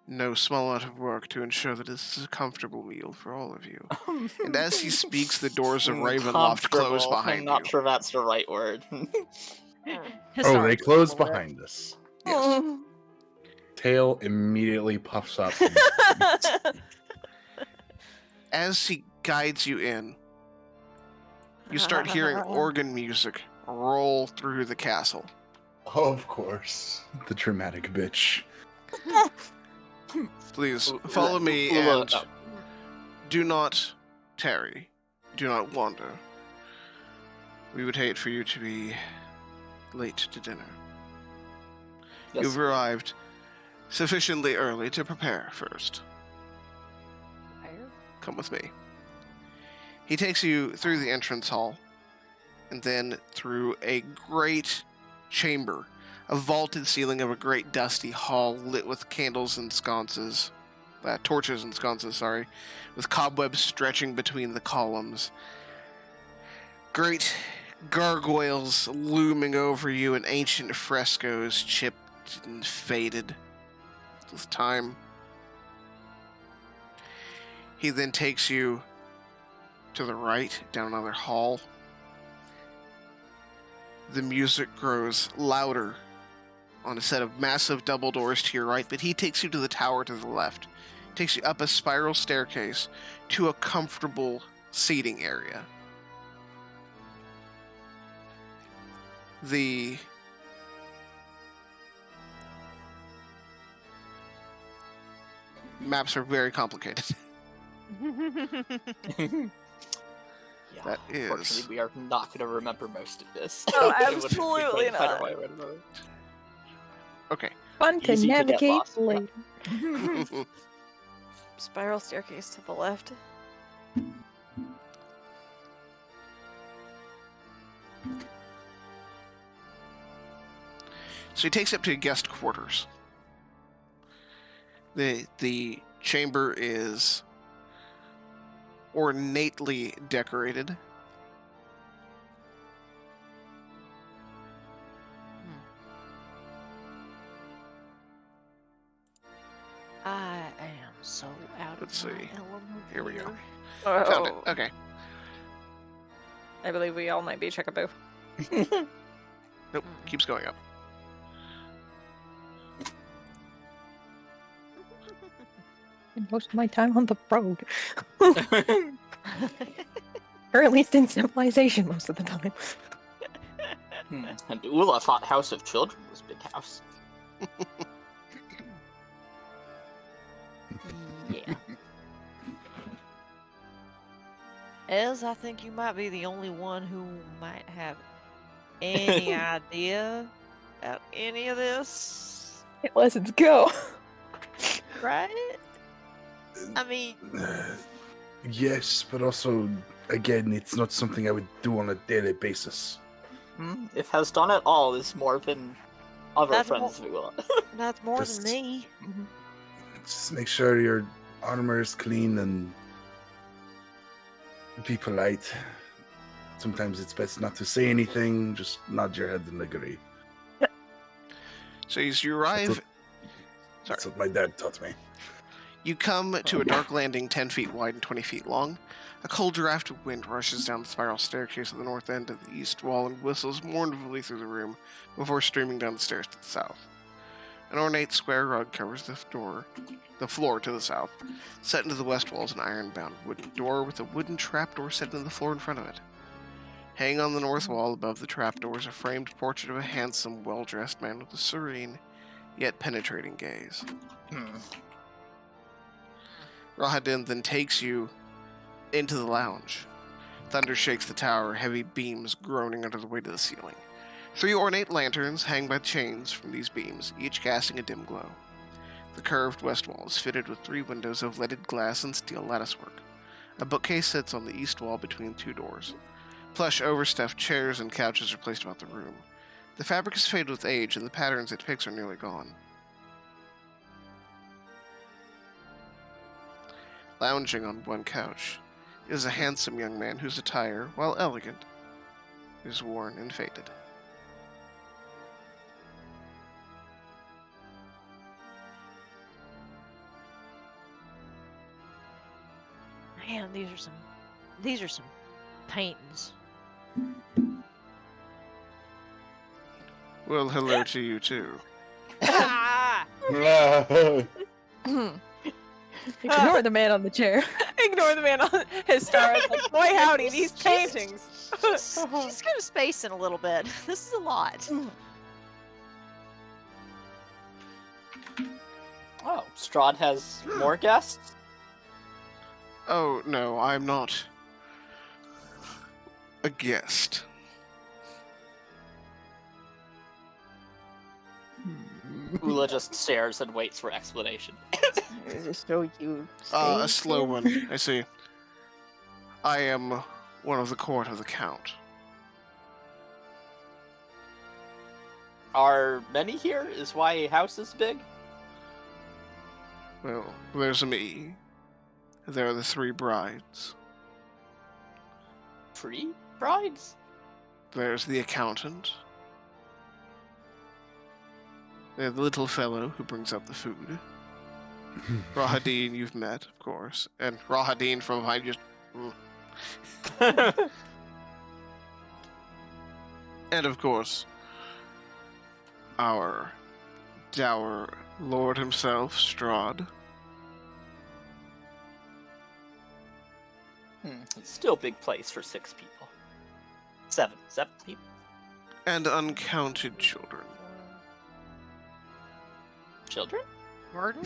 no small amount of work to ensure that this is a comfortable meal for all of you. And as he speaks, the doors of Ravenloft close Comfortable. behind I'm not you. sure that's the right word. Oh, they close Histar. behind us. Yes. Tail immediately puffs up. As he guides you in, you start hearing organ music roll through the castle. Of course. The dramatic bitch. Please follow me Ula, and do not tarry. Do not wander. We would hate for you to be late to dinner. yes. You've arrived sufficiently early to prepare first. Come with me. He takes you through the entrance hall and then through a great chamber, a vaulted ceiling of a great dusty hall lit with candles and sconces, torches and sconces, sorry, with cobwebs stretching between the columns. Great gargoyles looming over you and ancient frescoes chipped and faded with time. He then takes you to the right, down another hall. The music grows louder on a set of massive double doors to your right, but he takes you to the tower to the left. Takes you up a spiral staircase to a comfortable seating area. The maps are very complicated. Yeah, That is- unfortunately, we are not going to remember most of this. Oh, It would be absolutely quite not. a way to remember it. Okay. Fun to Easy to get navigate lost. later. Spiral staircase to the left. So he takes you up to guest quarters. The chamber is ornately decorated. I am so out Let's of my see. element. Here we go. Oh, Found it. Okay. I believe we all might be Checkaboo. Nope. Keeps going up. And most of my time on the road. Or at least in civilization most of the time. And Ula thought House of Children was Big House. Yeah. Ez, I think you might be the only one who might have any idea about any of this, Let's go. right? I mean, Yes, but also, again, it's not something I would do on a daily basis. If has done it all is more than other That's friends of Ula. that's more Just- than me. Just make sure your armor is clean and be polite. Sometimes it's best not to say anything, just nod your head and agree. So as you arrive, That's what my dad taught me. You come to a dark landing 10 feet wide and 20 feet long. A cold draft of wind rushes down the spiral staircase at the north end of the east wall and whistles mournfully through the room before streaming down the stairs to the south. An ornate square rug covers the floor to the south. Set into the west wall is an iron-bound wooden door with a wooden trapdoor set into the floor in front of it. Hanging on the north wall above the trapdoor is a framed portrait of a handsome, well-dressed man with a serene, yet penetrating gaze. Rahadin then takes you into the lounge. Thunder shakes the tower, heavy beams groaning under the weight of the ceiling. 3 ornate lanterns hang by chains from these beams, each casting a dim glow. The curved west wall is fitted with 3 windows of leaded glass and steel latticework. A bookcase sits on the east wall between 2 doors. Plush, overstuffed chairs and couches are placed about the room. The fabric is faded with age, and the patterns it picks are nearly gone. Lounging on one couch is a handsome young man whose attire, while elegant, is worn and faded. Man, these are some paintings. Well, hello to you too. Ignore the man on the chair. Ignore the man on his star. Like, boy, howdy, these paintings. She's gonna space in a little bit. This is a lot. Oh, Strahd has more guests? Oh, no, I'm not a guest. Ula just stares and waits for explanation. So you A slow one, I see. I am one of the court of the Count. Are many here? Is why a house is big? Well, there's me. There are the 3 brides. 3 brides? There's the accountant. There's the little fellow who brings up the food. Rahadin, you've met, of course. And Rahadin from behind just... And of course, our dour lord himself, Strahd. It's still a big place for 6 people. 7 people. And uncounted children. Children? Murder?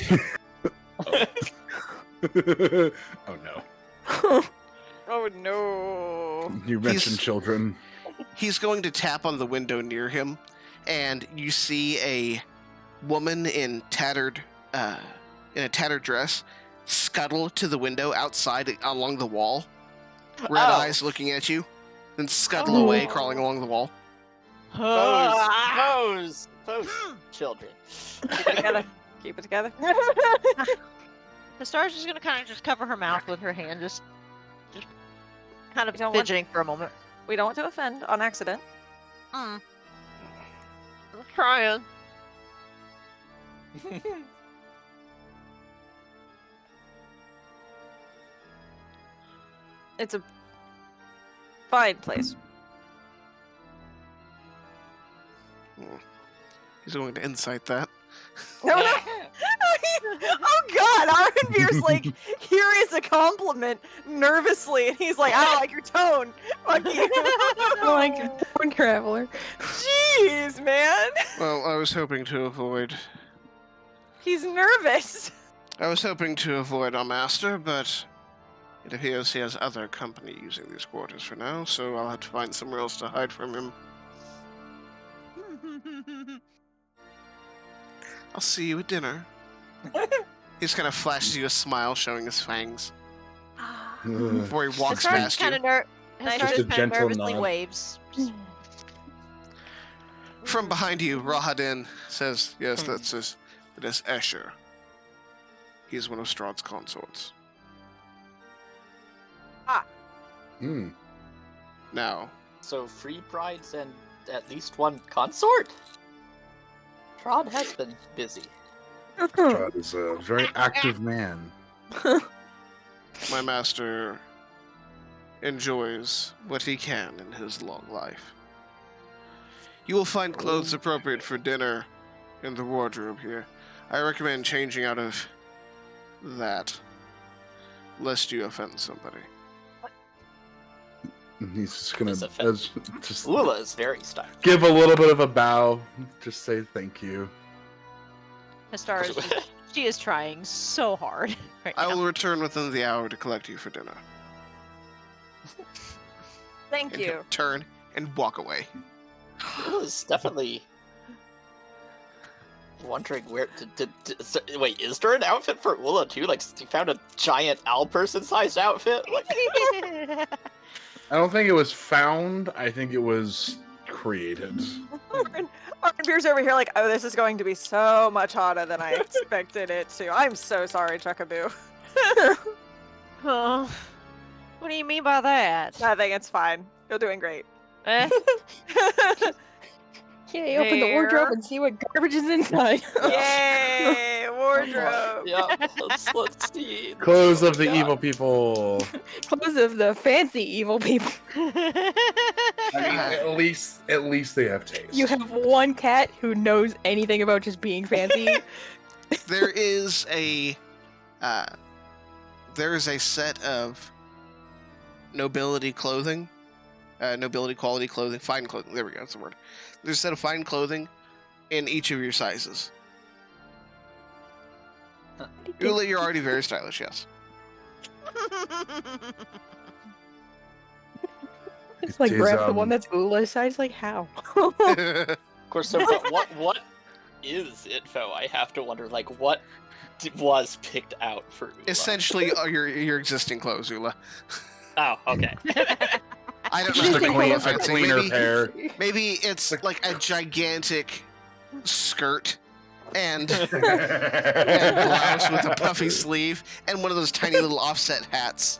Oh no. Oh no. You mentioned children. He's going to tap on the window near him, and you see a woman in a tattered dress scuttle to the window outside along the wall. Red eyes looking at you, then scuttle away, crawling along the wall. Pose children. Keep it together. Keep it together. The star's just gonna kind of just cover her mouth with her hand, just kind of You don't want- fidgeting for a moment. We don't want to offend on accident. I'm trying. It's a fine place. He's going to incite that. No, no. Oh God, Arvenvir's like, here is a compliment, nervously, and he's like, I don't like your tone. Fuck you. Like a porn traveler. Jeez, man. Well, I was hoping to avoid He's nervous. our master, but it appears he has other company using these quarters for now, so I'll have to find somewhere else to hide from him. I'll see you at dinner. He just kind of flashes you a smile, showing his fangs, before he walks Star's past kind you. of ner- Nice. Star's Just a kind of gentle nervously nod. waves. From behind you, Rahadin says, yes, that is Escher. He's one of Strahd's consorts. Hmm. Now, So 3 brides and at least 1 consort? Strahd has been busy. Strahd is a very active man. My master enjoys what he can in his long life. You will find clothes appropriate for dinner in the wardrobe here. I recommend changing out of that, lest you offend somebody. And he's just gonna He's offended. just Ula is very stylish. give a little bit of a bow. Just say thank you. Hestar she is trying so hard right I now. will return within the hour to collect you for dinner. Thank And he'll you. turn and walk away. Ula's definitely wondering where. Wait, is there an outfit for Ula too? Like, you found a giant owl person-sized outfit? Like, I don't think it was found. I think it was created. Beer's over here like, oh, this is going to be so much hotter than I expected it to. I'm so sorry, Chuckaboo. Oh, what do you mean by that? Nothing, it's fine. You're doing great. Eh? Yeah, open the wardrobe There. and see what garbage is inside. Yay! Wardrobe. yeah, let's see. Clothes of the God. evil people. Clothes of the fancy evil people. I mean, at least they have taste. You have one cat who knows anything about just being fancy. There is a set of nobility clothing, nobility quality clothing, fine clothing. There we go. That's the word. There's a set of fine clothing in each of your sizes. Ula, you're already very stylish. Yes. It's like It is, grab the one that's Ula's size. Like how? Of course, so what is info? I have to wonder, like, what was picked out for Ula? Essentially, your existing clothes, Ula. Oh, okay. I don't Just know. a, how to make it a fancy. cleaner maybe, pair. maybe it's like a gigantic skirt and That's blouse with a puffy sleeve and one of those tiny little offset hats.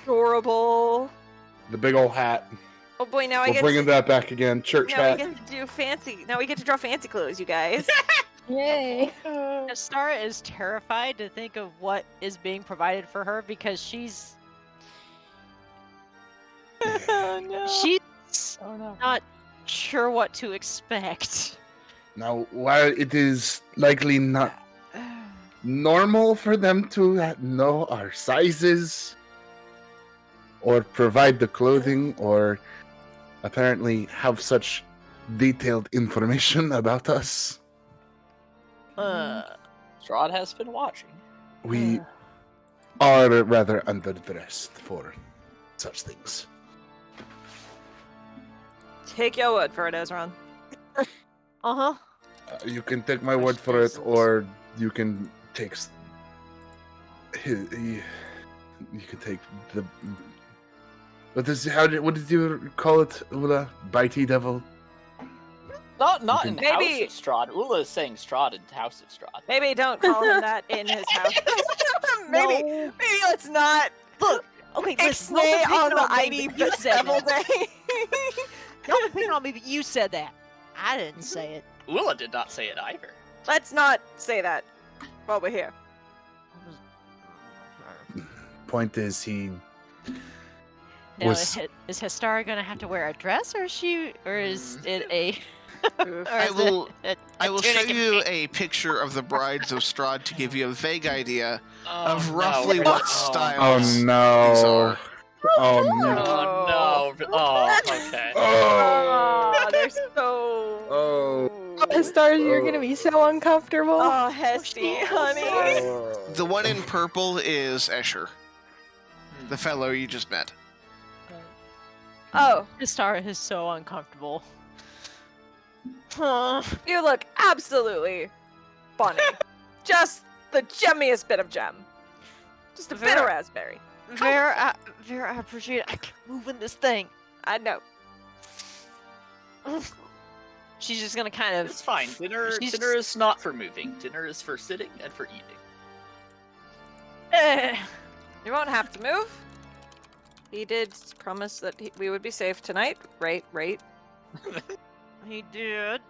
Adorable. The big old hat. Oh boy, now I We're get bringing to, that back again. Church now we hat. get to do fancy. Now we get to draw fancy clothes, you guys. Yay! Stara is terrified to think of what is being provided for her because she's Oh no. she's Oh no. not sure what to expect. Now, while it is likely not normal for them to know our sizes or provide the clothing or apparently have such detailed information about us, Strahd has been watching. we are rather underdressed for such things. Take your word for it, Ezron. Uh-huh. You can take my word for it, or you can take you can take the what did you call it, Ula? Bitey devil? Not in Maybe- House of Strahd. Ula is saying Strahd in House of Strahd. Maybe don't call him that in his house. maybe let's not Look, okay, listen, don't ixnay be on picking the on me, ID but you said devil that. day. Don't be picking on me, but you said that. I didn't say it. Ula did not say it either. Let's not say that while we're here. Point is, he Now, was- is Hestara gonna have to wear a dress, or is it a? or I is will. it I will show tunic and you cape? a picture of the brides of Strahd to give you a vague idea of Oh, roughly no. what Oh. style. oh These no, are. oh no, Oh no! Oh, okay. Oh, they're so. Oh. Stars, you're gonna be so uncomfortable. Oh, Hesty, honey. The one in purple is Escher, the fellow you just met. Oh, Hestara is so uncomfortable. Huh. you look absolutely funny. Just the gemmiest bit of gem. Just a bit of Vera- raspberry. Vera, I appreciate it. I keep moving this thing. I know. She's just gonna kind of. It's fine. Dinner She's- is not for moving. Dinner is for sitting and for eating. You won't have to move. He did promise that we would be safe tonight. Right. He did.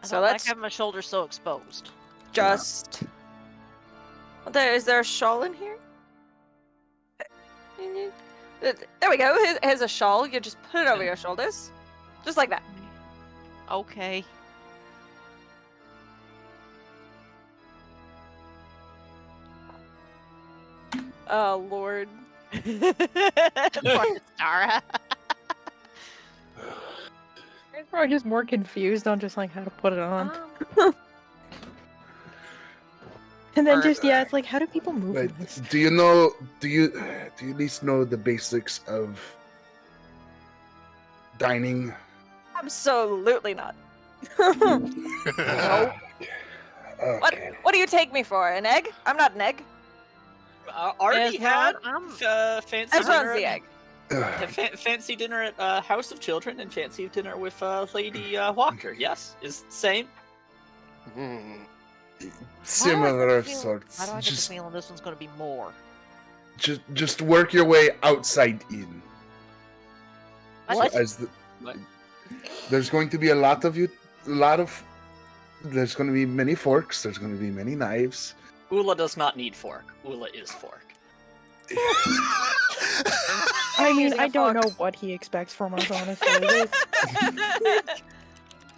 I So don't like let's having my shoulders so exposed. just. Is there a shawl in here? There we go. Here's a shawl. You just put it over your shoulders, just like that. Okay. Oh Lord. Fucking Stara. You're probably just more confused on just like how to put it on. And then just it's like, how do people move in But this? do you at least know the basics of dining? Absolutely not. No. Okay. What do you take me for? An egg? I'm not an egg. Already had I'm- fancy Ezra's dinner. the egg. Fancy dinner at House of Children and fancy dinner with Lady Walker. Yes, is the same. Similar of sorts. Why do I get the Just feeling this one's gonna be more? just work your way outside in. What? What? There's going to be there's going to be many forks, there's going to be many knives. Ula does not need fork. Ula is fork. I mean, Using a I don't fork. know what he expects from us, honestly.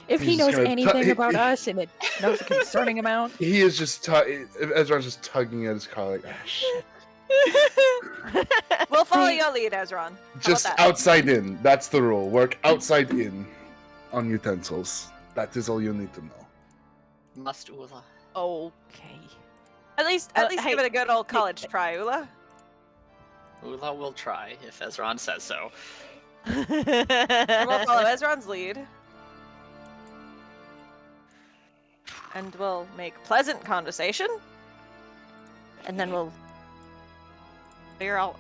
If he He's knows gonna anything tu- about us and it knows a concerning amount, He is just Ezra's just tugging at his collar like, ah, shit. We'll follow your lead, Ezron. Just that? outside in. That's the rule. Work outside in on utensils. That is all you need to know. Must Ula. Okay. At least hey, give it a good old college try, Ula. Ula will try if Ezron says so. And we'll follow Ezron's lead. And we'll make pleasant conversation. And then we'll. Here, all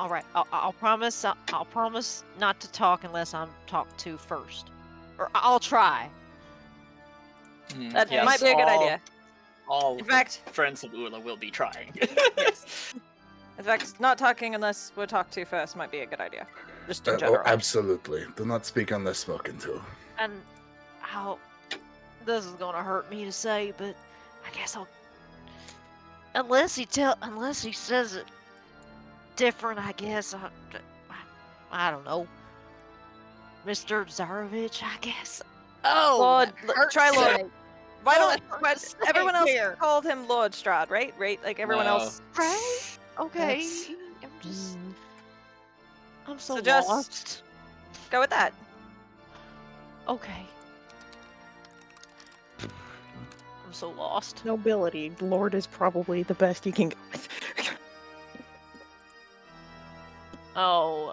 right. I'll promise. I'll promise not to talk unless I'm talked to first, or I'll try. That might be a good idea. All In fact, friends of Ula will be trying. yes. In fact, not talking unless we're talked to first might be a good idea. Just in general. Absolutely. Do not speak unless spoken to. And how this is gonna hurt me to say, but I guess I'll. Unless he says it different, I guess I don't know. Mr. Zarovich, I guess. Oh, Lord, that hurts try to Lord. say. Why Oh, don't it hurts but to say everyone else here. called him Lord Strahd, right? Right? Like everyone No. else. Right? Okay. That's- I'm just. I'm so, So just- lost. Go with that. Okay. I'm so lost. nobility, Lord is probably the best you can go with. Oh,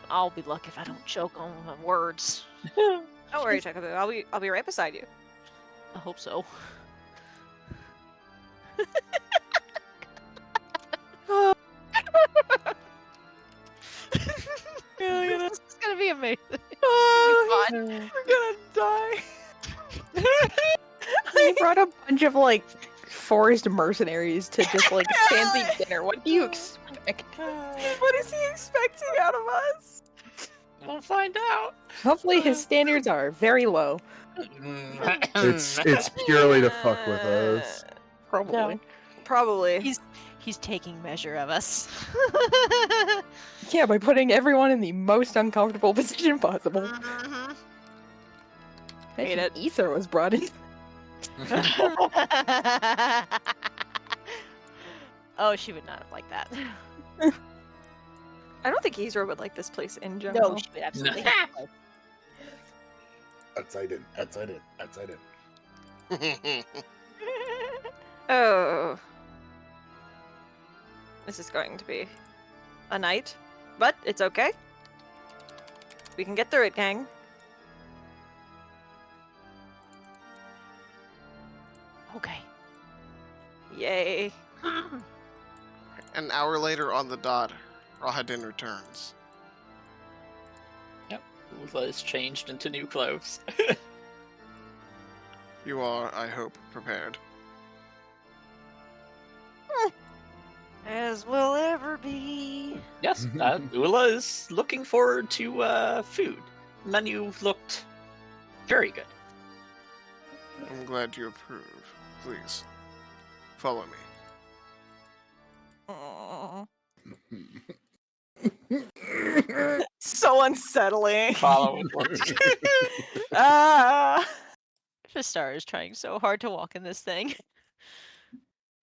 I'll be lucky if I don't choke on my words. Don't worry, Chocobo. I'll be right beside you. I hope so. This is gonna be amazing. Oh, Fun. we're gonna die. He brought a bunch of like forest mercenaries to just like fancy dinner. What do you expect? What is he expecting out of us? We'll find out. Hopefully his standards are very low. It's purely to fuck with us. Probably. Probably. He's taking measure of us. Yeah, by putting everyone in the most uncomfortable position possible. Mhm. Hate it. Ether was brought in. Oh, she would not have liked that. I don't think Ezra would like this place in general. No, she would absolutely. Outside in. Outside in. Outside in. Oh. This is going to be a night, but it's okay. We can get through it, gang. Okay. Yay. An hour later on the dot, Rahadin returns. Ula is changed into new clothes. You are, I hope, prepared. As will ever be. Yes, Ula is looking forward to food. Menu looked very good. I'm glad you approve. Please, follow me. Aw. So unsettling. Follow. Ah. Fistar is trying so hard to walk in this thing.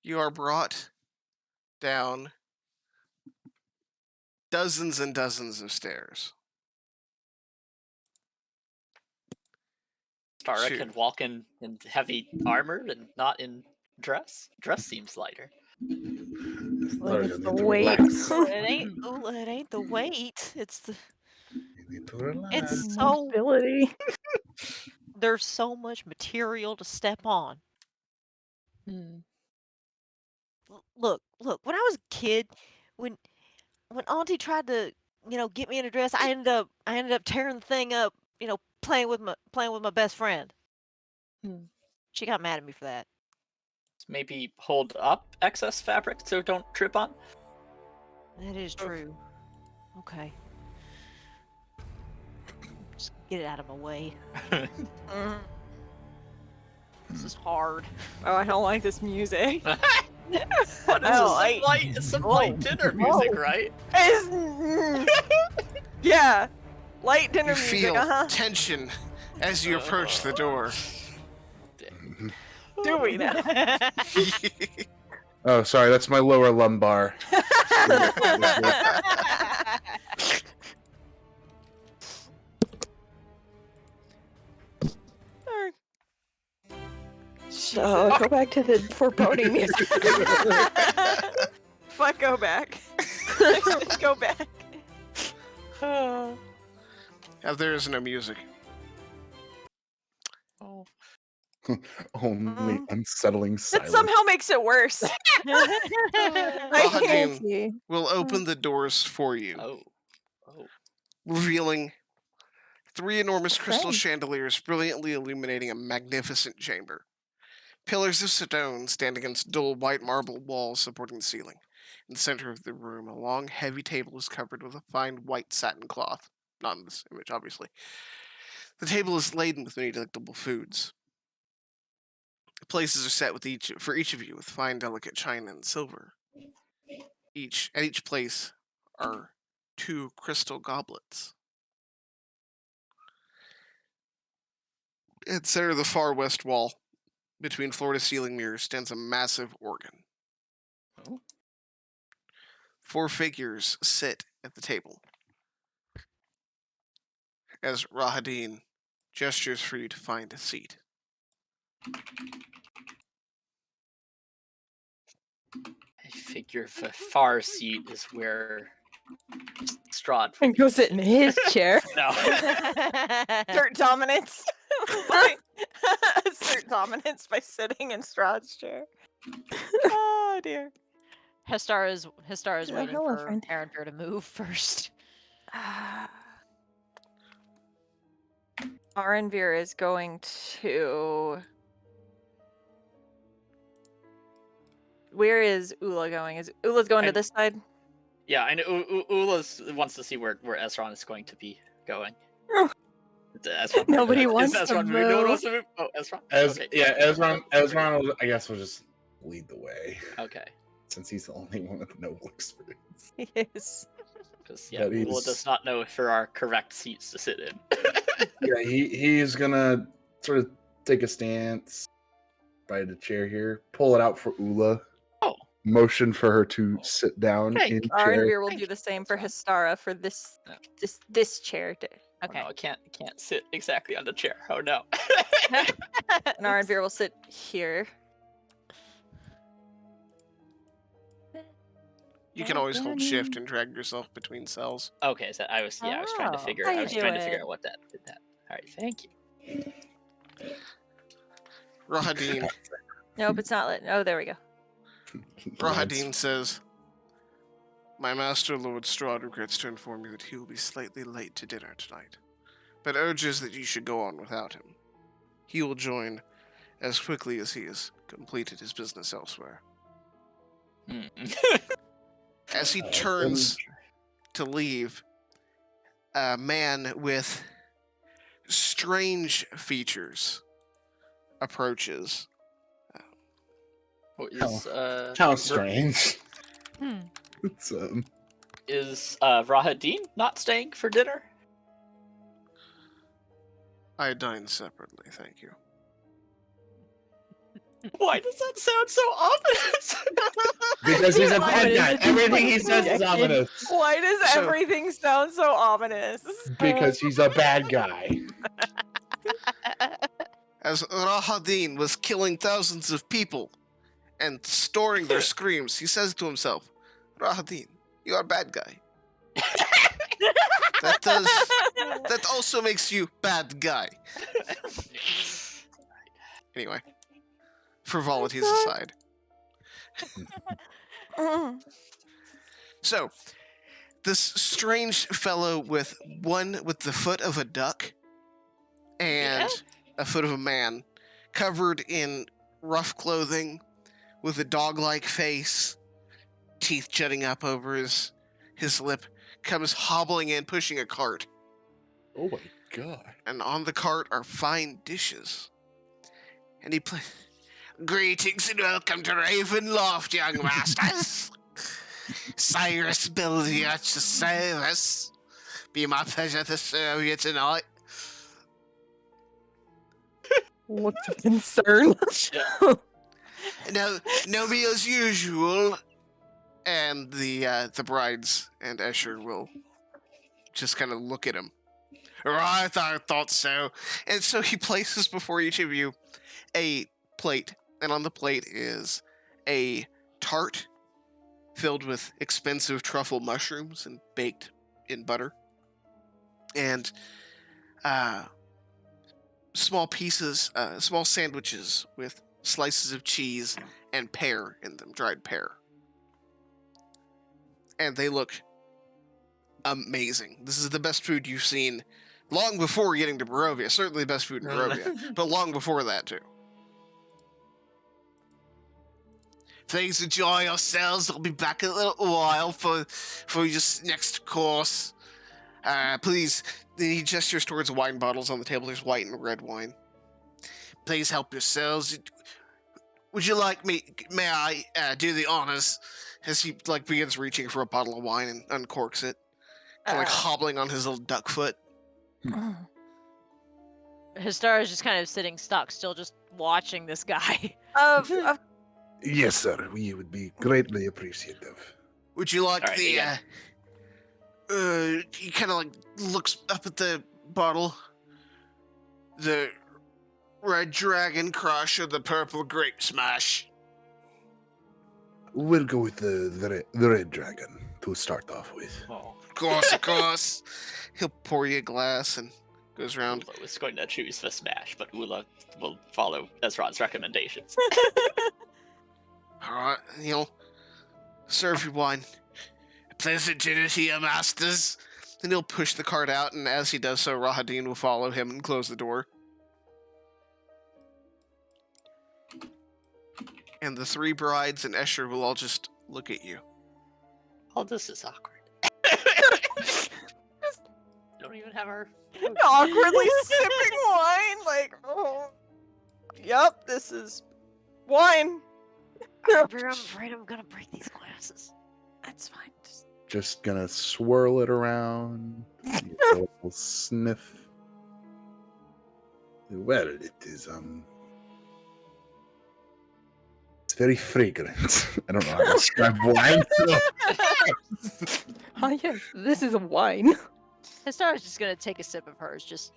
You are brought down dozens and dozens of stairs. Stara Shoot. can walk in heavy armor and not in dress. Dress seems lighter. Sorry, it's you the need to weight. relax. It ain't Ula, it ain't the weight. It's the You need to relax. it's so Mobility. there's so much material to step on. Look, when I was a kid, when Auntie tried to, get me in a dress, I ended up tearing the thing up, playing with my best friend. She got mad at me for that. Maybe hold up excess fabric so don't trip on. That is true. Okay. Just get it out of my way. Mm. This is hard. Oh, I don't like this music. What is Oh, this? It's some light dinner music, right? Yeah, light dinner You music. feel tension as you approach the door. Do we now? Oh, sorry, that's my lower lumbar. So go back to the foreboding music. Fuck, go back. Go back. There is no music. Oh. Only unsettling That silence. somehow makes it worse. I Rahadin can't. will open the doors for you, Oh. revealing 3 enormous crystal Friend. chandeliers brilliantly illuminating a magnificent chamber. Pillars of stone stand against dull white marble walls supporting the ceiling. In the center of the room, a long, heavy table is covered with a fine white satin cloth. Not in this image, obviously. The table is laden with many delectable foods. Places are set for each of you with fine, delicate china and silver. At each place are 2 crystal goblets. At the center of the far west wall, between floor-to-ceiling mirrors, stands a massive organ. Oh. 4 figures sit at the table. As Rahadin gestures for you to find a seat. I figure the far seat is where Strahd. And go sit in his chair. No. Assert dominance. Assert dominance by sitting in Strahd's chair. Oh dear. Hestar is waiting hello, for friend. Arandir to move first. Arandir is going to. Where is Ula going? Is Ula's going to this side? Yeah, I know. Ula wants to see where Ezron is going to be going. Ezron, Nobody is wants to Ezron moving? No one move. wants to move. Oh, Ezron. Okay. Ezron will, I guess, will just lead the way Okay. since he's the only one with noble experience. Yes. Because But Ula he's- does not know if there are correct seats to sit in. Yeah, he's gonna sort of take a stance by the chair here, pull it out for Ula. Oh. Motion for her to sit down Okay. in chair. Arandir will Thank do you. the same for Histara for this Yeah. this chair. Oh, Okay. no, I can't sit exactly on the chair. Oh no. And Arandir will sit here. You can always hold shift and drag yourself between cells. Okay, so I was trying to Oh, figure how I you was trying to figure doing? out what that did that. All right, thank you. Rahadin Nope, it's not lit. Oh, there we go. Rahadin says, "My master, Lord Strahd, regrets to inform you that he will be slightly late to dinner tonight, but urges that you should go on without him. He will join as quickly as he has completed his business elsewhere." Hmm. As he turns to leave, a man with strange features approaches. How strange. Hmm. It's Is Rahadin not staying for dinner? I dine separately, thank you. Why does that sound so ominous? because he's a Why bad is guy. it Everything he says is projected? ominous. Why does So- everything sound so ominous? Because he's a bad guy. As Rahadin was killing thousands of people and storing their screams, he says to himself, Rahadin, you are a bad guy. That also makes you bad guy. Anyway, frivolities aside. So, this strange fellow with the foot of a duck and a foot of a man, covered in rough clothing, with a dog-like face, teeth jutting up over his lip, comes hobbling in, pushing a cart. Oh my god. And on the cart are fine dishes. And he plays, greetings and welcome to Ravenloft, young masters. Cyrus builds you at your service. Be my pleasure to serve you tonight. Looks of concern. No be as usual. And the brides and Escher will just kind of look at him. Right, I thought so. And so he places before each of you a plate. And on the plate is a tart filled with expensive truffle mushrooms and baked in butter. And small sandwiches with slices of cheese and pear in them, dried pear. And they look amazing. This is the best food you've seen long before getting to Barovia. Certainly the best food in Barovia, but long before that too. Please enjoy yourselves. I'll be back in a little while for your next course. Please, he gestures towards wine bottles on the table. There's white and red wine. Please help yourselves. Would you like me? May I do the honors? As he begins reaching for a bottle of wine and uncorks it, kind of hobbling on his little duck foot. Histar is just kind of sitting stock still, just watching this guy. Of Yes, sir. We would be greatly appreciative. Would you like All right, he kind of looks up at the bottle. The Red Dragon Crush or the Purple Grape Smash? We'll go with the red dragon to start off with. Oh, Of course. He'll pour you a glass and goes around. Ula was going to choose the smash, but Ula will follow Ezra's recommendations. All right, he'll serve your wine. Pleasant dinner to your masters. And he'll push the cart out, and as he does so, Rahadin will follow him and close the door. And the three brides and Escher will all just look at you. Oh, this is awkward. Don't even have our... awkwardly sipping wine, yep, this is wine. I'm afraid I'm gonna break these glasses. That's fine. Just gonna swirl it around. Give it a little sniff. Well, it is it's very fragrant. I don't know how to describe wine. Ah, yes, this is a wine. Histar is just gonna take a sip of hers, just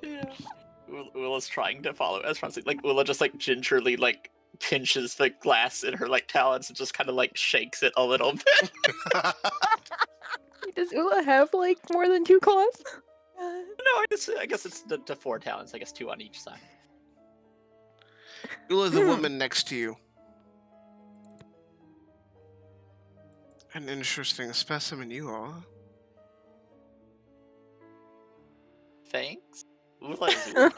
Ula's trying to follow Ezra's. Ula just gingerly pinches the glass in her talons and just kind of shakes it a little bit. Does Ula have more than 2 claws? No, I guess it's to 4 talons. I guess 2 on each side. Ula, the woman next to you. An interesting specimen you are. Thanks. Ula is Ula.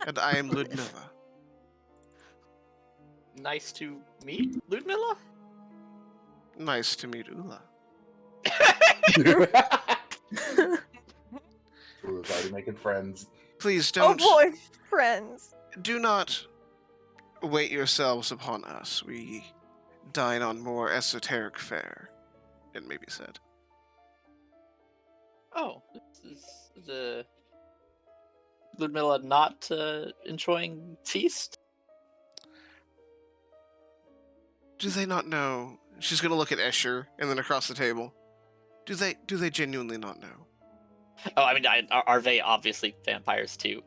And I am Ludmilla. Nice to meet Ludmilla. Nice to meet Ula. We're already making friends. Please Oh don't. boy, friends. Do not wait yourselves upon us. We dine on more esoteric fare, it may be said. Oh, is the Ludmilla not enjoying feast? Do they not know? She's gonna look at Escher and then across the table. Do they genuinely not know? Oh, I mean, are they obviously vampires too?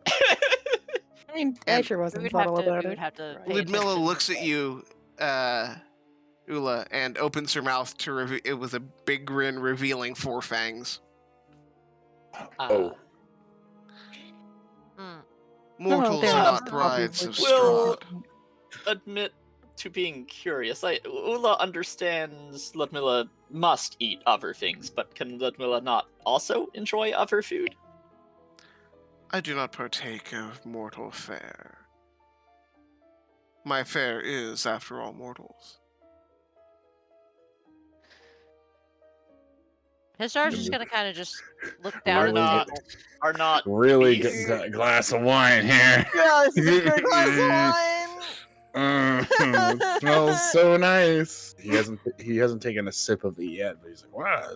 I mean, And Asher We wasn't would have subtle to. about We it. would have to. Pay Ludmilla attention, looks at but- you, Ula, and opens her mouth to reveal it with a big grin, revealing 4 fangs. Oh. Mm. Mortals they're are not not brides of obviously Will- Strahd. Admit to being curious. Ula understands Ludmilla must eat other things, but can Ludmilla not also enjoy other food? I do not partake of mortal fare. My fare is, after all, mortals. Histar's just gonna kind of just look down at Really the Not, table. are not Really beasts. get a glass of wine here. Yeah, this is a good glass of wine. It smells so nice. He hasn't taken a sip of it yet, but he's like, wow,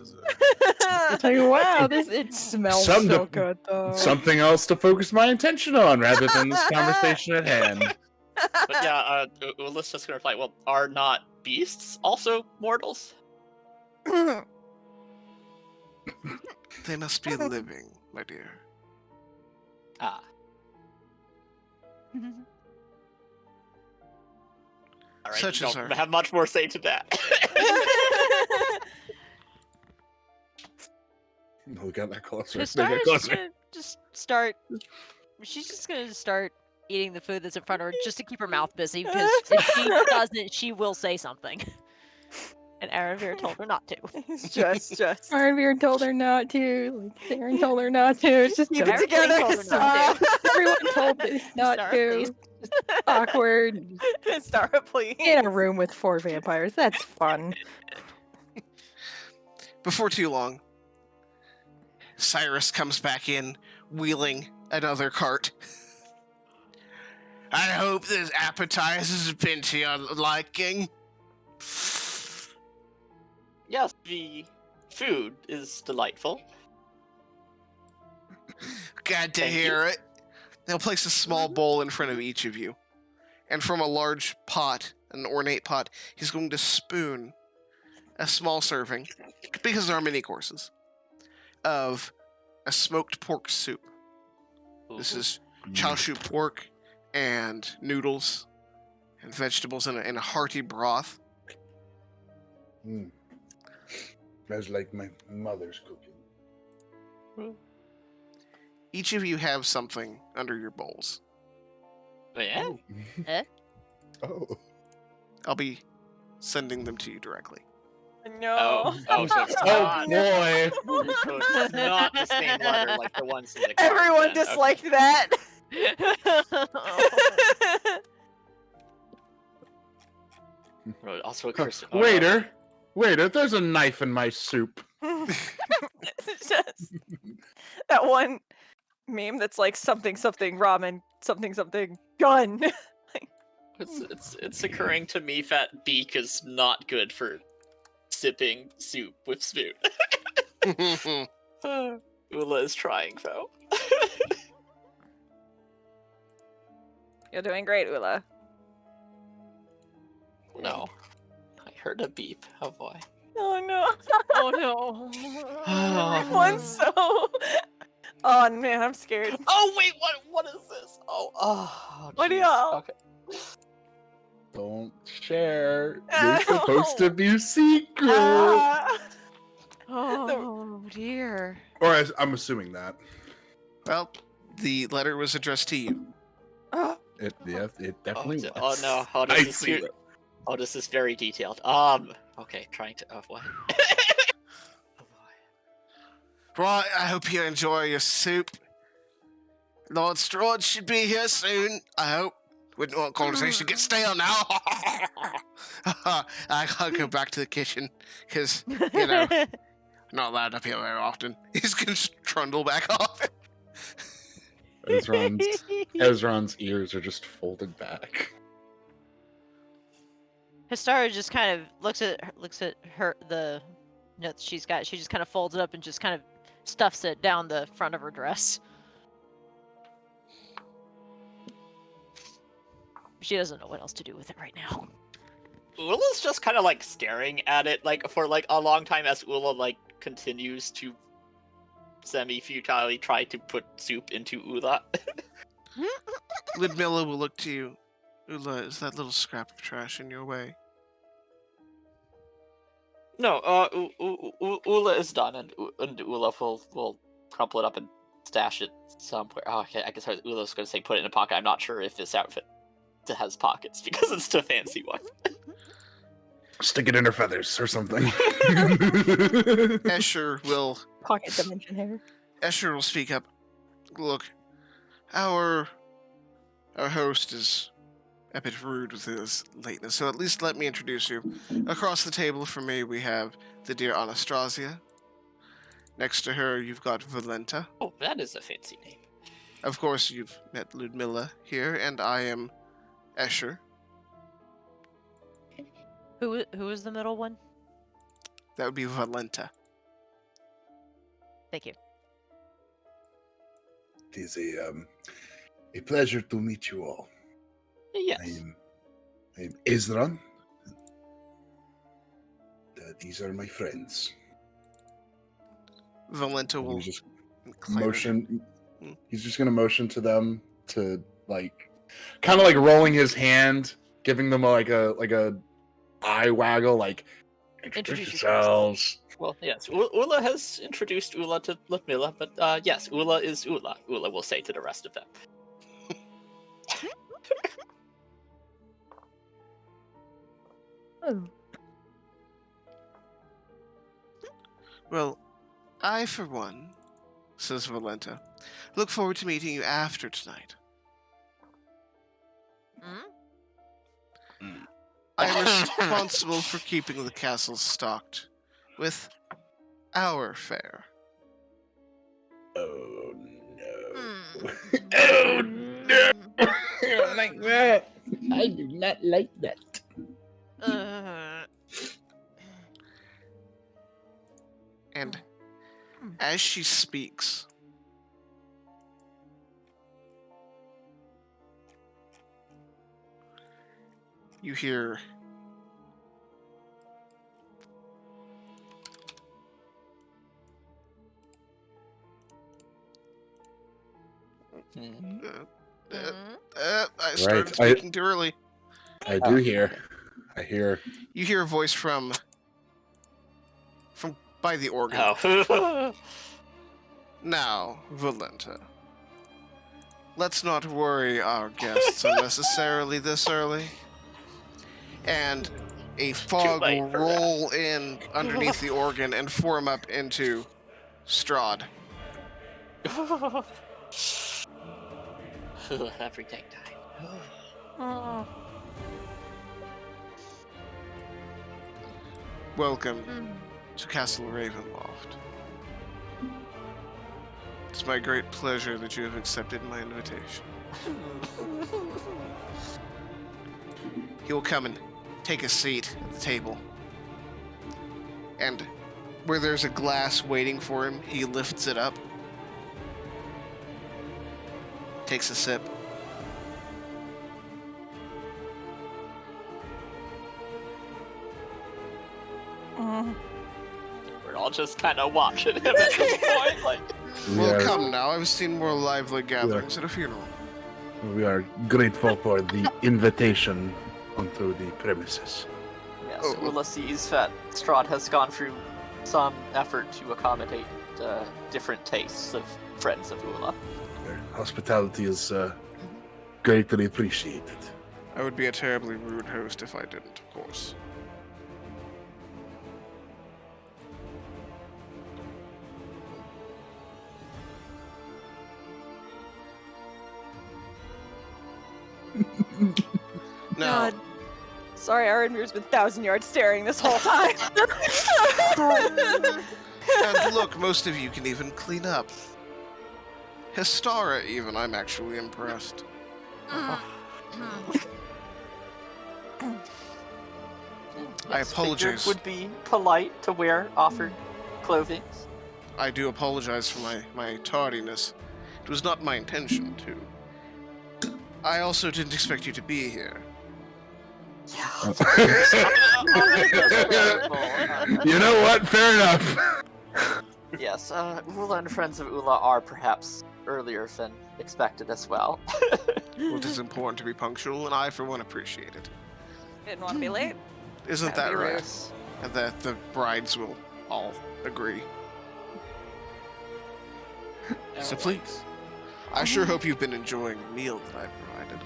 It's like, wow, it smells Something so to- good though. something else to focus my attention on rather than this conversation at hand. But yeah, Ula's just gonna reply, well, are not beasts also mortals? They must be living, my dear. Ah. Alright, Such as don't our- have much more say to that. We got that closer. They Histar got is just closer. gonna just start. She's just gonna start eating the food that's in front of her just to keep her mouth busy because if she doesn't, she will say something. And Aravir told her not to. just. Arnvir told her not to. Like, Darren told her not to. It's just Keep it everything together, told her not Sarah. to. Everyone told her not Sarah, to. please. Awkward. Stara, please. In a room with 4 vampires. That's fun. Before too long, Cyrus comes back in, wheeling another cart. I hope this appetizer has been to your liking. Yes, the food is delightful. Glad to Thank hear it. They'll place a small bowl in front of each of you. And from a large pot, an ornate pot, he's going to spoon a small serving, because there are many courses, of a smoked pork soup. This is chow shu pork and noodles and vegetables in a hearty broth. Mm. Smells like my mother's cooking. Each of you have something under your bowls. Yeah. Oh. I'll be sending them to you directly. No. Oh, so it's Oh not, boy. so it's not the same letter like the ones in the card. Everyone then. disliked that. Okay. Also a curse. Waiter, there's a knife in my soup. It's just that one meme that's like something ramen something gun. It's occurring to me that beak is not good for sipping soup with spoon. Ula is trying though. You're doing great, Ula. No. I heard a beep. Oh boy. Oh no. Oh no. One's so. Oh man, I'm scared. Oh wait, what is this? Oh. What do jeez. y'all- Okay. Don't share. Ow. You're supposed to be secret. Ah. Oh dear. Or I'm assuming that. Well, the letter was addressed to you. It definitely Oh was. no. Oh, I this is see too- it. Oh, this is very detailed. Okay, trying to. Oh, what? Oh boy. Right, I hope you enjoy your soup. Lord Strahd should be here soon, I hope. Wouldn't want conversation to get stale now. I gotta go back to the kitchen, because, you know, I'm not allowed up here very often. He's gonna just trundle back off. Ezron's ears are just folded back. Histara just kind of looks at her the notes she's got. She just kind of folds it up and just kind of stuffs it down the front of her dress. She doesn't know what else to do with it right now. Ula's just kind of like staring at it like for like a long time as Ula like continues to semi-futilely try to put soup into Ula. Ludmilla will look to you. Ula, is that little scrap of trash in your way? No, Ula is done, and Ula will crumple it up and stash it somewhere. Oh, okay, I guess Ula's going to say put it in a pocket. I'm not sure if this outfit has pockets because it's the fancy one. Stick it in her feathers or something. Escher will Pocket dimension hair. Escher will speak up. Look, our host is a bit rude with his lateness, so at least let me introduce you. Across the table from me, we have the dear Anastasia. Next to her, you've got Valenta. Oh, that is a fancy name. Of course, you've met Ludmilla here, and I am Escher. Who is the middle one? That would be Valenta. Thank you. It is a pleasure to meet you all. Yes. I'm Ezra. These are my friends. Valenta will He's just incline motion. Hmm. He's just gonna motion to them to like, kind of like rolling his hand, giving them like a eye waggle, like introduce yourselves. Well, yes. Ula has introduced Ula to Ludmilla, but yes, Ula is Ula. Ula will say to the rest of them. Oh. Well, I, for one, says Valenta, look forward to meeting you after tonight. I am responsible for keeping the castle stocked with our fare. Oh no! Oh no! I don't like that. I do not like that. And as she speaks, you hear I started Right, speaking too early. I do hear. I hear. You hear a voice from by the organ. Oh. Now, Valenta, let's not worry our guests unnecessarily this early. And a fog late will for roll in underneath the organ and form up into Strahd. Everyday time. Oh. Welcome to Castle Ravenloft. It's my great pleasure that you have accepted my invitation. He will come and take a seat at the table. And where there's a glass waiting for him, he lifts it up, takes a sip. We're all just kind of watching him at this point, like. Well, come now. I've seen more lively gatherings at a funeral. We are grateful for the invitation onto the premises. Yes, Oh. Ula sees that Strahd has gone through some effort to accommodate different tastes of friends of Ula. Their hospitality is greatly appreciated. I would be a terribly rude host if I didn't, of course. Now, God. Sorry, Arenmir's been 1,000 yards staring this whole time. and look, most of you can even clean up. Histara, even, I'm actually impressed. I Yes, apologize. figured would be polite to wear offered clothing. I do apologize for my tardiness. It was not my intention to. I also didn't expect you to be here. Yeah. You know what? Fair enough. Yes, Ula and Friends of Ula are perhaps earlier than expected as well. Well, it is important to be punctual, and I, for one, appreciate it. Didn't want to be late. Isn't That'd that be right? rude. And that the brides will all agree. So please, I sure hope you've been enjoying the meal that I've provided.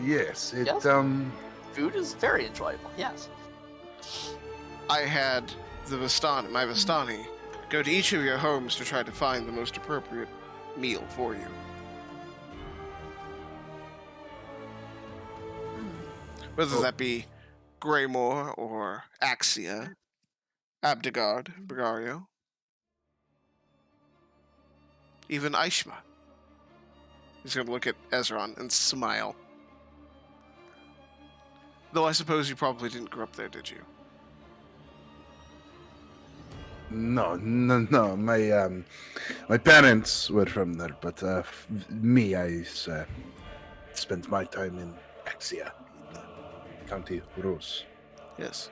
Yes, it Yes. Food is very enjoyable, yes. I had my Vistani, go to each of your homes to try to find the most appropriate meal for you. Whether that be Greymore or Axia, Abdegard, Brigario, even Aishma. He's going to look at Ezron and smile. Though I suppose you probably didn't grow up there, did you? No. My parents were from there, but me, I spent my time in Axia, in County Rose. Yes.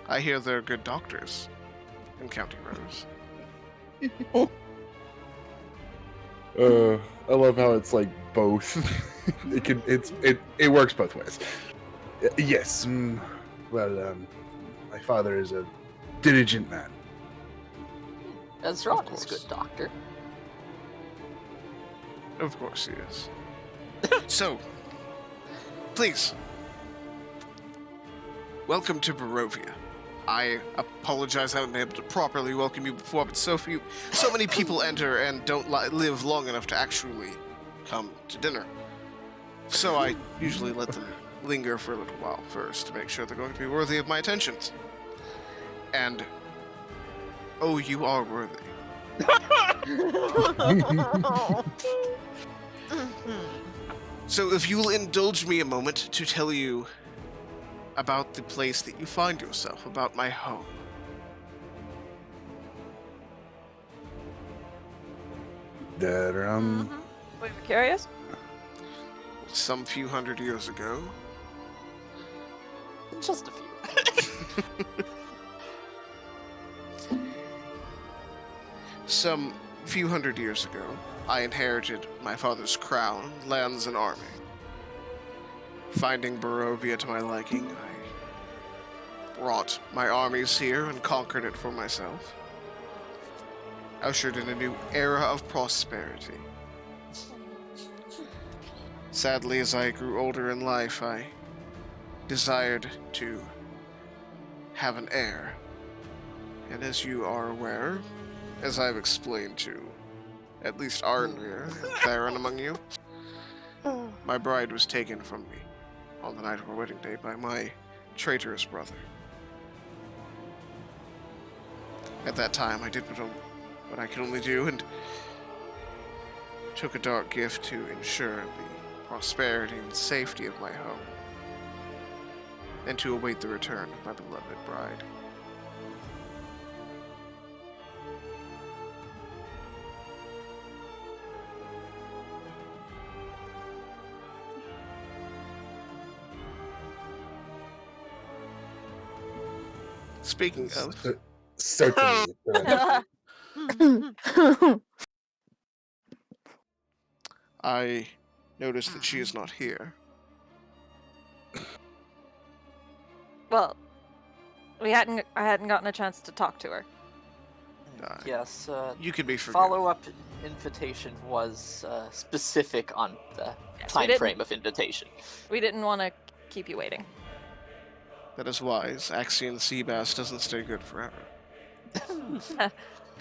I hear they're good doctors in County Rose. I love how it's like both. It works both ways. Yes. Well, my father is a diligent man. Ezra Of is a course. good doctor. Of course he is. So, please, welcome to Barovia. I apologize I haven't been able to properly welcome you before, but so many people enter and don't live long enough to actually come to dinner. So I usually let them linger for a little while first to make sure they're going to be worthy of my attentions. And, oh, you are worthy. So if you'll indulge me a moment to tell you about the place that you find yourself, about my home. There, Wait, we're curious? Some few hundred years ago, Just a few. some few hundred years ago, I inherited my father's crown, lands, and army. Finding Barovia to my liking, I brought my armies here and conquered it for myself. Ushered in a new era of prosperity. Sadly, as I grew older in life, I desired to have an heir. And as you are aware, as I've explained to at least Arnvir and Theron among you, my bride was taken from me on the night of our wedding day by my traitorous brother. At that time, I did what I could only do and took a dark gift to ensure the prosperity and safety of my home, and to await the return of my beloved bride. Speaking of, Certainly. I noticed that she is not here. Well, I hadn't gotten a chance to talk to her. Yes, You could be forgiven. follow-up invitation was specific on the Yes, we time didn't- frame of invitation. We didn't want to keep you waiting. That is wise. Axian sea bass doesn't stay good forever.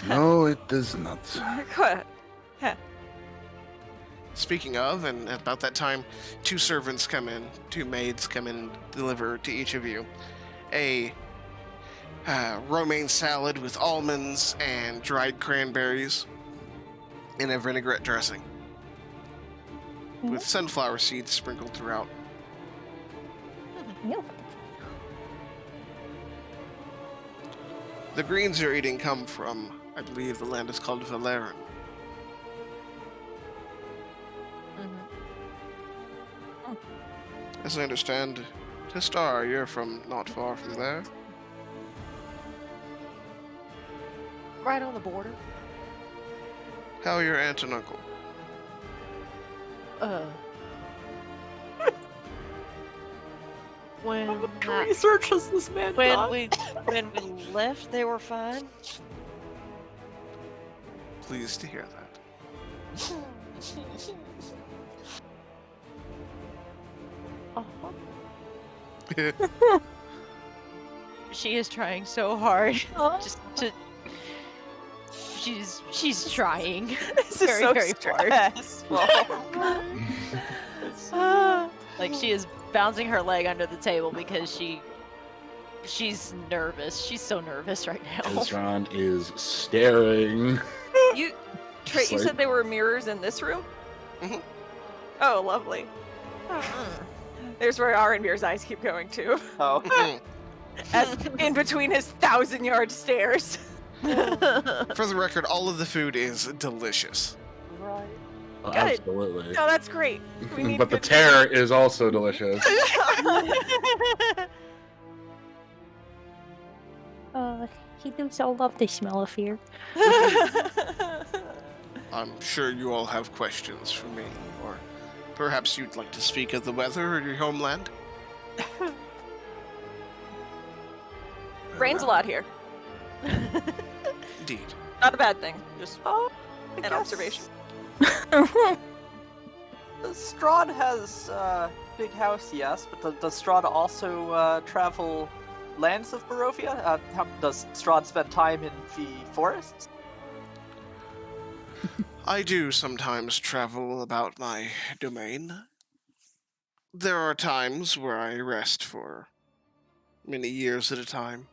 No, it does not. Speaking of, and about that time, two maids come in and deliver to each of you a romaine salad with almonds and dried cranberries in a vinaigrette dressing with sunflower seeds sprinkled throughout. No. The greens you're eating come from, I believe the land is called Valeran. As I understand, Tistar, you're from not far from there. Right on the border. How are your aunt and uncle? When What I- research has this man done? when we left, they were fine. Pleased to hear that. She is trying so hard Oh. just to. She's trying. This is very, so very hard. stressful. Like she is bouncing her leg under the table because she's nervous. She's so nervous right now. Ezran is staring. You, Trey, you Like- said there were mirrors in this room? Mhm. Oh, lovely. There's where Arenvir's eyes keep going to. Oh. As in between his 1,000-yard stairs. For the record, all of the food is delicious. Right. Oh, Got it. absolutely. No, that's great. We need But the good- terror is also delicious. He do so love the smell of fear. I'm sure you all have questions for me, or perhaps you'd like to speak of the weather or your homeland? Rains a lot here. Indeed. Not a bad thing. Just I an guess observation. Strahd has a big house, yes, but does Strahd also travel lands of Barovia? Does Strahd spend time in the forests? I do sometimes travel about my domain. There are times where I rest for many years at a time.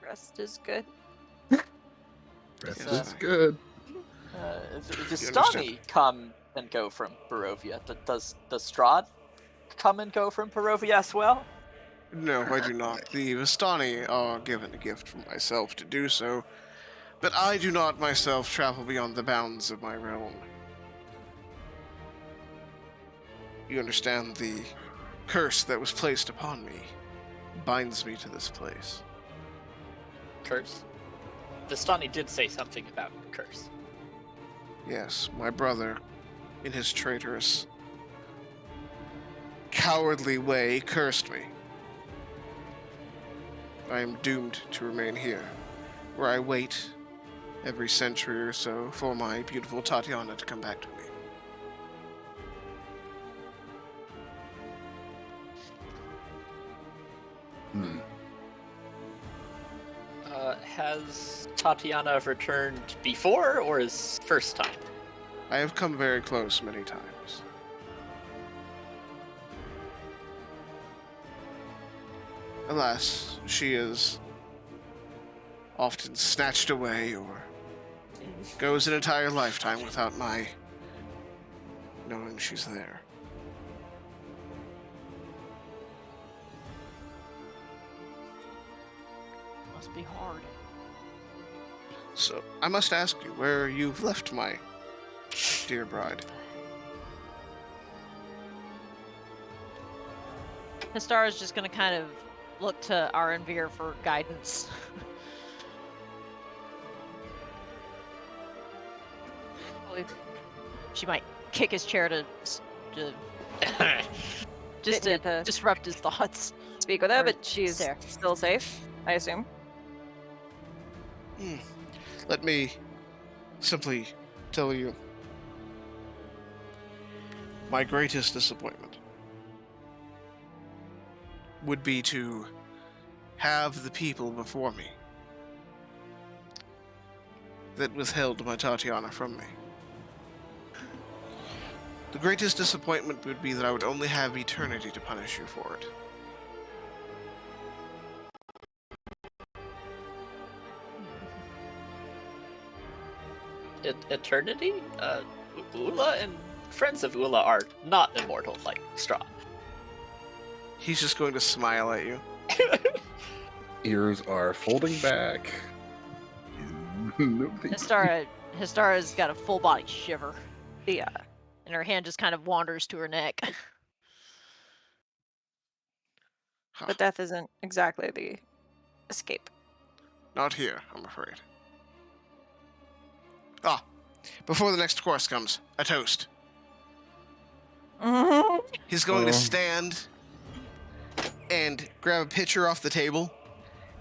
Rest is good. Rest Yes, is I- good. If You Vistani come and go from Barovia, does Strahd come and go from Barovia as well? No, I do not. The Vistani are given a gift from myself to do so, but I do not myself travel beyond the bounds of my realm. You understand the curse that was placed upon me binds me to this place. Curse. Vistani did say something about curse. Yes, my brother, in his traitorous, cowardly way, cursed me. I am doomed to remain here, where I wait every century or so for my beautiful Tatiana to come back to me. Hmm. Has Tatiana returned before, or is first time? I have come very close many times. Alas, she is often snatched away or goes an entire lifetime without my knowing she's there. Must be hard. So, I must ask you where you've left my dear bride. Histar is just gonna kind of look to Arenvir for guidance. Probably- she might kick his chair to just Didn't to get to disrupt his thoughts. speak with her, Or but she's stare. still safe, I assume. Let me simply tell you my greatest disappointment would be to have the people before me that withheld my Tatiana from me. The greatest disappointment would be that I would only have eternity to punish you for it. Eternity? Ula and friends of Ula are not immortal like Strahd. He's just going to smile at you. Ears are folding back. Nobody- Histara's got a full body shiver, Yeah. and her hand just kind of wanders to her neck. Huh. But death isn't exactly the escape. Not here, I'm afraid. Ah, before the next course comes, a toast. He's going to Oh. stand and grab a pitcher off the table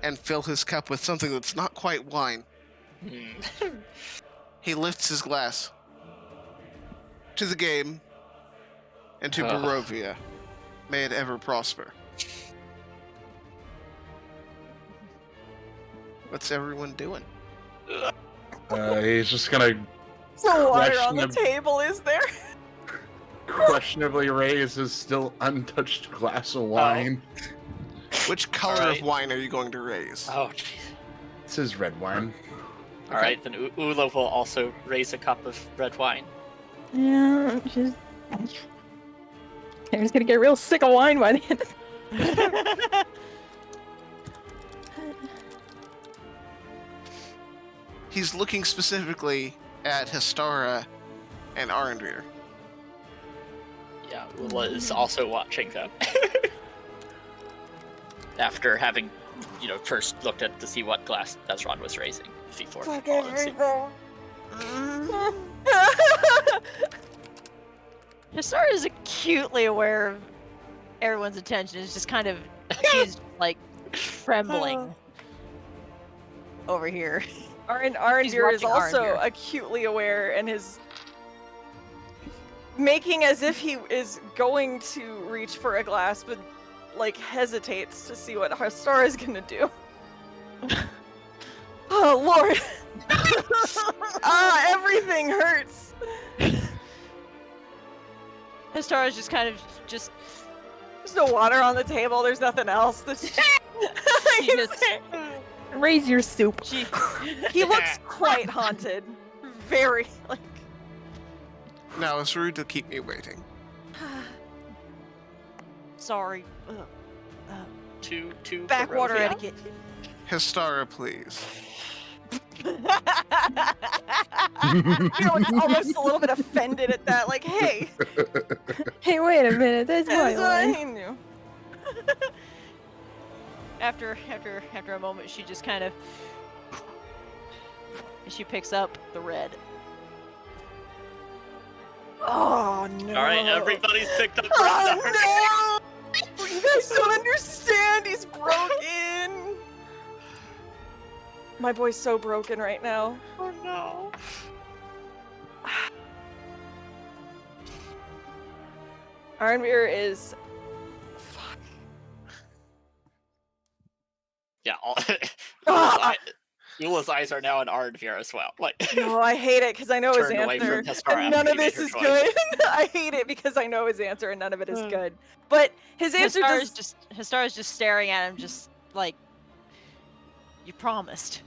and fill his cup with something that's not quite wine. He lifts his glass to the game and to Barovia. May it ever prosper. What's everyone doing? He's just gonna No water on the Questionable. table, is there? questionably raise his still untouched glass of wine. Which color Alright. of wine are you going to raise? Oh, jeez. It's his red wine. All right, then Ula will also raise a cup of red wine. Yeah, just. Aaron's gonna get real sick of wine by the end. He's looking specifically at Histara and Arndir. Yeah, Ula is also watching them. After having, first looked at to see what glass Ezron was raising before. following Histara is acutely aware of everyone's attention. It's just kind of she's like trembling over here. Arndir is watching also Arndir. acutely aware and is making as if he is going to reach for a glass, but hesitates to see what Histara is gonna do. Oh Lord! Everything hurts. Histara's just kind of just There's no water on the table. There's nothing else. she just Raise your soup. she He looks quite haunted. Very Now, it's rude to keep me waiting. sorry. to Backwater Barovia. etiquette. Histara, please. It's almost a little bit offended at that. Like, hey, Hey, wait a minute. That's my that's what I wine. knew. After a moment, she just kind of she picks up the red. Oh no! All right, everybody's picked up. Oh no! You guys don't understand. He's broken. My boy's so broken right now. Oh no! Arnvir is. Fuck. Yeah, Ah! Ula's eyes are now on Arnvir as well. No, I hate it because I know his Turned away answer, from Histara and none after of he made this her is choice. good. I hate it because I know his answer, and none of it is good. But his answer does. Histara's just staring at him, just like you promised.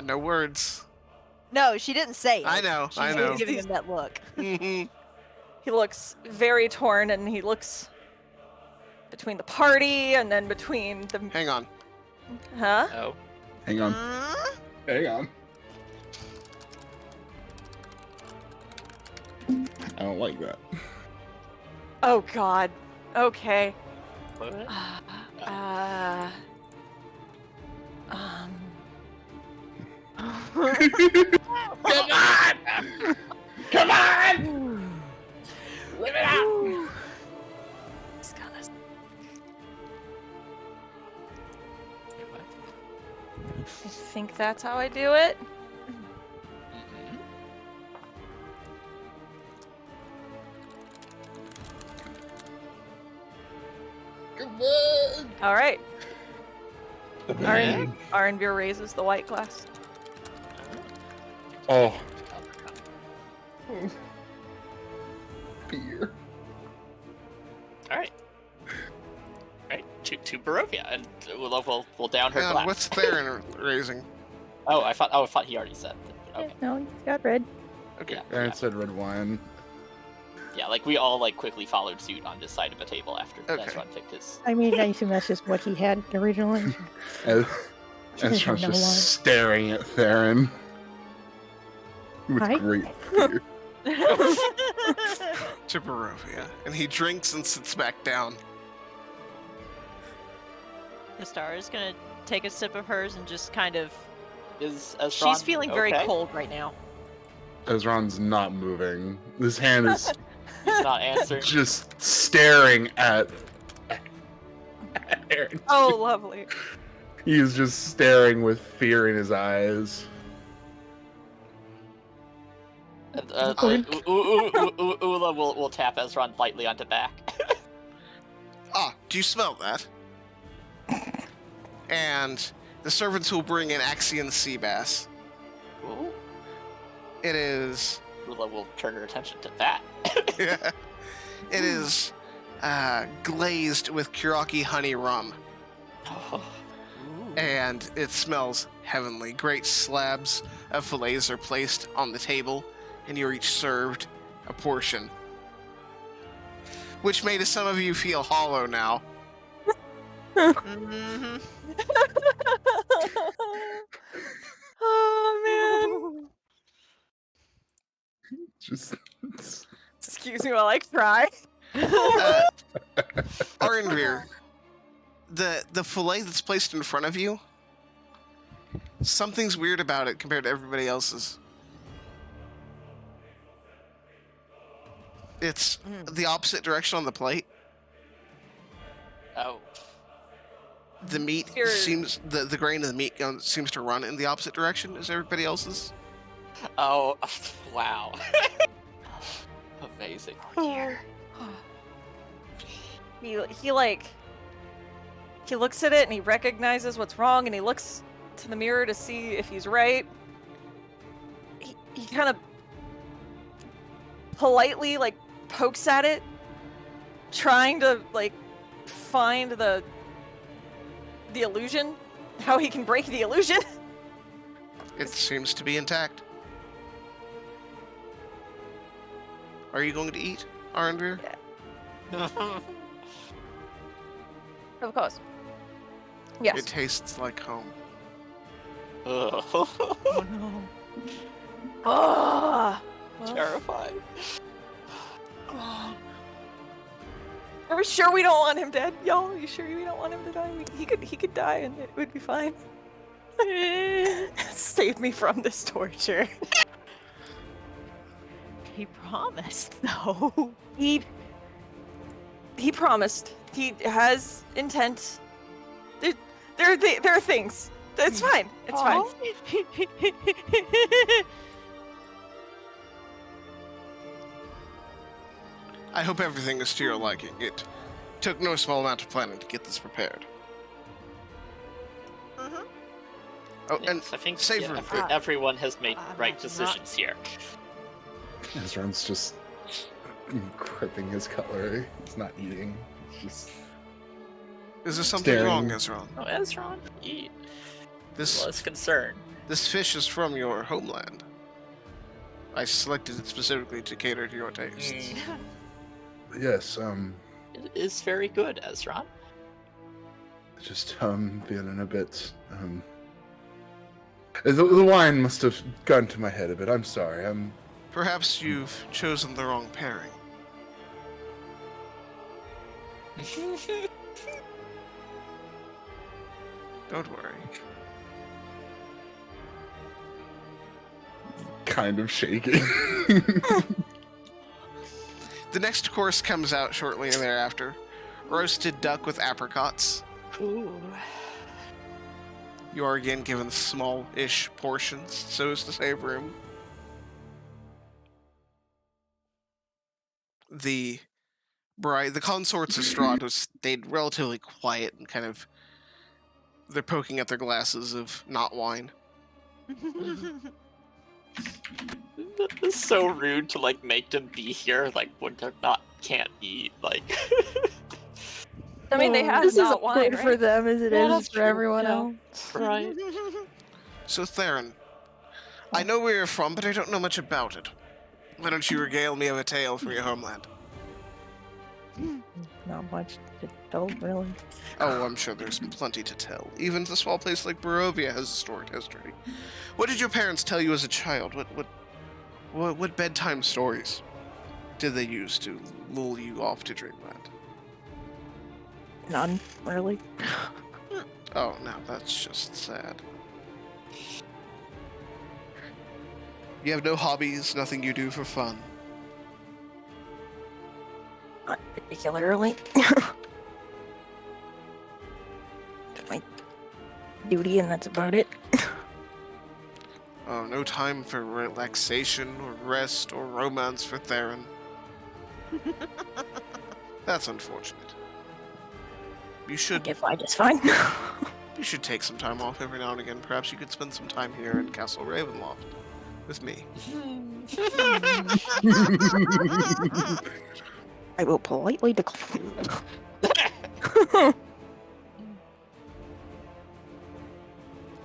No words. No, she didn't say it. I know, She I was know. giving him that look. Mhm. He looks very torn, and he looks between the party and then between the. Hang on. Huh? Oh, Hang on. Hang on. I don't like that. Oh God. Okay. what? Um. Come on! Come on! Live it out! It's gonna. I think that's how I do it. Mhm. Come on! All right. Arnvir raises the white glass. Oh, Beer. All right. To Barovia, and Ula will down her Hang on, glass. what's Theron raising? Oh, I thought he already said. Okay. No, he's got red. Okay. Aaron said red wine. Yeah, like we all like quickly followed suit on this side of a table after Okay. Ezron picked his. I mean, I assume that's just what he had originally. As There's Ezra's no just wine. staring at Theron with Hi. great fear. To Barovia. And he drinks and sits back down. The star is gonna take a sip of hers and just kind of. Is Ezron She's feeling very okay? cold right now. Ezron's not moving. His hand is He's not answering. just staring at Aaron. Oh, lovely. He is just staring with fear in his eyes. Ula will tap Ezron lightly on the back. Ah, do you smell that? And the servants will bring in Axian sea bass. Ooh. It is Ula will turn her attention to that. it is glazed with Kuraki honey rum, and it smells heavenly. Great slabs of fillets are placed on the table, and you're each served a portion, which made some of you feel hollow now. Mm-hmm. Oh man. Just Excuse me while I cry. Arenvir, the fillet that's placed in front of you, something's weird about it compared to everybody else's. It's the opposite direction on the plate. Oh. The meat Here- seems the grain of the meat seems to run in the opposite direction as everybody else's. Oh. Wow. Amazing. He like he looks at it and he recognizes what's wrong and he looks to the mirror to see if he's right. He kind of politely like pokes at it, trying to like find the illusion, how he can break the illusion. It seems to be intact. Are you going to eat, Arenvir? Of course. Yes. It tastes like home. Ugh. Oh no. Ah. Terrified. Are we sure we don't want him dead, y'all? Are you sure we don't want him to die? He could die and it would be fine. Save me from this torture. He promised, though. He promised. He has intent. There are things. It's fine. It's fine. I hope everything is to your liking. It took no small amount of planning to get this prepared. Mhm. Oh, and Yes, I think savor everyone has made I'm right not- decisions here. Ezron's just gripping his cutlery. He's not eating. He's just is there something staring. wrong, Ezron? Oh, Ezron, eat. This Less concern. this fish is from your homeland. I selected it specifically to cater to your tastes. yes. It is very good, Ezron. Just feeling a bit. The wine must have gone to my head a bit. I'm sorry. Perhaps you've chosen the wrong pairing. Don't worry. kind of shaking. The next course comes out shortly thereafter. Roasted duck with apricots. Ooh. You are again given small-ish portions, so as to save room. The consorts of Strahd have stayed relatively quiet and kind of... They're poking at their glasses of not wine. It's so rude to like make them be here, like when they're can't eat, like. I mean, they have this not is wine, good for right? them as it Yeah, is that's for true, everyone yeah. else. Right. So Theron, I know where you're from, but I don't know much about it. Why don't you regale me of a tale from your homeland? Not much to tell, really. Oh, I'm sure there's plenty to tell. Even a small place like Barovia has a storied history. What did your parents tell you as a child? What bedtime stories did they use to lull you off to dreamland? None, really. Oh, now that's just sad. You have no hobbies, nothing you do for fun. Not particularly. It's my duty, and that's about it. Oh, no time for relaxation or rest or romance for Theron. That's unfortunate. You I should get by just fine. you should take some time off every now and again. Perhaps you could spend some time here in Castle Ravenloft with me. I will politely decline.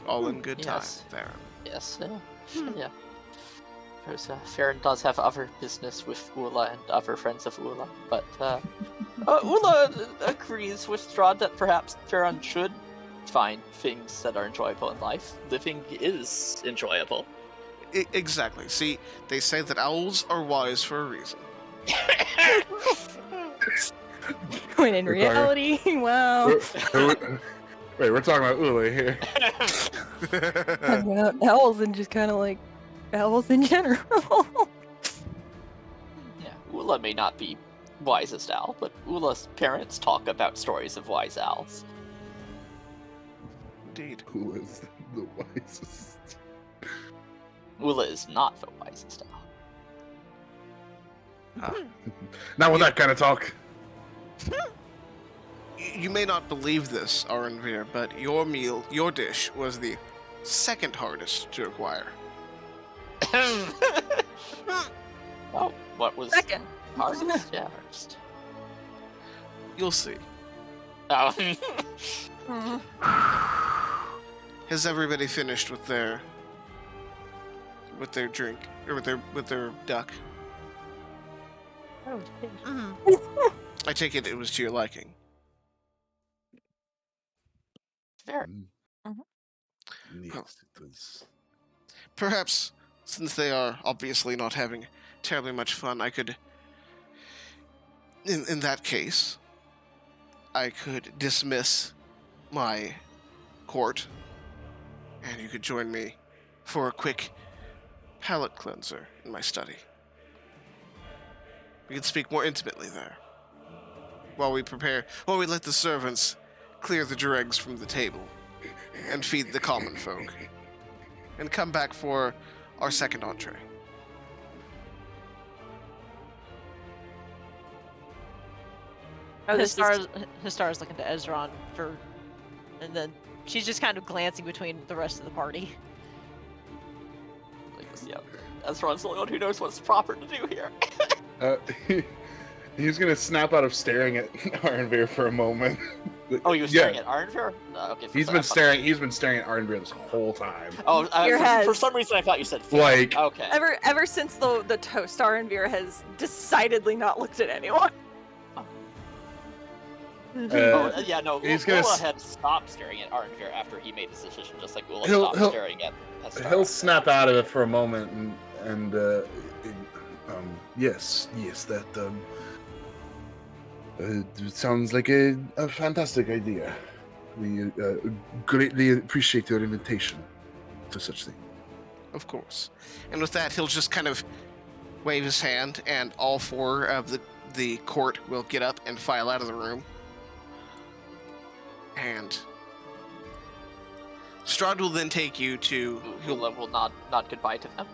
All in good time, Yes. Theron. Yes, yeah. Because Farron does have other business with Ula and other friends of Ula, but Ula agrees with Strahd that perhaps Farron should find things that are enjoyable in life. Living is enjoyable. Exactly. See, they say that owls are wise for a reason. When in Sorry. reality, well, Wait, we're talking about Ule here. talking about owls and just kind of like owls in general. Yeah, Ula may not be wisest owl, but Ula's parents talk about stories of wise owls. Indeed. Who is the wisest? Ula is not the wisest owl. Not with that kind of talk. You may not believe this, Arenvir, but your dish, was the second hardest to acquire. Oh, what was Second. hardest? Yeah, hardest. You'll see. Oh. Mhm. Has everybody finished with their drink or with their duck? Oh, Mhm. I take it was to your liking. Very. Yes, it was. Perhaps, since they are obviously not having terribly much fun, I could, in that case, I could dismiss my court, and you could join me for a quick palate cleanser in my study. We can speak more intimately there, while we let the servants clear the dregs from the table and feed the common folk, and come back for our second entree. Oh, this is Histara's looking to Ezron for, and then she's just kind of glancing between the rest of the party. Like, yeah, Ezra's the only one who knows what's proper to do here. He's gonna snap out of staring at Arenvir for a moment. Oh, you were staring at Arnver? No, okay. He's been staring. He's been staring at Arenvir this whole time. Oh, Your head. for some reason I thought you said Phil. Like- Okay. ever since the toast, Arenvir has decidedly not looked at anyone. Yeah, no. he's gonna Ula s- had stopped staring at Arnver after he made his decision, just like Ula He'll- stopped he'll- staring at Hestar. He'll snap out of it for a moment and yes, that it sounds like a fantastic idea. We greatly appreciate your invitation to such thing. Of course. And with that, he'll just kind of wave his hand, and all four of the court will get up and file out of the room. And Strahd will then take you to... Ula will nod goodbye to them.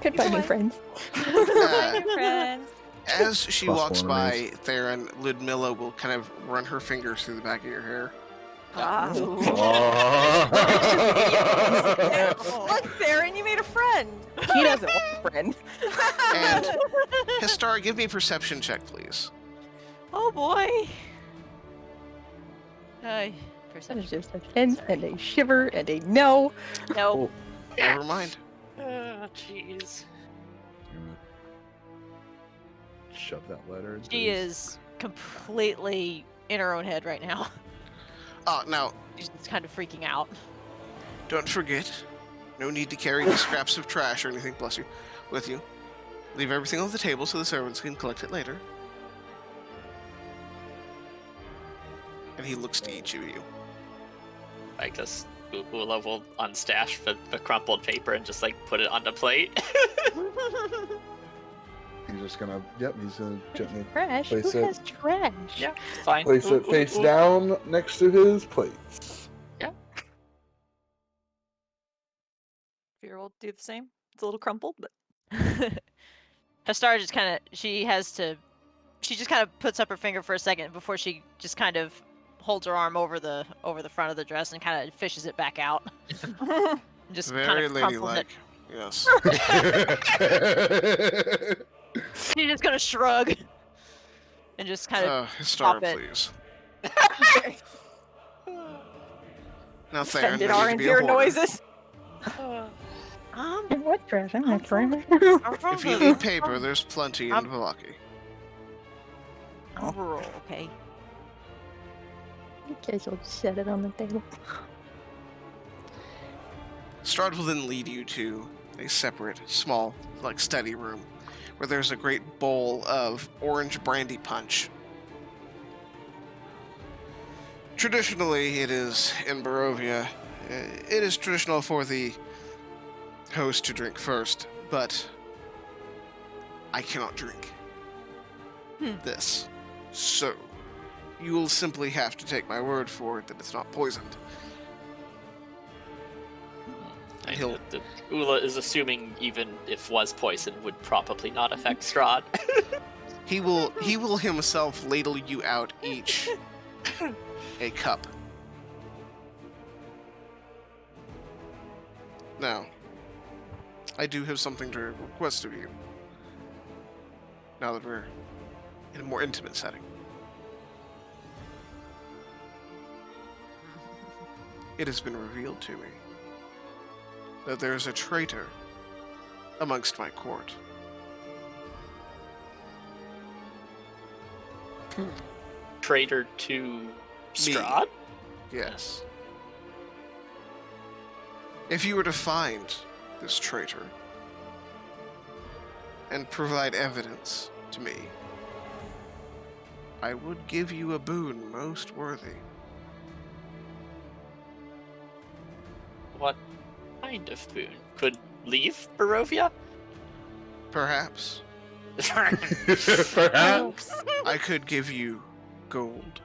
Goodbye, new friends. Bye, friends. As she Plus walks one by raise. Theron, Ludmilla will kind of run her fingers through the back of your hair. Ah. Oh. Look, Theron, you made a friend. He doesn't want a friend. And Histar, give me a perception check, please. Oh boy. That is Perception. just a tense and a shiver and a no. No. Never mind. Oh, jeez. I'm gonna shove that letter into She his- is completely in her own head right now. Now, She's just kind of freaking out. don't forget, no need to carry the scraps of trash or anything, bless you, with you. Leave everything on the table so the servants can collect it later. And he looks to each of you. I guess Ula will unstash the crumpled paper and just like put it on the plate. He's just gonna, he's gonna gently Trash? Who Place it. has trash? Yeah, fine. place it face down next to his plates. Fear will do the same. It's a little crumpled, but Hastar just kind of, she just kind of puts up her finger for a second before she just kind of holds her arm over the front of the dress and kind of fishes it back out. And just kind Very of crumples ladylike. it. Yes. She's just gonna shrug and just kind of Historia, pop it. please. Now, Theron, offended I need our to be a ear hoarder. noises. What trash? I'm not trash. If you need paper, there's plenty in I'm- Valaki. I'm rural, okay. You guys will set it on the table. Strahd will then lead you to a separate, small, study room, where there's a great bowl of orange brandy punch. Traditionally, it is in Barovia. It is traditional for the host to drink first, but I cannot drink this. So, you will simply have to take my word for it that it's not poisoned. I He'll- know that Ula is assuming even if was poison would probably not affect Strahd. He will himself ladle you out each a cup. Now, I do have something to request of you. Now that we're in a more intimate setting. It has been revealed to me that there is a traitor amongst my court. Traitor to Strahd? Yes. If you were to find this traitor and provide evidence to me, I would give you a boon most worthy. What kind of boon? Could leave Barovia? Perhaps Perhaps. I could give you gold,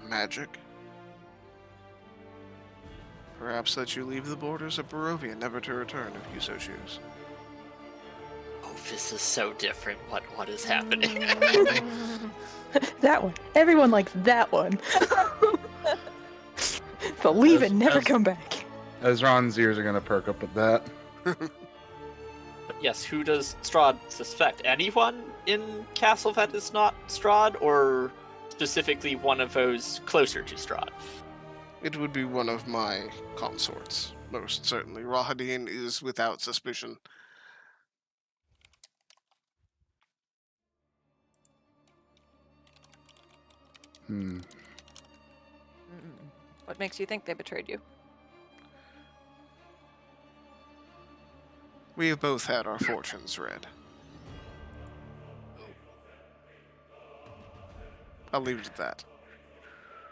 magic. Perhaps let you leave the borders of Barovia, never to return if you so choose. Oh, this is so different. What is happening? That one. Everyone likes that one. But leave and never come back. Ezron's ears are gonna perk up at that. But yes, who does Strahd suspect? Anyone in Castle that is not Strahd, or specifically one of those closer to Strahd? It would be one of my consorts, most certainly. Rahadin is without suspicion. Mm. What makes you think they betrayed you? We have both had our fortunes read. I'll leave it at that.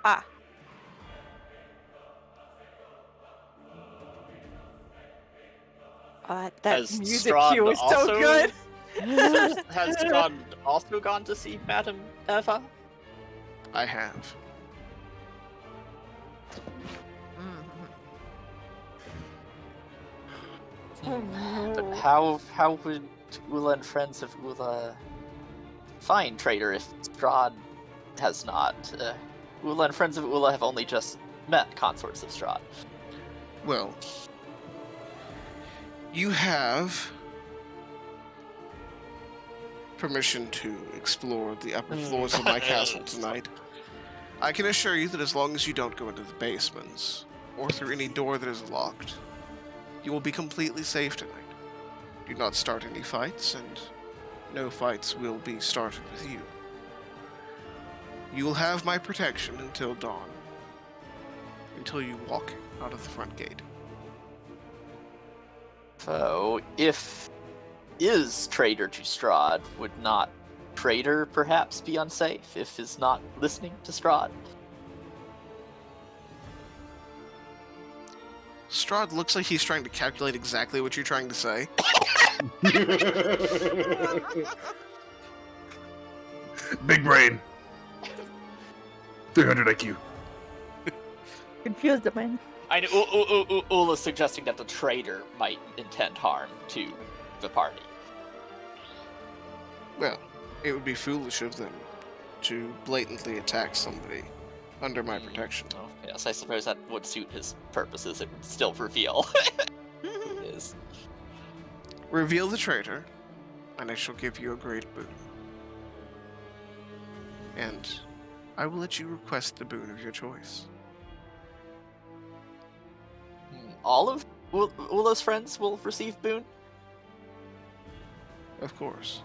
Ah. That Has music Strahd cue is so also- good. Has Strahd also gone to see Madame Eva? I have. But how would Ula and friends of Ula find traitor if Strahd has not? Ula and friends of Ula have only just met consorts of Strahd. Well, you have permission to explore the upper floors of my castle tonight. I can assure you that as long as you don't go into the basements, or through any door that is locked, you will be completely safe tonight. Do not start any fights, and no fights will be started with you. You will have my protection until dawn, until you walk out of the front gate. So, if is traitor to Strahd, would not traitor perhaps be unsafe if is not listening to Strahd? Strahd looks like he's trying to calculate exactly what you're trying to say. Big brain. 300 IQ. Confused man. I know Ula's suggesting that the traitor might intend harm to the party. Well, it would be foolish of them to blatantly attack somebody under my protection. Oh, yes, I suppose that would suit his purposes. It would still reveal who he is. Reveal the traitor, and I shall give you a great boon. And I will let you request the boon of your choice. All of Ula's friends will receive boon? Of course.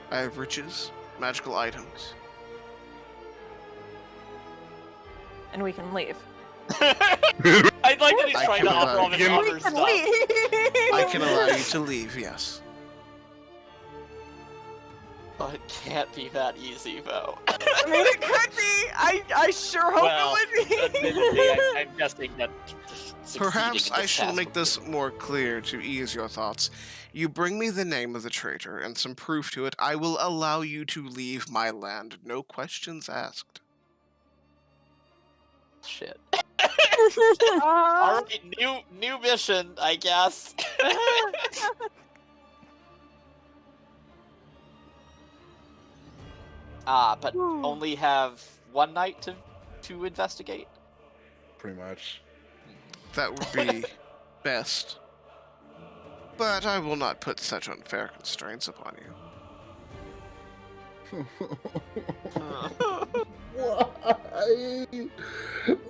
I have riches, magical items. And we can leave. I'd like that he's I trying can to offer all allow- his other stuff. I can allow you to leave, yes. Oh, it can't be that easy, though. I mean, it could be. I sure hope Well, it would be. admittedly, I'm guessing that Perhaps succeeding in I this shall task make would this more clear to ease your thoughts. You bring me the name of the traitor and some proof to it, I will allow you to leave my land, no questions asked. Shit. Uh, Alright, new mission, I guess. But only have one night to investigate? Pretty much. That would be best. But I will not put such unfair constraints upon you.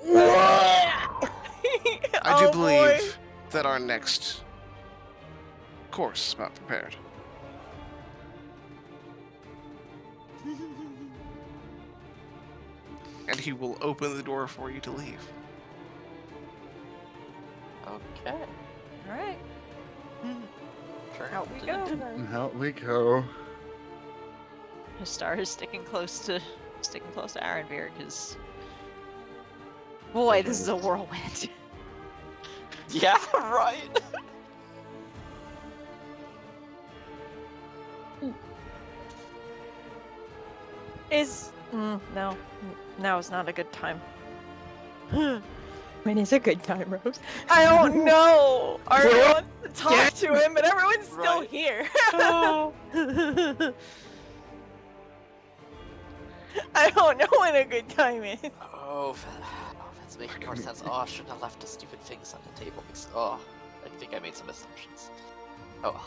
Why? I do Oh, believe boy. that our next course is about prepared. And he will open the door for you to leave. Okay. All right. Turn Out we to go. the- then. Out we go. Star is sticking close to Arenveer because boy, this is a whirlwind. Yeah, right. No. Now is not a good time. When is a good time, Rose? I don't know. Arya wants to talk to him, but everyone's still Right. here. I don't know when a good time is. Oh, that's making more sense. Oh, I shouldn't have left the stupid things on the table. I think I made some assumptions. Oh.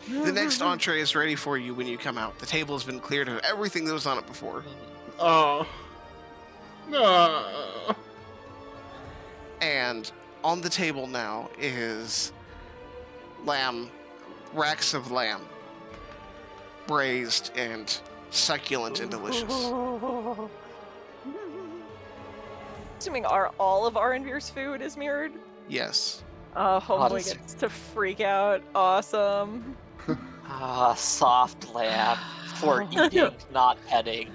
The next entree is ready for you when you come out. The table has been cleared of everything that was on it before. Oh. No. And on the table now is lamb, racks of lamb, braised and succulent and delicious. Assuming all of Arenveer's food is mirrored. Yes. Oh, homeboy Honestly. gets to freak out. Awesome. Soft lamb for eating, not petting.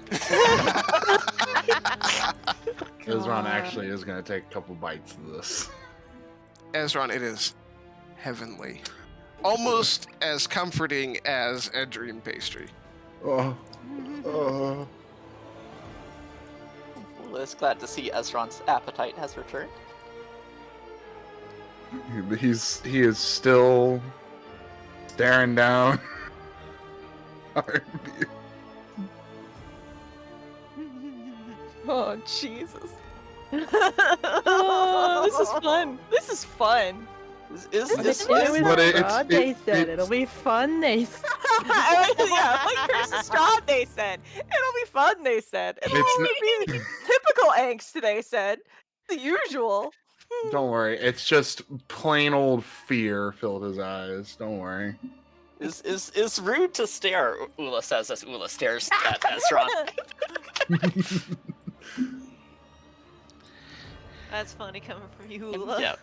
Ezron actually is going to take a couple bites of this. Ezron, it is heavenly. Almost as comforting as a dream pastry. Oh. Oh. Well, it's glad to see Ezron's appetite has returned. He is still staring down. Oh, Jesus. Oh, this is fun. This is fun. Is But They said it'll be fun. They said. Yeah, like Curse of Strahd, they said. It'll be fun, they said. It'll It's be typical angst, they said. The usual. don't worry, it's just plain old fear filled his eyes. Don't worry. is rude to stare, Ula says as Ula stares at Ezra. That's funny coming from you, Ula. Yeah.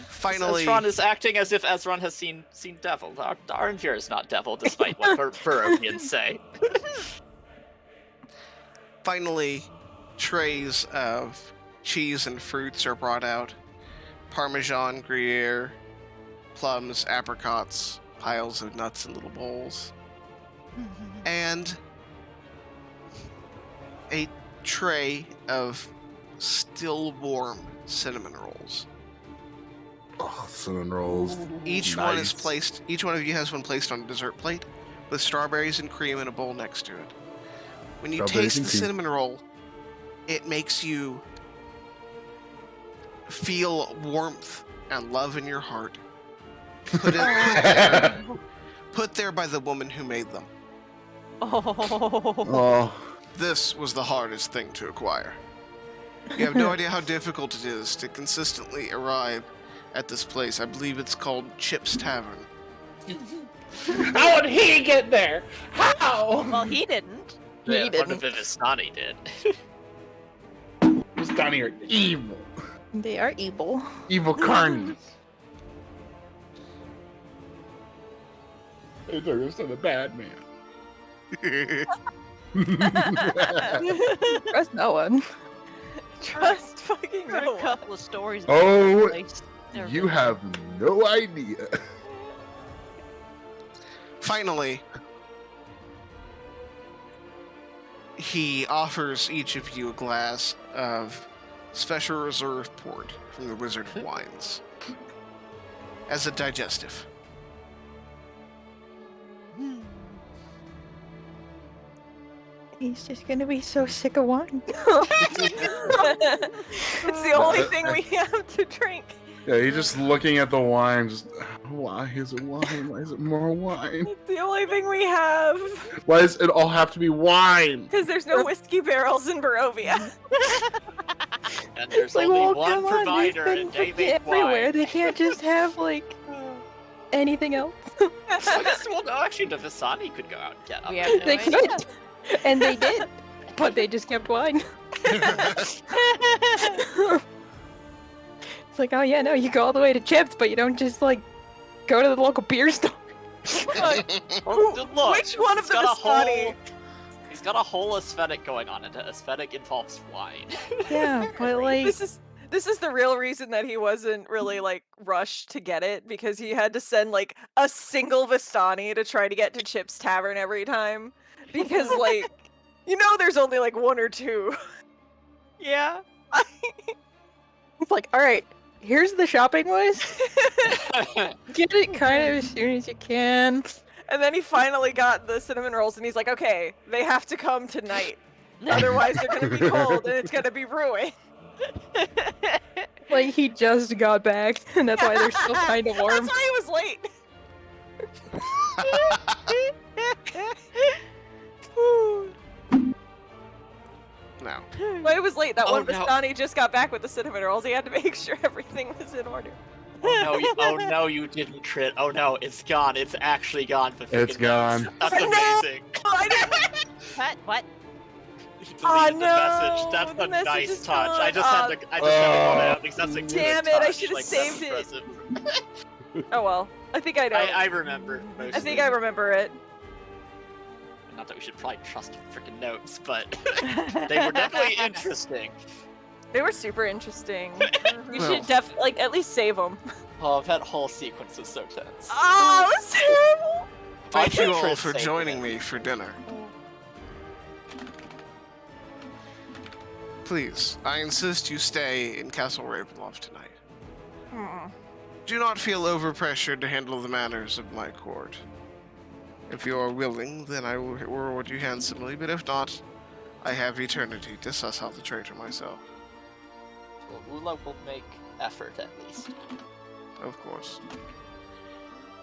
Finally, Ezron is acting as if Ezron has seen devil. Arenvir is not devil, despite what Barovians say. finally, trays of cheese and fruits are brought out. Parmesan, Gruyere, plums, apricots, piles of nuts in little bowls. And a tray of still warm cinnamon rolls. Oh, cinnamon rolls. Each one of you has one placed on a dessert plate with strawberries and cream in a bowl next to it. When you Strawberries taste and the cream. cinnamon roll, it makes you feel warmth and love in your heart. Put there by the woman who made them. Oh, This was the hardest thing to acquire. You have no idea how difficult it is to consistently arrive at this place. I believe it's called Chip's Tavern. How did he get there? How? Well, he didn't. Yeah, He one of didn't. the Vistani did. those down here evil. They are evil. Evil carnies. They took us to the bad man. Trust no one. Trust fucking Heard no a one. couple of stories. About Oh, this place. Never you been there. have no idea. Finally, he offers each of you a glass of special reserve port from the Wizard of Wines as a digestive. He's just gonna be so sick of wine. It's the only thing we have to drink. Yeah, he's just looking at the wine. Just why is it wine? Why is it more wine? It's the only thing we have. Why does it all have to be wine? Because there's no whiskey barrels in Barovia. And there's Like, only well, one come on, there's provider, been and they fucking make everywhere. wine. They can't just have like anything else. I guess, well, no, actually, the Vistani could go out and get up. We have no They idea. could, and they did, but they just kept wine. It's like, oh yeah, no, you go all the way to Chips, but you don't just like go to the local beer store. Look, Which one of he's the got a Vistani? whole- He's got a whole aesthetic going on, and the aesthetic involves wine. Yeah, but like, This is the real reason that he wasn't really like rushed to get it, because he had to send like a single Vistani to try to get to Chip's Tavern every time. Because like there's only like one or two. Yeah. it's like, all right, here's the shopping list. Get it kind of as soon as you can. And then he finally got the cinnamon rolls and he's like, okay, they have to come tonight. Otherwise they're gonna be cold and it's gonna be ruined. Like he just got back, and that's why they're still kind of warm. That's why he was late. No. Why he was late? That Oh, one no. Vistani just got back with the cinnamon rolls. He had to make sure everything was in order. Oh no, you didn't crit. Oh no, it's gone. It's actually gone. For It's freaking notes. gone. That's No! amazing. I didn't. What? He deleted Oh, the no, message. That's the a message nice is touch. gone. I just had to call it out because that's a good Damn it, I touch, should've like, saved that's it. impressive. Oh well. I think I know. I remember. Mostly. I think I remember it. Not that we should probably trust freaking notes, but they were definitely interesting. They were super interesting. You Well. should definitely at least save them. Oh, that whole sequence was so tense. Oh, it was terrible. Thank I you all think for Chris joining saved me for dinner. Please, I insist you stay in Castle Ravenloft tonight. Hmm. Do not feel overpressured to handle the matters of my court. If you are willing, then I will reward you handsomely, but if not, I have eternity to suss out the traitor myself. Well, Ula will make effort at least. Of course.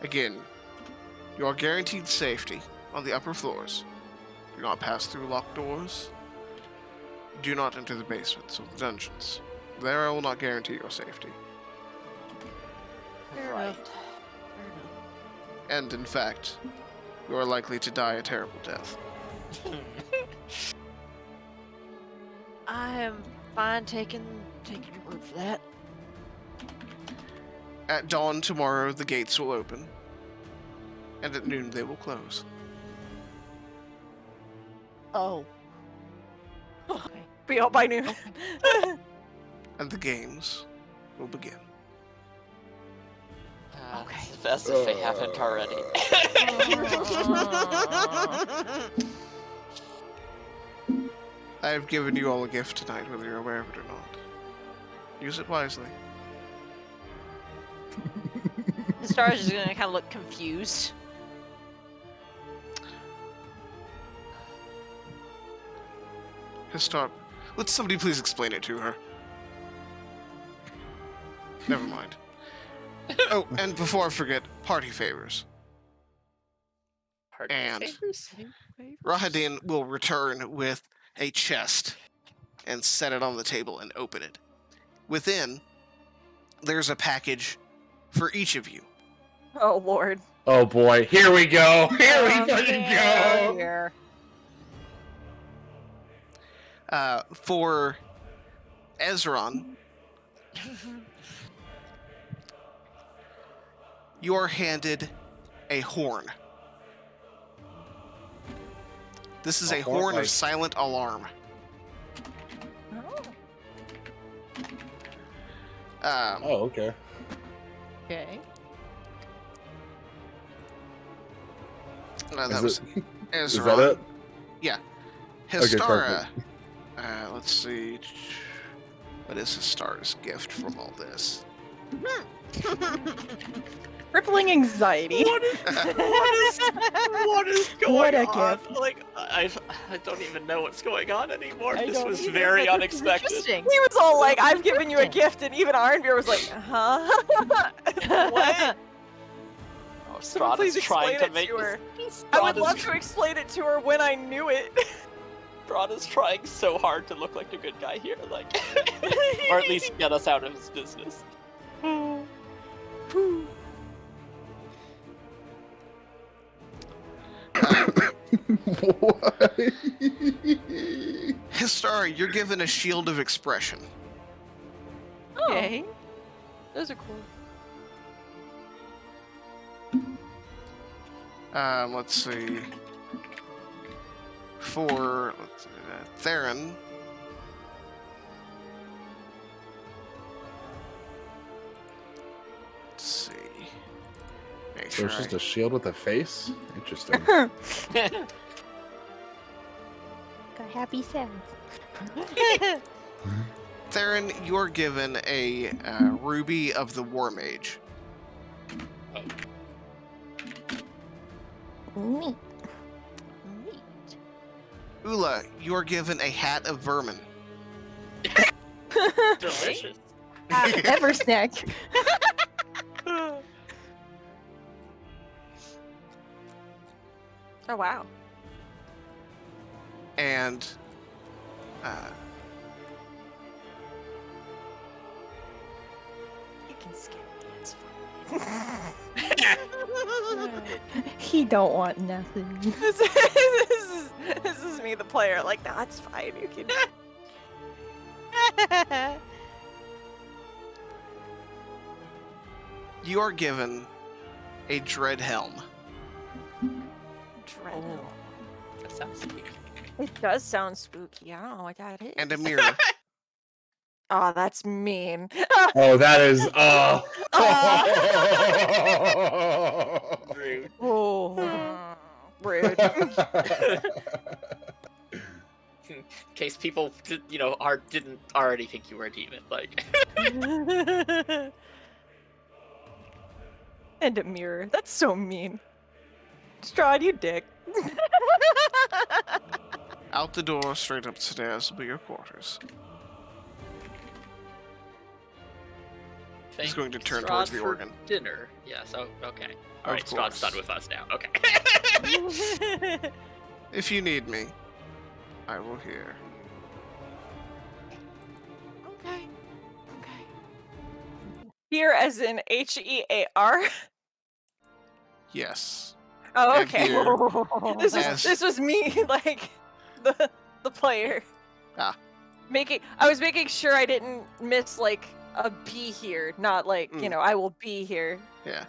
Again, you are guaranteed safety on the upper floors. Do not pass through locked doors. Do not enter the basements or the dungeons. There I will not guarantee your safety. Right. And in fact, you are likely to die a terrible death. I am fine taking your word for that. At dawn tomorrow, the gates will open, and at noon they will close. Oh. Be out by noon. And the games will begin. Okay. As if they haven't already. I have given you all a gift tonight, whether you're aware of it or not. Use it wisely. The stars is gonna kind of look confused. Histar, let somebody please explain it to her. Never mind. Oh, and before I forget, party favors. Party And- favors? Rahadin will return with a chest and set it on the table and open it. Within, there's a package for each of you. Oh Lord. Oh boy, here we go. Here we fucking Oh, go. dear. For Ezron, you are handed a horn. This is A a horn, horn like- of silent alarm. Oh. Oh, okay. Okay. That Is was it- Ezron. Is that it? Yeah. Okay, Histara. Let's see. What is Histara's gift from all this? Crippling anxiety. What is going What a on? gift. Like, I don't even know what's going on anymore. I this don't was either, very but this is unexpected. interesting. He was all like, "I've given you a gift," and even Arnbeer was like, "Huh? What?" Oh, Someone Strahd please is trying to explain it make to her. this. I would Strahd love is- to explain it to her when I knew it. Strahd is trying so hard to look like a good guy here, like, or at least get us out of his business. What? Histara, you're given a shield of expression. Okay. Those are cool. Let's see. For Theron. Let's see. Make So sure it's just I- a shield with a face? Interesting. Got happy sounds. Theron, you're given a ruby of the War Mage. Neat. Neat. Ula, you're given a hat of vermin. Delicious. Ever snack. Oh wow. And You can skip me. It's He don't want nothing. fine. This is me, the player. Like, no, it's fine. You can. you are given a dread helm. Dread. Oh, that sounds sweet. It does sound spooky. I don't know what that is. And a mirror. Oh, that's mean. Oh, that is. Rude. Oh, rude. In case people, didn't already think you were a demon, like. And a mirror. That's so mean. Strahd, you dick. Out the door, straight upstairs will be your quarters. Thank going to turn Strahd towards the for organ. Dinner. Yes. Oh, okay. Of All right. Strahd's done course. with us now. Okay. If you need me, I will hear. Okay. Okay. Here as in HEAR. Yes. Oh, And okay. here, This as- was this was me, like the player. Ah. I was making sure I didn't miss like a B here, not like I will be here. Yeah.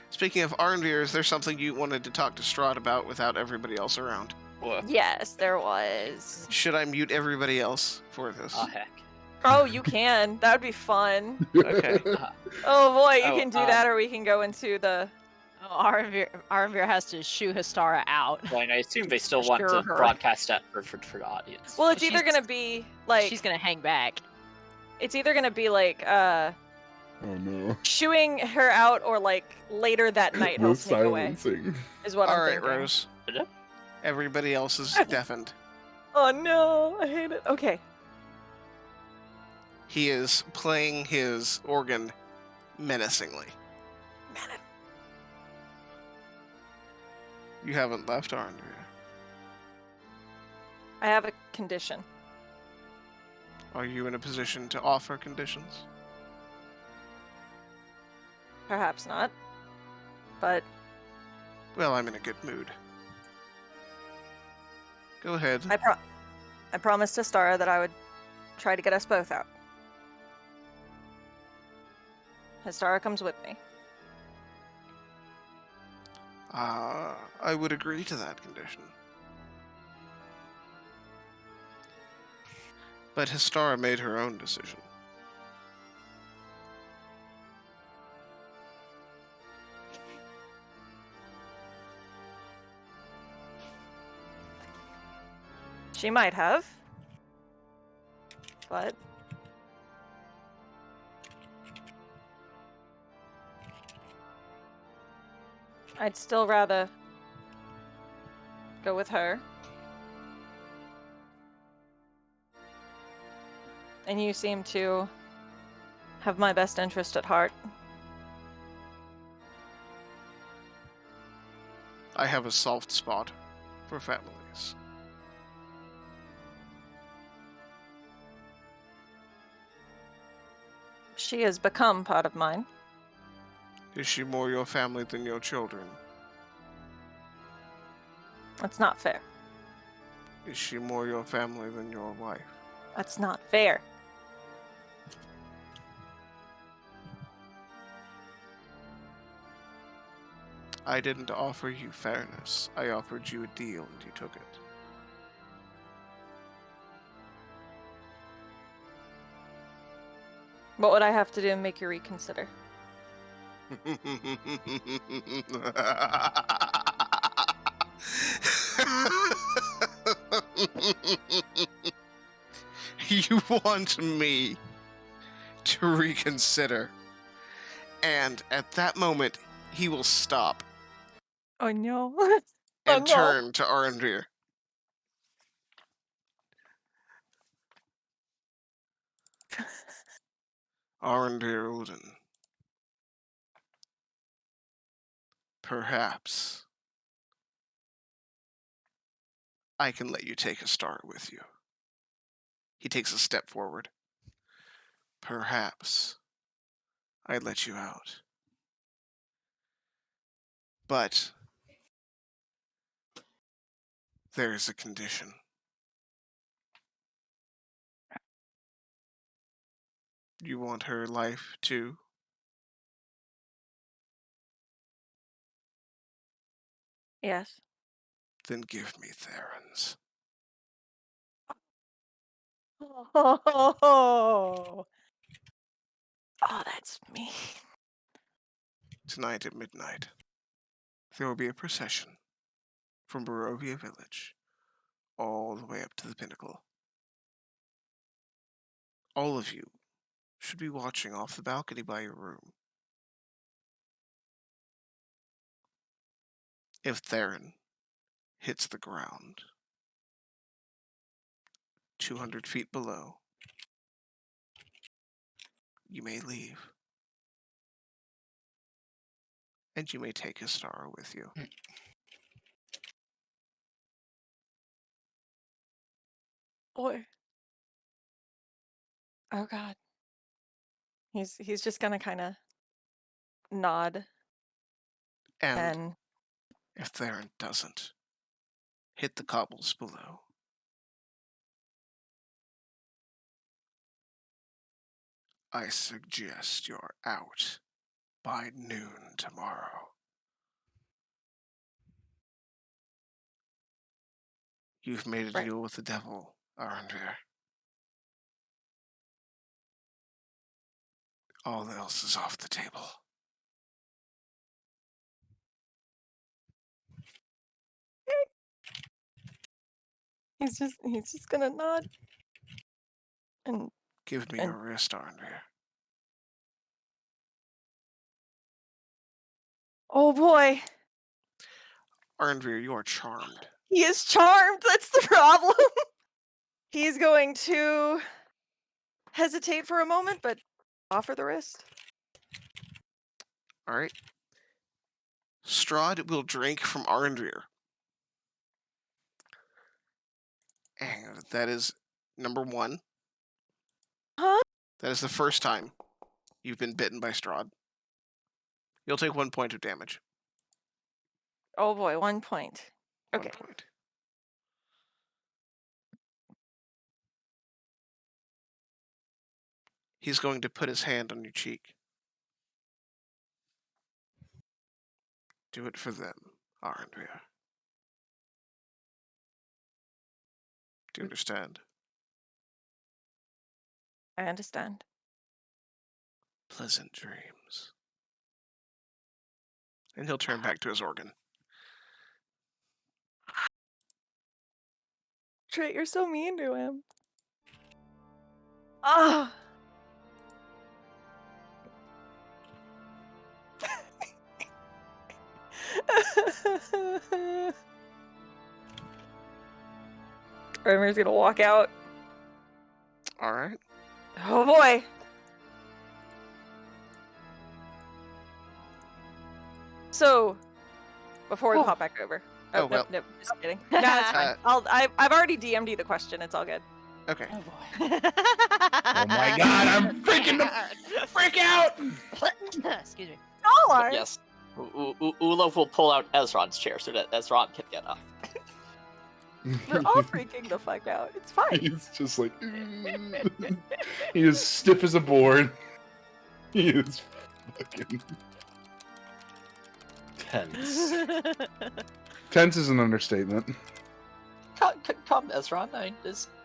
Speaking of Arnvir, is there something you wanted to talk to Strahd about without everybody else around? What? Yes, there was. Should I mute everybody else for this? Oh heck. Oh, you can. That would be fun. Okay. Oh boy, you Oh, can do that, or we can go into the. Oh, Aramvir has to shoo Histara out. Well, and I assume they still want Sure to her. broadcast that for the audience. Well, it's She's- either gonna be like She's gonna hang back. it's either gonna be like Oh no. shooing her out, or like later that night he'll The sneak away. silencing. Is what All I'm right, thinking. Rose. Everybody else is deafened. Oh no, I hate it. Okay. He is playing his organ menacingly. You haven't left Arnvir. I have a condition. Are you in a position to offer conditions? Perhaps not. But Well, I'm in a good mood. Go ahead. I promised to Stara that I would try to get us both out. Histara comes with me. I would agree to that condition. But Histara made her own decision. She might have. But I'd still rather go with her. And you seem to have my best interest at heart. I have a soft spot for families. She has become part of mine. Is she more your family than your children? That's not fair. Is she more your family than your wife? That's not fair. I didn't offer you fairness. I offered you a deal and you took it. What would I have to do to make you reconsider? You want me to reconsider. And at that moment, he will stop Oh no. and no. turn to Arnvir. Arnvir Ulden. Perhaps I can let you take a star with you. He takes a step forward. Perhaps I'd let you out. But there is a condition. You want her life too? Yes. Then give me Theron's. Oh, that's me. Tonight at midnight, there will be a procession from Barovia Village all the way up to the pinnacle. All of you should be watching off the balcony by your room. If Theron hits the ground 200 feet below, you may leave. and you may take a star with you. Boy. Oh God. He's just gonna kind of nod And and if Theron doesn't, hit the cobbles below. I suggest you're out by noon tomorrow. You've made a Right. deal with the devil, Arundhir. All else is off the table. he's just gonna nod and Give me And- your wrist, Arundhir. oh boy, Arundhir, you are charmed. he is charmed. That's the problem. He's going to hesitate for a moment, but offer the wrist. All right. Strahd will drink from Arundhir. And that is number 1. Huh? That is the first time you've been bitten by Strahd. You'll take 1 point of damage. Oh boy, 1 point. 1 Okay. point. He's going to put his hand on your cheek. Do it for them, Arundhir. Do you understand? I understand. Pleasant dreams. And he'll turn back to his organ. Trait, you're so mean to him. Ah. Remer's gonna walk out. All right. Oh boy. So, before we pop back over. Oh, nope, well. nope, just kidding. No, it's fine. I've already DM'd you the question. It's all good. Okay. Oh boy. Oh my god, I'm freaking the freak out! Excuse me. All But are. yes, Ula will pull out Ezron's chair so that Ezron can get up. We're all freaking the fuck out. It's fine. He's just like, he is stiff as a board. He is fucking tense. Tense is an understatement. Come, Ezron.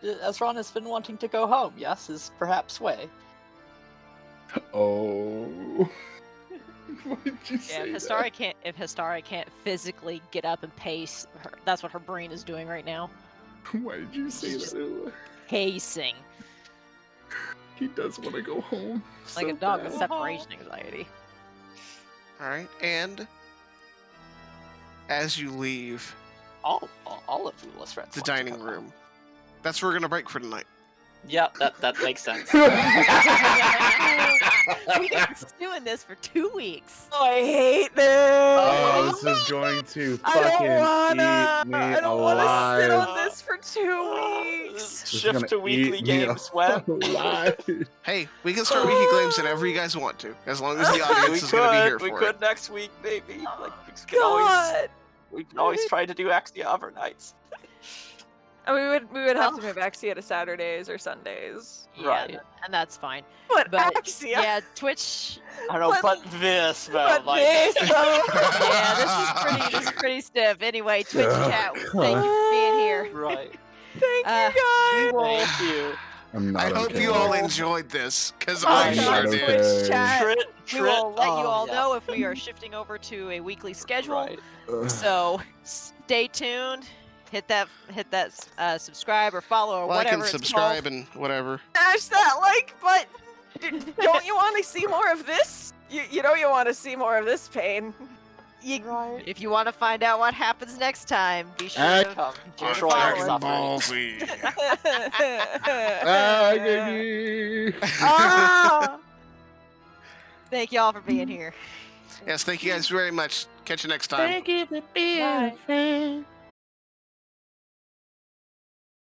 Ezron has been wanting to go home. Yes, is perhaps way. Oh, why did you Yeah, say if that? Histara can't physically get up and pace, that's what her brain is doing right now. Why did you say She's that? Ula? Pacing. He does want to go home. Like so a dog bad. with separation anxiety. All right. And as you leave All of Ula's friends. the want to dining come home. room, that's where we're going to break for tonight. Yeah, that makes sense. We've been doing this for 2 weeks. Oh, I hate this. Oh, this is going to I don't fucking wanna. eat me I don't want to sit alive. on this for 2 weeks. This is Shift gonna to weekly eat me games when? alive. Hey, we can start weekly games whenever you guys want to, as long as the audience is going to be here we for could it. next week maybe. Like we can always try to do Axia overnights. And we would have to move Axia to Saturdays or Sundays. Right. Yeah, and that's fine. But, But Axia. yeah, Twitch. I don't know, but this, though, But like, this, though. Yeah, this is pretty stiff. Anyway, Twitch chat. Thank you for being here. right. Thank Uh, you guys. we will. Thank you. I'm not I hope okay. you all enjoyed this, because Oh, I I'm sure not did. okay. Chat. We will let you all yeah. know if we are shifting over to a weekly schedule. Right. Ugh. So stay tuned. Hit that subscribe or follow or Like whatever and it's subscribe called. and whatever. Smash that like button. Don't you want to see more of this? You know you want to see more of this pain. If you want to find out what happens next time, be sure Ah, to Come, Sure to enjoy follow our us. suffering. Ballsy. Ah, Gigi. Ah! Thank you all for being here. Yes, thank you guys very much. Catch you next time. Thank you for being a friend.